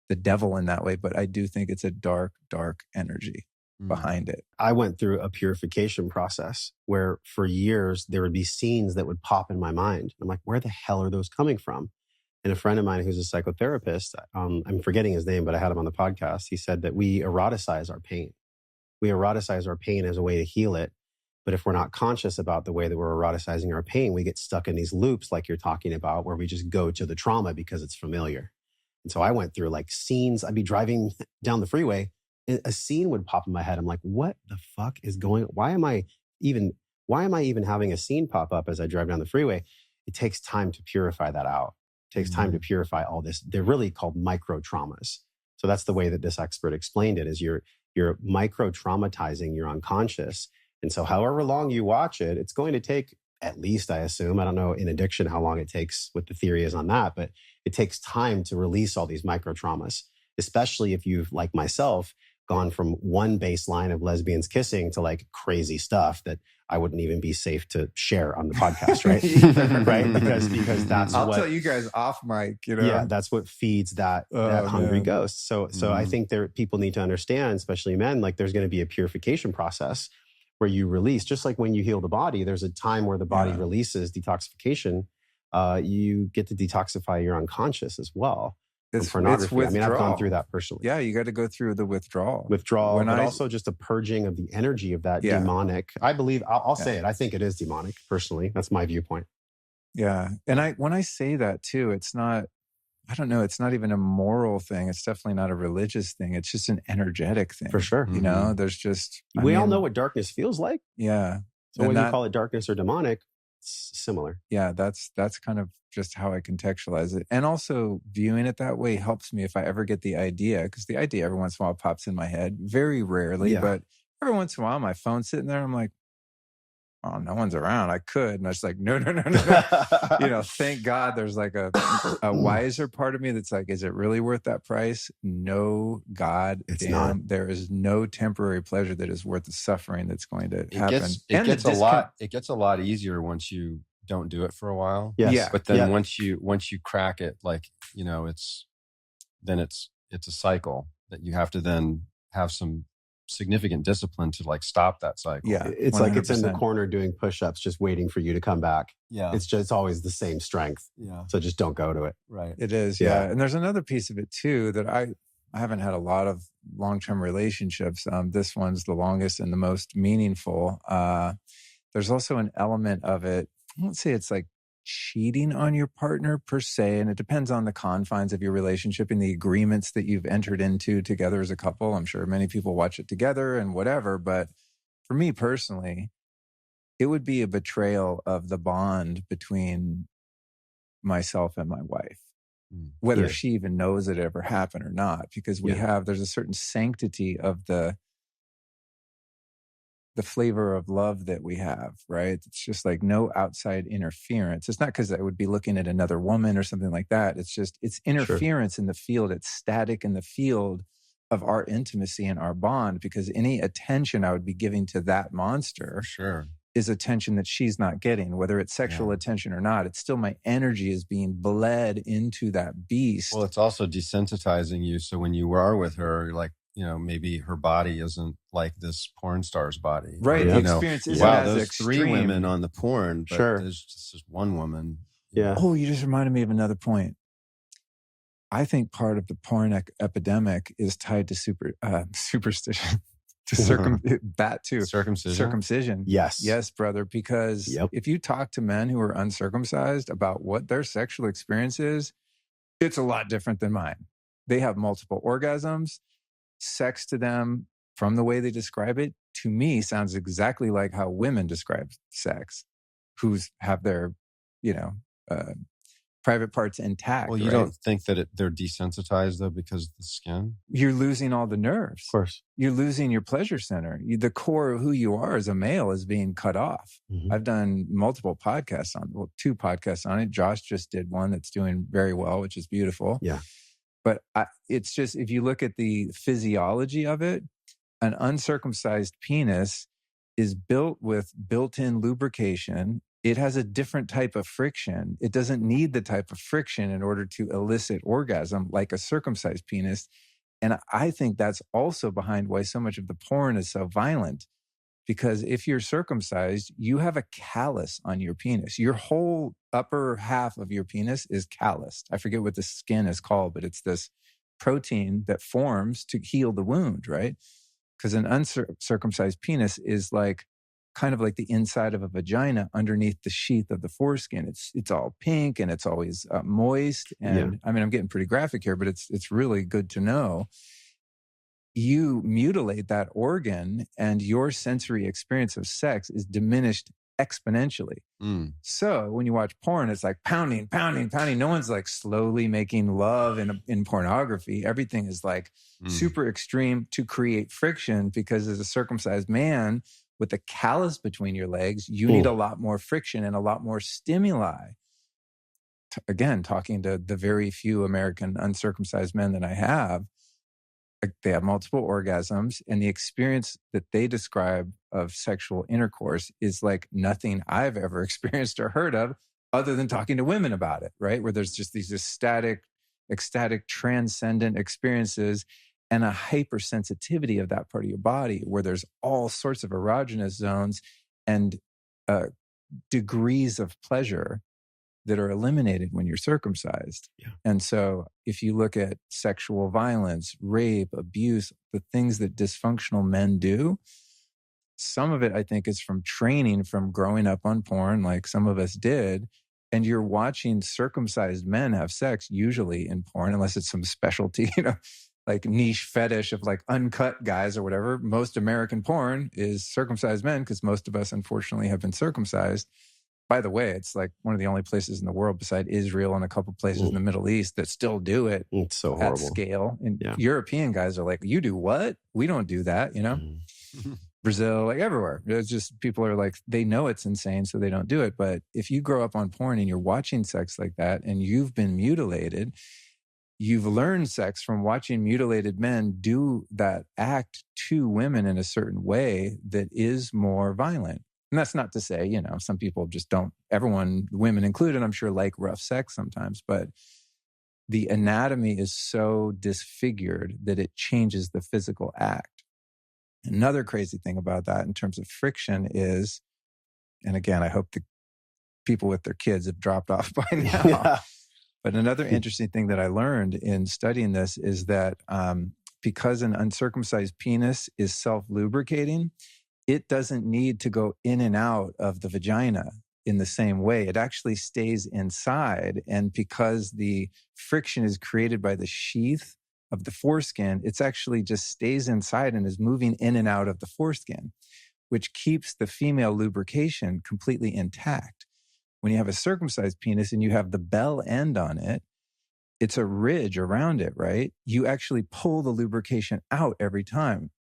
the devil in that way, but I do think it's a dark, dark energy behind it. I went through a purification process where for years there would be scenes that would pop in my mind. I'm like, where the hell are those coming from? And a friend of mine who's a psychotherapist, I'm forgetting his name, but I had him on the podcast. He said that we eroticize our pain. We eroticize our pain as a way to heal it. But if we're not conscious about the way that we're eroticizing our pain, we get stuck in these loops like you're talking about, where we just go to the trauma because it's familiar. And so I went through like scenes. I'd be driving down the freeway, a scene would pop in my head. I'm like, what the fuck is going on? Why am I even having a scene pop up as I drive down the freeway? It takes time to purify that out. It takes time to purify all this. They're really called micro traumas. So that's the way that this expert explained it, is you're micro traumatizing your unconscious. And so however long you watch it, it's going to take at least, I assume, I don't know in addiction how long it takes, what the theory is on that, but it takes time to release all these micro traumas, especially if you've, like myself, gone from one baseline of lesbians kissing to like crazy stuff that I wouldn't even be safe to share on the podcast, right? Right? Because that's I'll tell you guys off mic, Yeah, that's what feeds that hungry ghost. So I think people need to understand, especially men, like there's going to be a purification process where you release, just like when you heal the body, there's a time where the body releases detoxification. You get to detoxify your unconscious as well. It's pornography. I mean, I've gone through that personally. Yeah, you got to go through the withdrawal. But also just a purging of the energy of that demonic. I believe, I'll say it, I think it is demonic, personally. That's my viewpoint. Yeah. And when I say that too, it's not, I don't know, it's not even a moral thing. It's definitely not a religious thing. It's just an energetic thing. For sure. You know, there's just... We all know what darkness feels like. Yeah. So when you call it darkness or demonic, it's similar. Yeah, that's kind of just how I contextualize it. And also viewing it that way helps me if I ever get the idea, because the idea every once in a while pops in my head, very rarely, but every once in a while my phone's sitting there, I'm like, oh, no one's around. I could. And I was like, no. You know, thank God there's like a wiser part of me that's like, is it really worth that price? No, God, it's not. There is no temporary pleasure that is worth the suffering that's going to happen. It gets a lot easier once you don't do it for a while. Yes. Yeah. But then once you crack it, like, you know, it's a cycle that you have to then have some significant discipline to like stop that cycle. Yeah. It's 100%. Like it's in the corner doing push-ups, just waiting for you to come back. Yeah. It's always the same strength. Yeah. So just don't go to it. Right. It is. Yeah. And there's another piece of it too, that I haven't had a lot of long-term relationships. This one's the longest and the most meaningful. There's also an element of it. I won't say it's like cheating on your partner per se, and it depends on the confines of your relationship and the agreements that you've entered into together as a couple. I'm sure many people watch it together and whatever, but for me personally, it would be a betrayal of the bond between myself and my wife, whether she even knows it ever happened or not, because there's a certain sanctity of the flavor of love that we have, right? It's just like no outside interference. It's not because I would be looking at another woman or something like that. It's just, it's interference in the field. It's static in the field of our intimacy and our bond, because any attention I would be giving to that monster is attention that she's not getting, whether it's sexual attention or not. It's still my energy is being bled into that beast. Well, it's also desensitizing you. So when you are with her, you're like, you know, maybe her body isn't like this porn star's body. Right. The experience isn't as there's extreme. 3 women on the porn, but there's just one woman. Yeah. Oh, you just reminded me of another point. I think part of the porn epidemic is tied to superstition. Circumcision. Yes, brother. Because if you talk to men who are uncircumcised about what their sexual experience is, it's a lot different than mine. They have multiple orgasms. Sex to them, from the way they describe it, to me sounds exactly like how women describe sex, who have their, private parts intact. Well, you don't think that they're desensitized though because of the skin? You're losing all the nerves. Of course. You're losing your pleasure center. The core of who you are as a male is being cut off. Mm-hmm. I've done multiple podcasts 2 podcasts on it. Josh just did one that's doing very well, which is beautiful. Yeah. But it's just, if you look at the physiology of it, an uncircumcised penis is built with built-in lubrication. It has a different type of friction. It doesn't need the type of friction in order to elicit orgasm like a circumcised penis. And I think that's also behind why so much of the porn is so violent. Because if you're circumcised, you have a callus on your penis. Your whole upper half of your penis is calloused. I forget what the skin is called, but it's this protein that forms to heal the wound, right? Because an uncircumcised penis is like kind of like the inside of a vagina underneath the sheath of the foreskin. It's all pink and it's always moist. And I mean, I'm getting pretty graphic here, but it's really good to know. You mutilate that organ and your sensory experience of sex is diminished exponentially. So when you watch porn, it's like pounding, pounding, pounding. No one's like slowly making love in pornography. Everything is like super extreme to create friction, because as a circumcised man with a callus between your legs, you need a lot more friction and a lot more stimuli. Again, talking to the very few American uncircumcised men that I have, they have multiple orgasms, and the experience that they describe of sexual intercourse is like nothing I've ever experienced or heard of, other than talking to women about it, right? Where there's just these ecstatic, transcendent experiences and a hypersensitivity of that part of your body, where there's all sorts of erogenous zones and degrees of pleasure that are eliminated when you're circumcised. And so if you look at sexual violence, rape, abuse, the things that dysfunctional men do, some of it I think is from training, from growing up on porn, like some of us did. And you're watching circumcised men have sex, usually in porn, unless it's some specialty, like niche fetish of like uncut guys or whatever. Most American porn is circumcised men, because most of us unfortunately have been circumcised. By the way, it's like one of the only places in the world beside Israel and a couple places in the Middle East that still do it It's so horrible. at scale. And European guys are like, you do what? We don't do that, Brazil, like everywhere. It's just people are like, they know it's insane, so they don't do it. But if you grow up on porn and you're watching sex like that and you've been mutilated, you've learned sex from watching mutilated men do that act to women in a certain way that is more violent. And that's not to say, some people just don't, everyone, women included, I'm sure, like rough sex sometimes, but the anatomy is so disfigured that it changes the physical act. Another crazy thing about that in terms of friction is, and again, I hope the people with their kids have dropped off by now, but another interesting thing that I learned in studying this is that because an uncircumcised penis is self-lubricating, it doesn't need to go in and out of the vagina in the same way. It actually stays inside. And because the friction is created by the sheath of the foreskin, it's actually just stays inside and is moving in and out of the foreskin, which keeps the female lubrication completely intact. When you have a circumcised penis and you have the bell end on it, it's a ridge around it, right? You actually pull the lubrication out every time.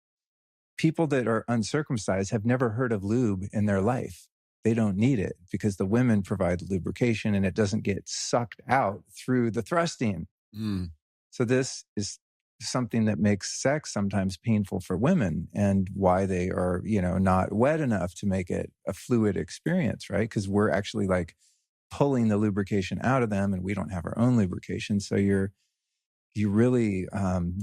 People that are uncircumcised have never heard of lube in their life. They don't need it because the women provide the lubrication and it doesn't get sucked out through the thrusting. So this is something that makes sex sometimes painful for women, and why they are, not wet enough to make it a fluid experience, right? Because we're actually like pulling the lubrication out of them and we don't have our own lubrication. So you're really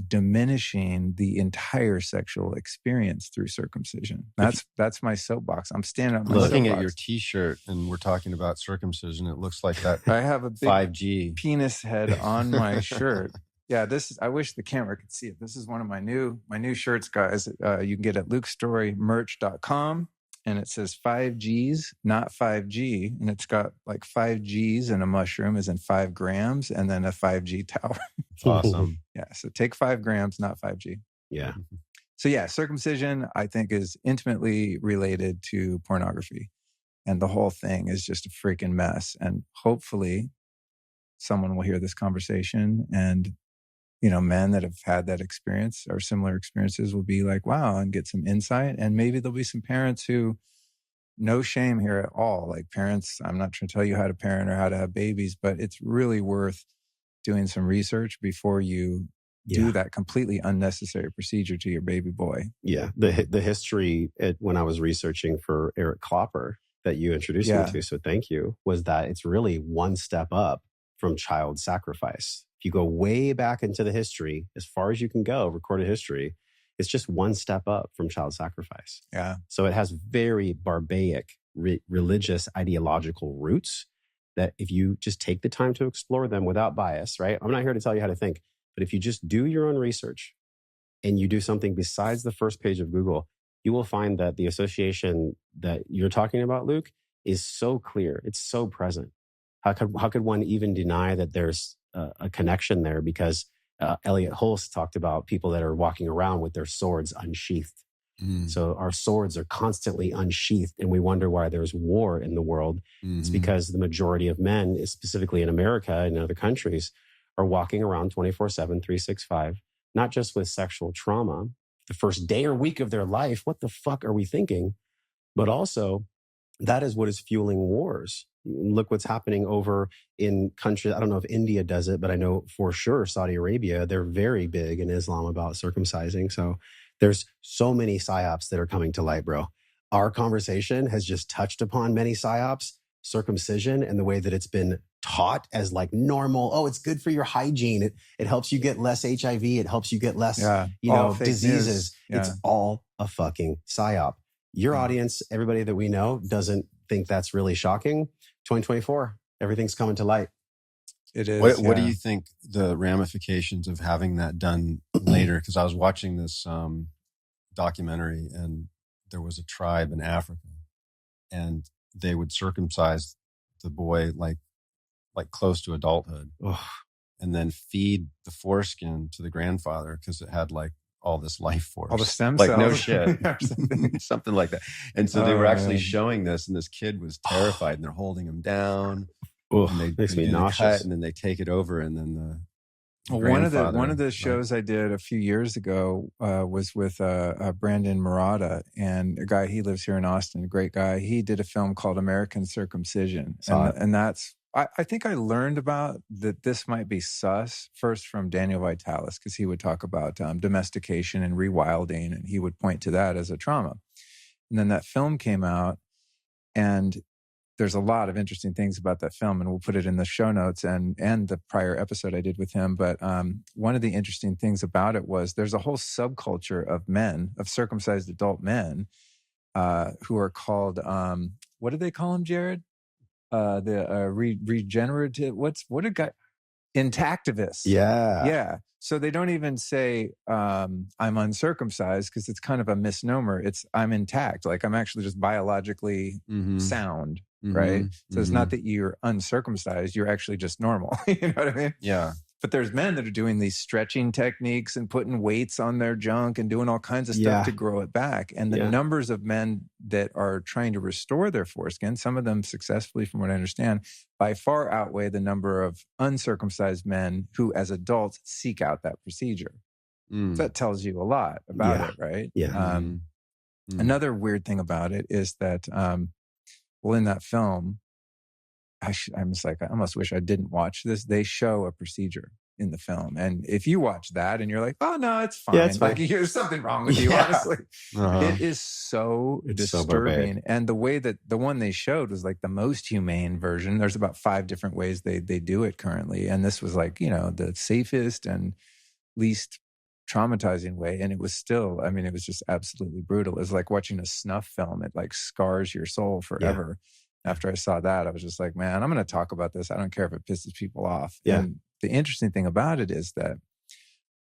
diminishing the entire sexual experience through circumcision. That's my soapbox. I'm standing up. Looking at your T-shirt, and we're talking about circumcision. It looks like that. I have a big 5G penis head on my shirt. Yeah, I wish the camera could see it. This is one of my new shirts, guys. You can get at lukestoreymerch.com. And it says 5Gs, not 5G. And it's got like 5 Gs and a mushroom is in 5 grams, and then a 5G tower. Awesome. Yeah. So take 5 grams, not 5G. Yeah. So yeah, circumcision, I think, is intimately related to pornography. And the whole thing is just a freaking mess. And hopefully someone will hear this conversation, and men that have had that experience or similar experiences will be like, wow, and get some insight. And maybe there'll be some parents who, no shame here at all. Like parents, I'm not trying to tell you how to parent or how to have babies, but it's really worth doing some research before you do that completely unnecessary procedure to your baby boy. Yeah. The history when I was researching for Eric Klopper that you introduced me to, so thank you, was that it's really one step up from child sacrifice. If you go way back into the history, as far as you can go, recorded history, it's just one step up from child sacrifice. Yeah. So it has very barbaric religious ideological roots that if you just take the time to explore them without bias, right? I'm not here to tell you how to think, but if you just do your own research and you do something besides the first page of Google, you will find that the association that you're talking about, Luke, is so clear. It's so present. How could one even deny that there's a connection there? Because Elliot Hulse talked about people that are walking around with their swords unsheathed. So our swords are constantly unsheathed, and we wonder why there's war in the world. It's because the majority of men, specifically in America and other countries, are walking around 24/7, 365, not just with sexual trauma, the first day or week of their life. What the fuck are we thinking? But also, that is what is fueling wars. Look what's happening over in countries. I don't know if India does it, but I know for sure Saudi Arabia, they're very big in Islam about circumcising. So there's so many psyops that are coming to light, bro. Our conversation has just touched upon many psyops, circumcision, and the way that it's been taught as like normal. Oh, it's good for your hygiene. It helps you get less HIV. It helps you get less, diseases. It's all a fucking psyop. Your audience, everybody that we know, doesn't think that's really shocking. 2024, everything's coming to light. It is. What do you think the ramifications of having that done later? Because I was watching this documentary, and there was a tribe in Africa, and they would circumcise the boy like close to adulthood, and then feed the foreskin to the grandfather because it had like all this life force, all the stem like cells. no shit, something like that. And so they were actually showing this, and this kid was terrified, and they're holding him down. And they makes me do the nauseous. cut, and then they take it over, and then the one of the shows I did a few years ago was with Brandon Murata, and a guy, he lives here in Austin, a great guy. He did a film called American Circumcision, and that's I think I learned about that this might be sus first from Daniel Vitalis, because he would talk about domestication and rewilding, and he would point to that as a trauma. And then that film came out, and there's a lot of interesting things about that film, and we'll put it in the show notes and the prior episode I did with him. But one of the interesting things about it was there's a whole subculture of men, of circumcised adult men, who are called, what do they call them, Jared? Regenerative, intactivists. Yeah. So they don't even say, I'm uncircumcised, because it's kind of a misnomer. It's I'm intact. Like I'm actually just biologically sound. Right. So it's not that you're uncircumcised, you're actually just normal. You know what I mean? Yeah. But there's men that are doing these stretching techniques and putting weights on their junk and doing all kinds of stuff to grow it back. And the numbers of men that are trying to restore their foreskin, some of them successfully from what I understand, by far outweigh the number of uncircumcised men who as adults seek out that procedure. So that tells you a lot about it, right? Yeah. Another weird thing about it is that, well, in that film, I'm just like, I almost wish I didn't watch this. They show a procedure in the film. And if you watch that and you're like, oh, no, it's fine. Yeah, it's fine. Like, there's something wrong with you, honestly. It is so disturbing. And the way that the one they showed was like the most humane version. There's about 5 different ways they do it currently. And this was like, the safest and least traumatizing way. And it was still, it was just absolutely brutal. It was like watching a snuff film. It like scars your soul forever. After I saw that, I was just like, man, I'm going to talk about this. I don't care if it pisses people off. And the interesting thing about it is that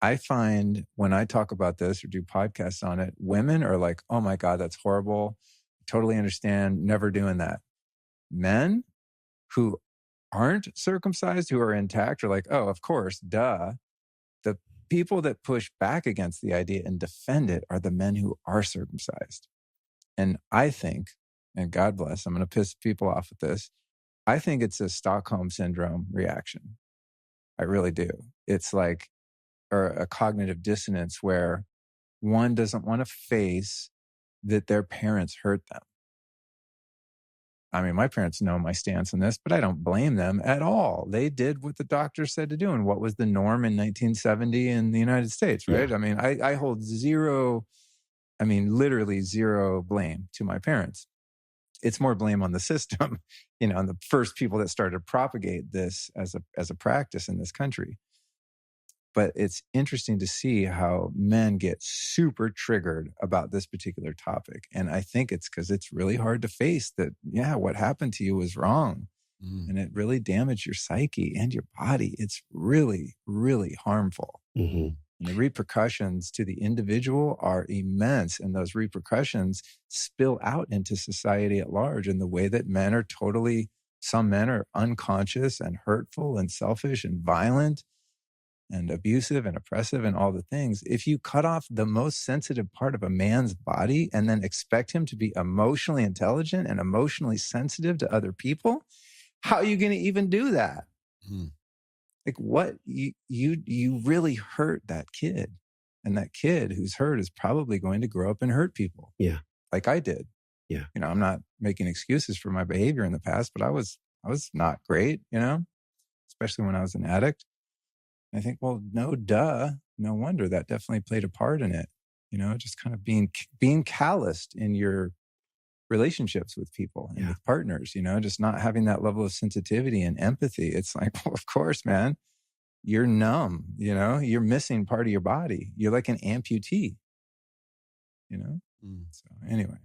I find when I talk about this or do podcasts on it, women are like, oh my God, that's horrible. Totally understand. Never doing that. Men who aren't circumcised, who are intact, are like, oh, of course, duh. The people that push back against the idea and defend it are the men who are circumcised. And I think, and God bless, I'm going to piss people off with this, I think it's a Stockholm syndrome reaction. I really do. It's like a cognitive dissonance where one doesn't want to face that their parents hurt them. I mean, my parents know my stance on this, but I don't blame them at all. They did what the doctor said to do and what was the norm in 1970 in the United States, right? Yeah. I mean, I hold literally zero blame to my parents. It's more blame on the system, and the first people that started to propagate this as a practice in this country. But it's interesting to see how men get super triggered about this particular topic. And I think it's because it's really hard to face that, what happened to you was wrong. And it really damaged your psyche and your body. It's really, really harmful. Mm-hmm. And the repercussions to the individual are immense. And those repercussions spill out into society at large in the way that some men are unconscious and hurtful and selfish and violent and abusive and oppressive and all the things. If you cut off the most sensitive part of a man's body and then expect him to be emotionally intelligent and emotionally sensitive to other people, how are you going to even do that? Like, what you really hurt that kid, and that kid who's hurt is probably going to grow up and hurt people. Yeah. Like I did. Yeah. I'm not making excuses for my behavior in the past, but I was not great, especially when I was an addict. I think, well, no wonder that definitely played a part in it. Just kind of being calloused in your relationships with people and with partners, just not having that level of sensitivity and empathy. It's like, well, of course, man, you're numb, you're missing part of your body. You're like an amputee, So anyway,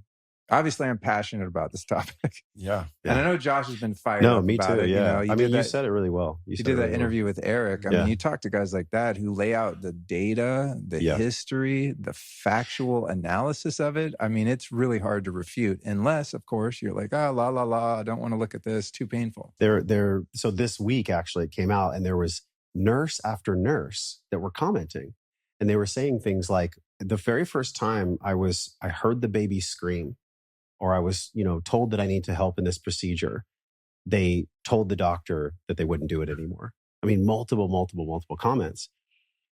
obviously I'm passionate about this topic. Yeah. And I know Josh has been fired up me about too. it. Yeah. You said it really well. You did that interview with Eric. I mean, you talk to guys like that who lay out the data, the history, the factual analysis of it. I mean, it's really hard to refute unless, of course, you're like, la, la, la, I don't want to look at this. Too painful. So this week, actually, it came out and there was nurse after nurse that were commenting. And they were saying things like, the very first time I heard the baby scream, or I was, told that I need to help in this procedure, they told the doctor that they wouldn't do it anymore. I mean, multiple comments.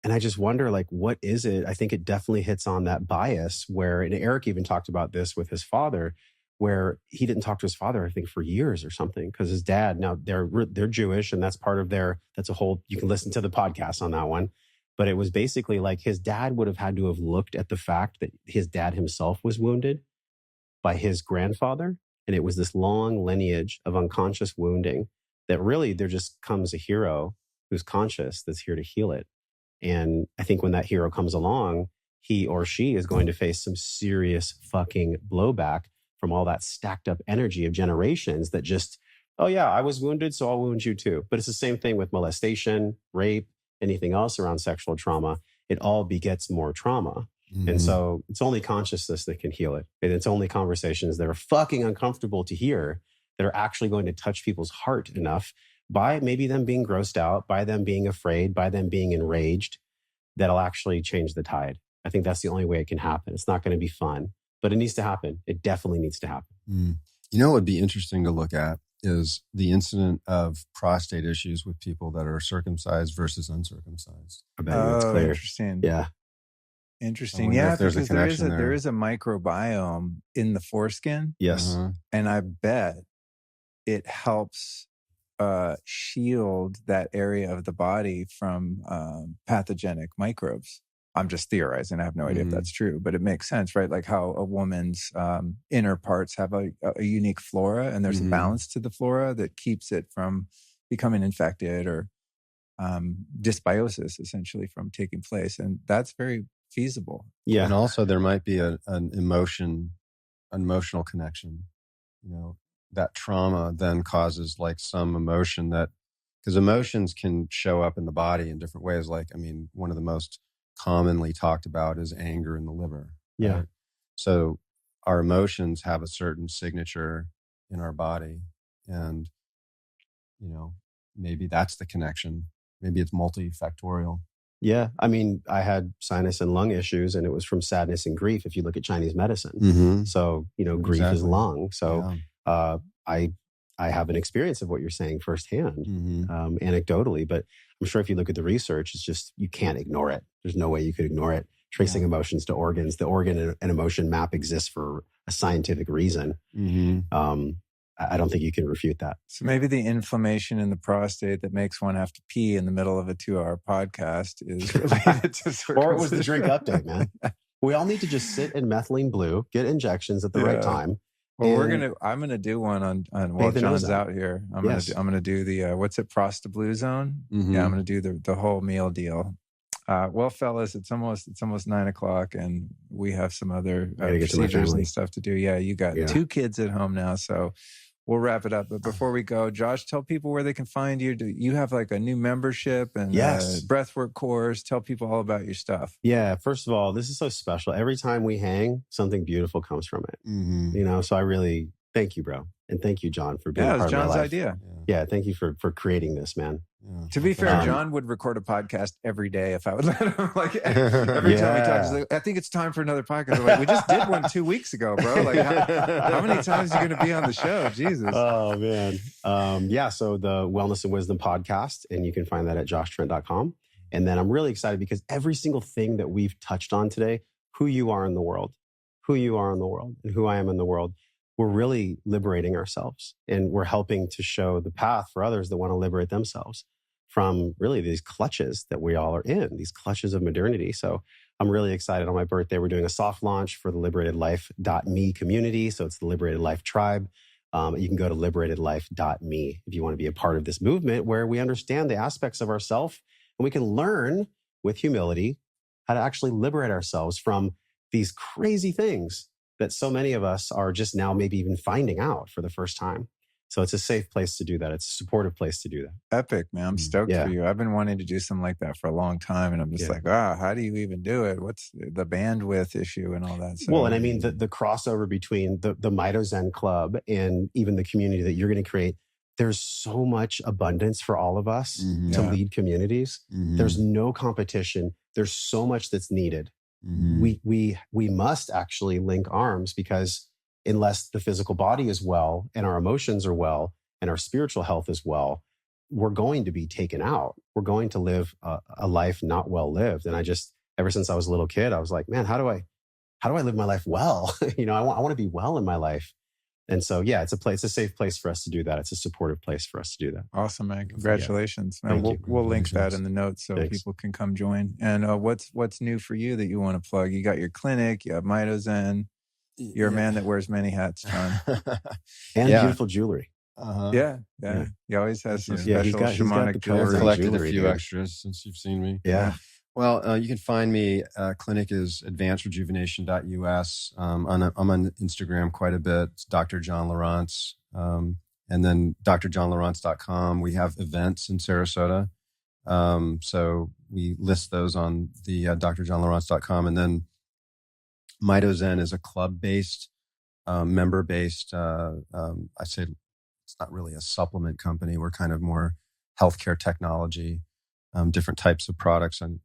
And I just wonder, like, what is it? I think it definitely hits on that bias where, and Eric even talked about this with his father, where he didn't talk to his father, I think, for years or something, because his dad, now they're Jewish, and that's part of that's a whole, you can listen to the podcast on that one. But it was basically like his dad would have had to have looked at the fact that his dad himself was wounded by his grandfather. And it was this long lineage of unconscious wounding that really there just comes a hero who's conscious that's here to heal it. And I think when that hero comes along, he or she is going to face some serious fucking blowback from all that stacked up energy of generations that just, oh yeah, I was wounded, so I'll wound you too. But it's the same thing with molestation, rape, anything else around sexual trauma. It all begets more trauma. And so it's only consciousness that can heal it. And it's only conversations that are fucking uncomfortable to hear that are actually going to touch people's heart enough by maybe them being grossed out, by them being afraid, by them being enraged, that'll actually change the tide. I think that's the only way it can happen. It's not going to be fun, but it needs to happen. It definitely needs to happen. What would be interesting to look at is the incident of prostate issues with people that are circumcised versus uncircumcised. I bet it's clear. Interesting. Yeah. Interesting. Yeah, because there is a microbiome in the foreskin. Yes. And I bet it helps shield that area of the body from pathogenic microbes. I'm just theorizing. I have no idea if that's true, but it makes sense, right? Like how a woman's inner parts have a unique flora, and there's a balance to the flora that keeps it from becoming infected or dysbiosis essentially from taking place. And that's very feasible. Yeah. And also there might be an emotional connection. That trauma then causes like some emotion because emotions can show up in the body in different ways. Like, I mean, one of the most commonly talked about is anger in the liver. Yeah. Right? So our emotions have a certain signature in our body, and, maybe that's the connection. Maybe it's multifactorial. Yeah. I mean, I had sinus and lung issues, and it was from sadness and grief. If you look at Chinese medicine. So, grief is lung. So, I have an experience of what you're saying firsthand, anecdotally, but I'm sure if you look at the research, it's just, you can't ignore it. There's no way you could ignore it. Tracing emotions to organs, the organ and emotion map exists for a scientific reason. I don't think you can refute that. So maybe the inflammation in the prostate that makes one have to pee in the middle of a 2-hour podcast is related to circumcision. Or it was the drink update, man. We all need to just sit in methylene blue, get injections at the right time. Well, I'm gonna do one on while John's out here. I'm gonna do the what's it, Prostabluzone? Mm-hmm. Yeah, I'm gonna do the whole meal deal. Well, fellas, it's almost 9:00, and we have some other procedures and stuff to do. Yeah, you got 2 kids at home now, so we'll wrap it up. But before we go, Josh, tell people where they can find you. Do you have like a new membership and breathwork course? Tell people all about your stuff. Yeah, first of all, this is so special. Every time we hang, something beautiful comes from it. Mm-hmm. You know, so I really thank you, bro. And thank you, John, for being part of my life. John's idea. Yeah, thank you for creating this, man. Yeah. To be fair, John would record a podcast every day if I would let him. Like every time we talk, he's like, I think it's time for another podcast. I'm like, we just did one 2 weeks ago, bro. Like, how many times are you going to be on the show? Jesus. Oh, man. So the Wellness and Wisdom Podcast, and you can find that at joshtrent.com. And then I'm really excited because every single thing that we've touched on today, who you are in the world, and who I am in the world, we're really liberating ourselves, and we're helping to show the path for others that want to liberate themselves from really these clutches that we all are in, these clutches of modernity. So I'm really excited. On my birthday, we're doing a soft launch for the liberatedlife.me community. So it's the Liberated Life Tribe. You can go to liberatedlife.me if you want to be a part of this movement where we understand the aspects of ourself, and we can learn with humility how to actually liberate ourselves from these crazy things that so many of us are just now maybe even finding out for the first time. So it's a safe place to do that. It's a supportive place to do that. Epic, man. I'm stoked for you. I've been wanting to do something like that for a long time. And I'm just like, how do you even do it? What's the bandwidth issue and all that? So, well, and I mean, the crossover between the Mitozen Club and even the community that you're going to create, there's so much abundance for all of us to lead communities. Mm-hmm. There's no competition. There's so much that's needed. Mm-hmm. We must actually link arms, because unless the physical body is well and our emotions are well and our spiritual health is well, we're going to be taken out. We're going to live a life not well lived. And I just, ever since I was a little kid, I was like, man, how do I live my life well? I want to be well in my life. And so, it's a safe place for us to do that. It's a supportive place for us to do that. Awesome, man. Congratulations. Man, we'll link that in the notes so people can come join. And what's new for you that you want to plug? You got your clinic, you have Mitozen. You're a man that wears many hats, John. And beautiful jewelry. Uh-huh. Yeah. He always has some special he's got shamanic jewelry. I've collected a few extras since you've seen me. Yeah. Well, you can find me. Clinic is advancedrejuvenation.us. I'm on Instagram quite a bit. It's Dr. John Lieurance. And then drjohnlieurance.com. We have events in Sarasota. So we list those on the drjohnlieurance.com. And then Mitozen is a club-based, member-based, I say it's not really a supplement company. We're kind of more healthcare technology. Different types of products. And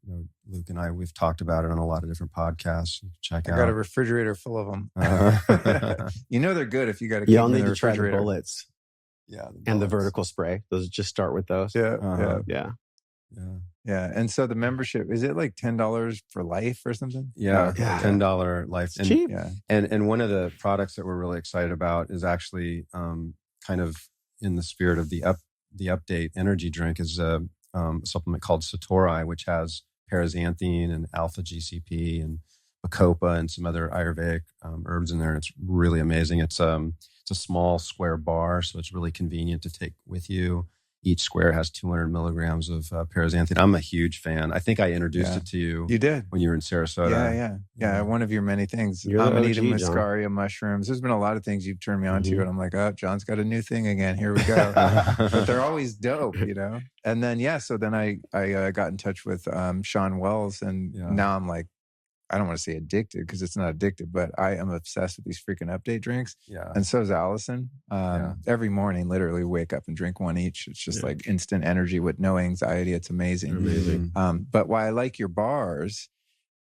Luke and I, we've talked about it on a lot of different podcasts. You can check out. I got a refrigerator full of them. They're good if you got to keep Y'all them need in the to try the refrigerator. bullets. Yeah. And the vertical spray. Those, just start with those. Yeah. And so the membership, is it like $10 for life or something? Yeah. $10 life. It's cheap. Yeah. And one of the products that we're really excited about is actually kind of in the spirit of the update energy drink is a supplement called Storey, which has paraxanthine and alpha GCP and bacopa and some other Ayurvedic herbs in there. And it's really amazing. It's a small square bar, so it's really convenient to take with you. Each square has 200 milligrams of paraxanthine. I'm a huge fan. I think I introduced it to you. You did. When you were in Sarasota. Yeah. One of your many things. You're the Amanita OG, muscaria mushrooms. There's been a lot of things you've turned me on to, and I'm like, oh, John's got a new thing again. Here we go. But they're always dope, And then, so then I got in touch with Sean Wells, and now I'm like, I don't want to say addicted because it's not addictive, but I am obsessed with these freaking update drinks. Yeah. And so is Allison. Every morning, literally wake up and drink one each. It's just like instant energy with no anxiety. It's amazing. But why I like your bars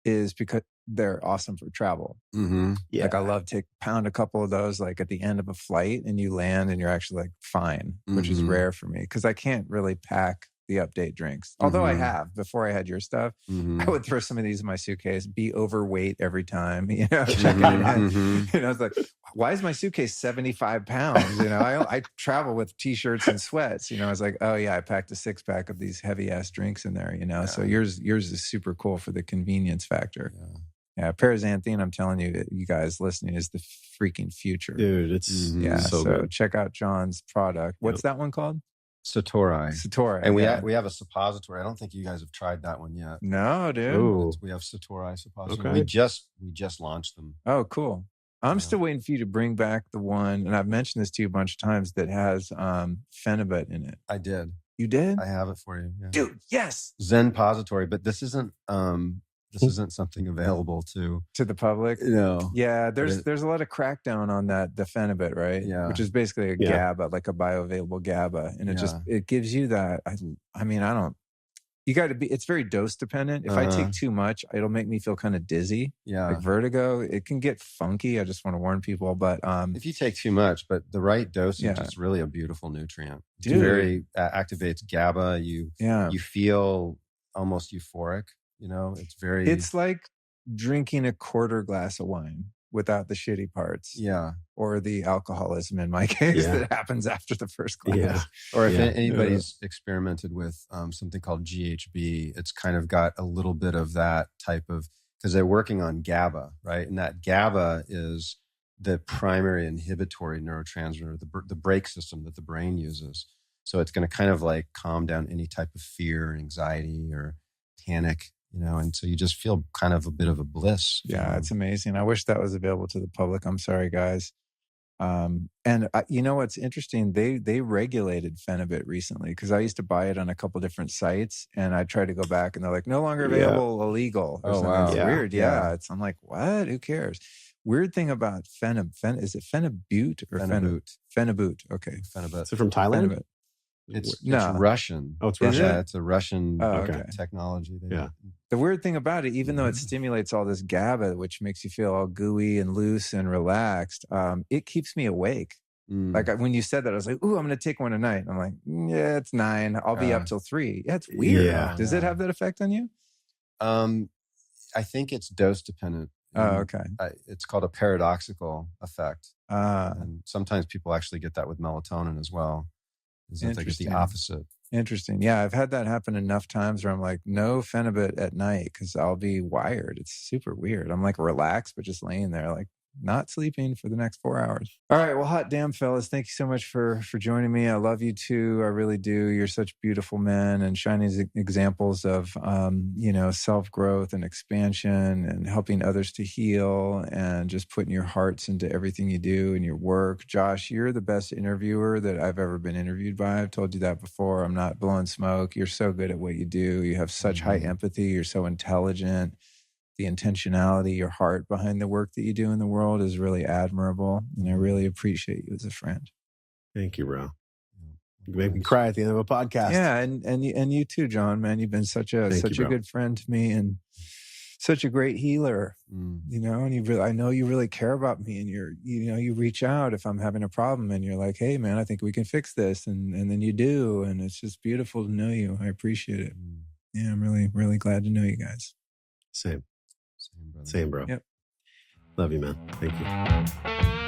is because they're awesome for travel. Mm-hmm. Yeah. Like I love to pound a couple of those like at the end of a flight and you land and you're actually like fine, which is rare for me because I can't really pack the update drinks. Although I have, before I had your stuff, Mm-hmm. I would throw some of these in my suitcase, be overweight every time, you know, check out. You know, it's like, why is my suitcase 75 pounds? You know, I travel with t-shirts and sweats, you know, I was like, oh yeah, I packed a 6-pack of these heavy ass drinks in there, you know, so yours is super cool for the convenience factor. Yeah, paraxanthine, I'm telling you, you guys listening, is the freaking future. Dude, it's so good. Check out John's product. What's that one called? Satori. And we have a suppository. I don't think you guys have tried that one yet. No, dude. Ooh. We have Satori suppository. Okay. We just launched them. Oh, cool. I'm still waiting for you to bring back the one, and I've mentioned this to you a bunch of times, that has phenibut in it. I did. You did? I have it for you. Yeah. Dude, yes. Zen pository, but this isn't something available to the public. No. Yeah, there's a lot of crackdown on that, the phenibut, right? Yeah. Which is basically a GABA, like a bioavailable GABA, and it gives you that. I mean, you got to be. It's very dose dependent. If I take too much, it'll make me feel kind of dizzy. Yeah, like vertigo. It can get funky. I just want to warn people. But if you take too much, but the right dosage is really a beautiful nutrient. Dude. It very activates GABA. You feel almost euphoric. You know, it's like drinking a quarter glass of wine without the shitty parts. Yeah. Or the alcoholism in my case that happens after the first glass. Yeah. Or if anybody's experimented with something called GHB, it's kind of got a little bit of that type of, because they're working on GABA, right? And that GABA is the primary inhibitory neurotransmitter, the brake system that the brain uses. So it's going to kind of like calm down any type of fear, anxiety, or panic. You know, and so you just feel kind of a bit of a bliss. Yeah, it's amazing. I wish that was available to the public. I'm sorry, guys. You know what's interesting? They regulated phenibut recently, because I used to buy it on a couple different sites, and I tried to go back, and they're like, no longer available, illegal. Oh wow, it's weird. Yeah, I'm like, what? Who cares? Weird thing about is it phenibut or phenibut? Phenibut. Okay, phenibut. Is it from Thailand? Phenibut. It's Russian. Oh, it's Russian. Yeah, it's a Russian technology. The weird thing about it, even though it stimulates all this GABA, which makes you feel all gooey and loose and relaxed, it keeps me awake. Like when you said that, I was like, "Ooh, I'm going to take one tonight." I'm like, "Yeah, it's 9. I'll be up till 3." Yeah, it's weird. Yeah. Does it have that effect on you? I think it's dose dependent. Oh, okay. It's called a paradoxical effect, and sometimes people actually get that with melatonin as well. It's like it's the opposite. Interesting. Yeah, I've had that happen enough times where I'm like, no phenibut at night, because I'll be wired. It's super weird. I'm like relaxed, but just laying there, like not sleeping for the next 4 hours. All right. Well, hot damn, fellas. Thank you so much for joining me. I love you too. I really do. You're such beautiful men and shining examples of, self-growth and expansion and helping others to heal and just putting your hearts into everything you do and your work. Josh, you're the best interviewer that I've ever been interviewed by. I've told you that before. I'm not blowing smoke. You're so good at what you do. You have such high empathy. You're so intelligent. The intentionality, your heart behind the work that you do in the world is really admirable. And I really appreciate you as a friend. Thank you, bro. You make me cry at the end of a podcast. Yeah. And you too, John, man, you've been such a good friend to me and such a great healer, you know, and I know you really care about me, and you reach out if I'm having a problem and you're like, hey man, I think we can fix this. And then you do. And it's just beautiful to know you. I appreciate it. Yeah. I'm really, really glad to know you guys. Same, brother. Yep. Love you, man. Thank you.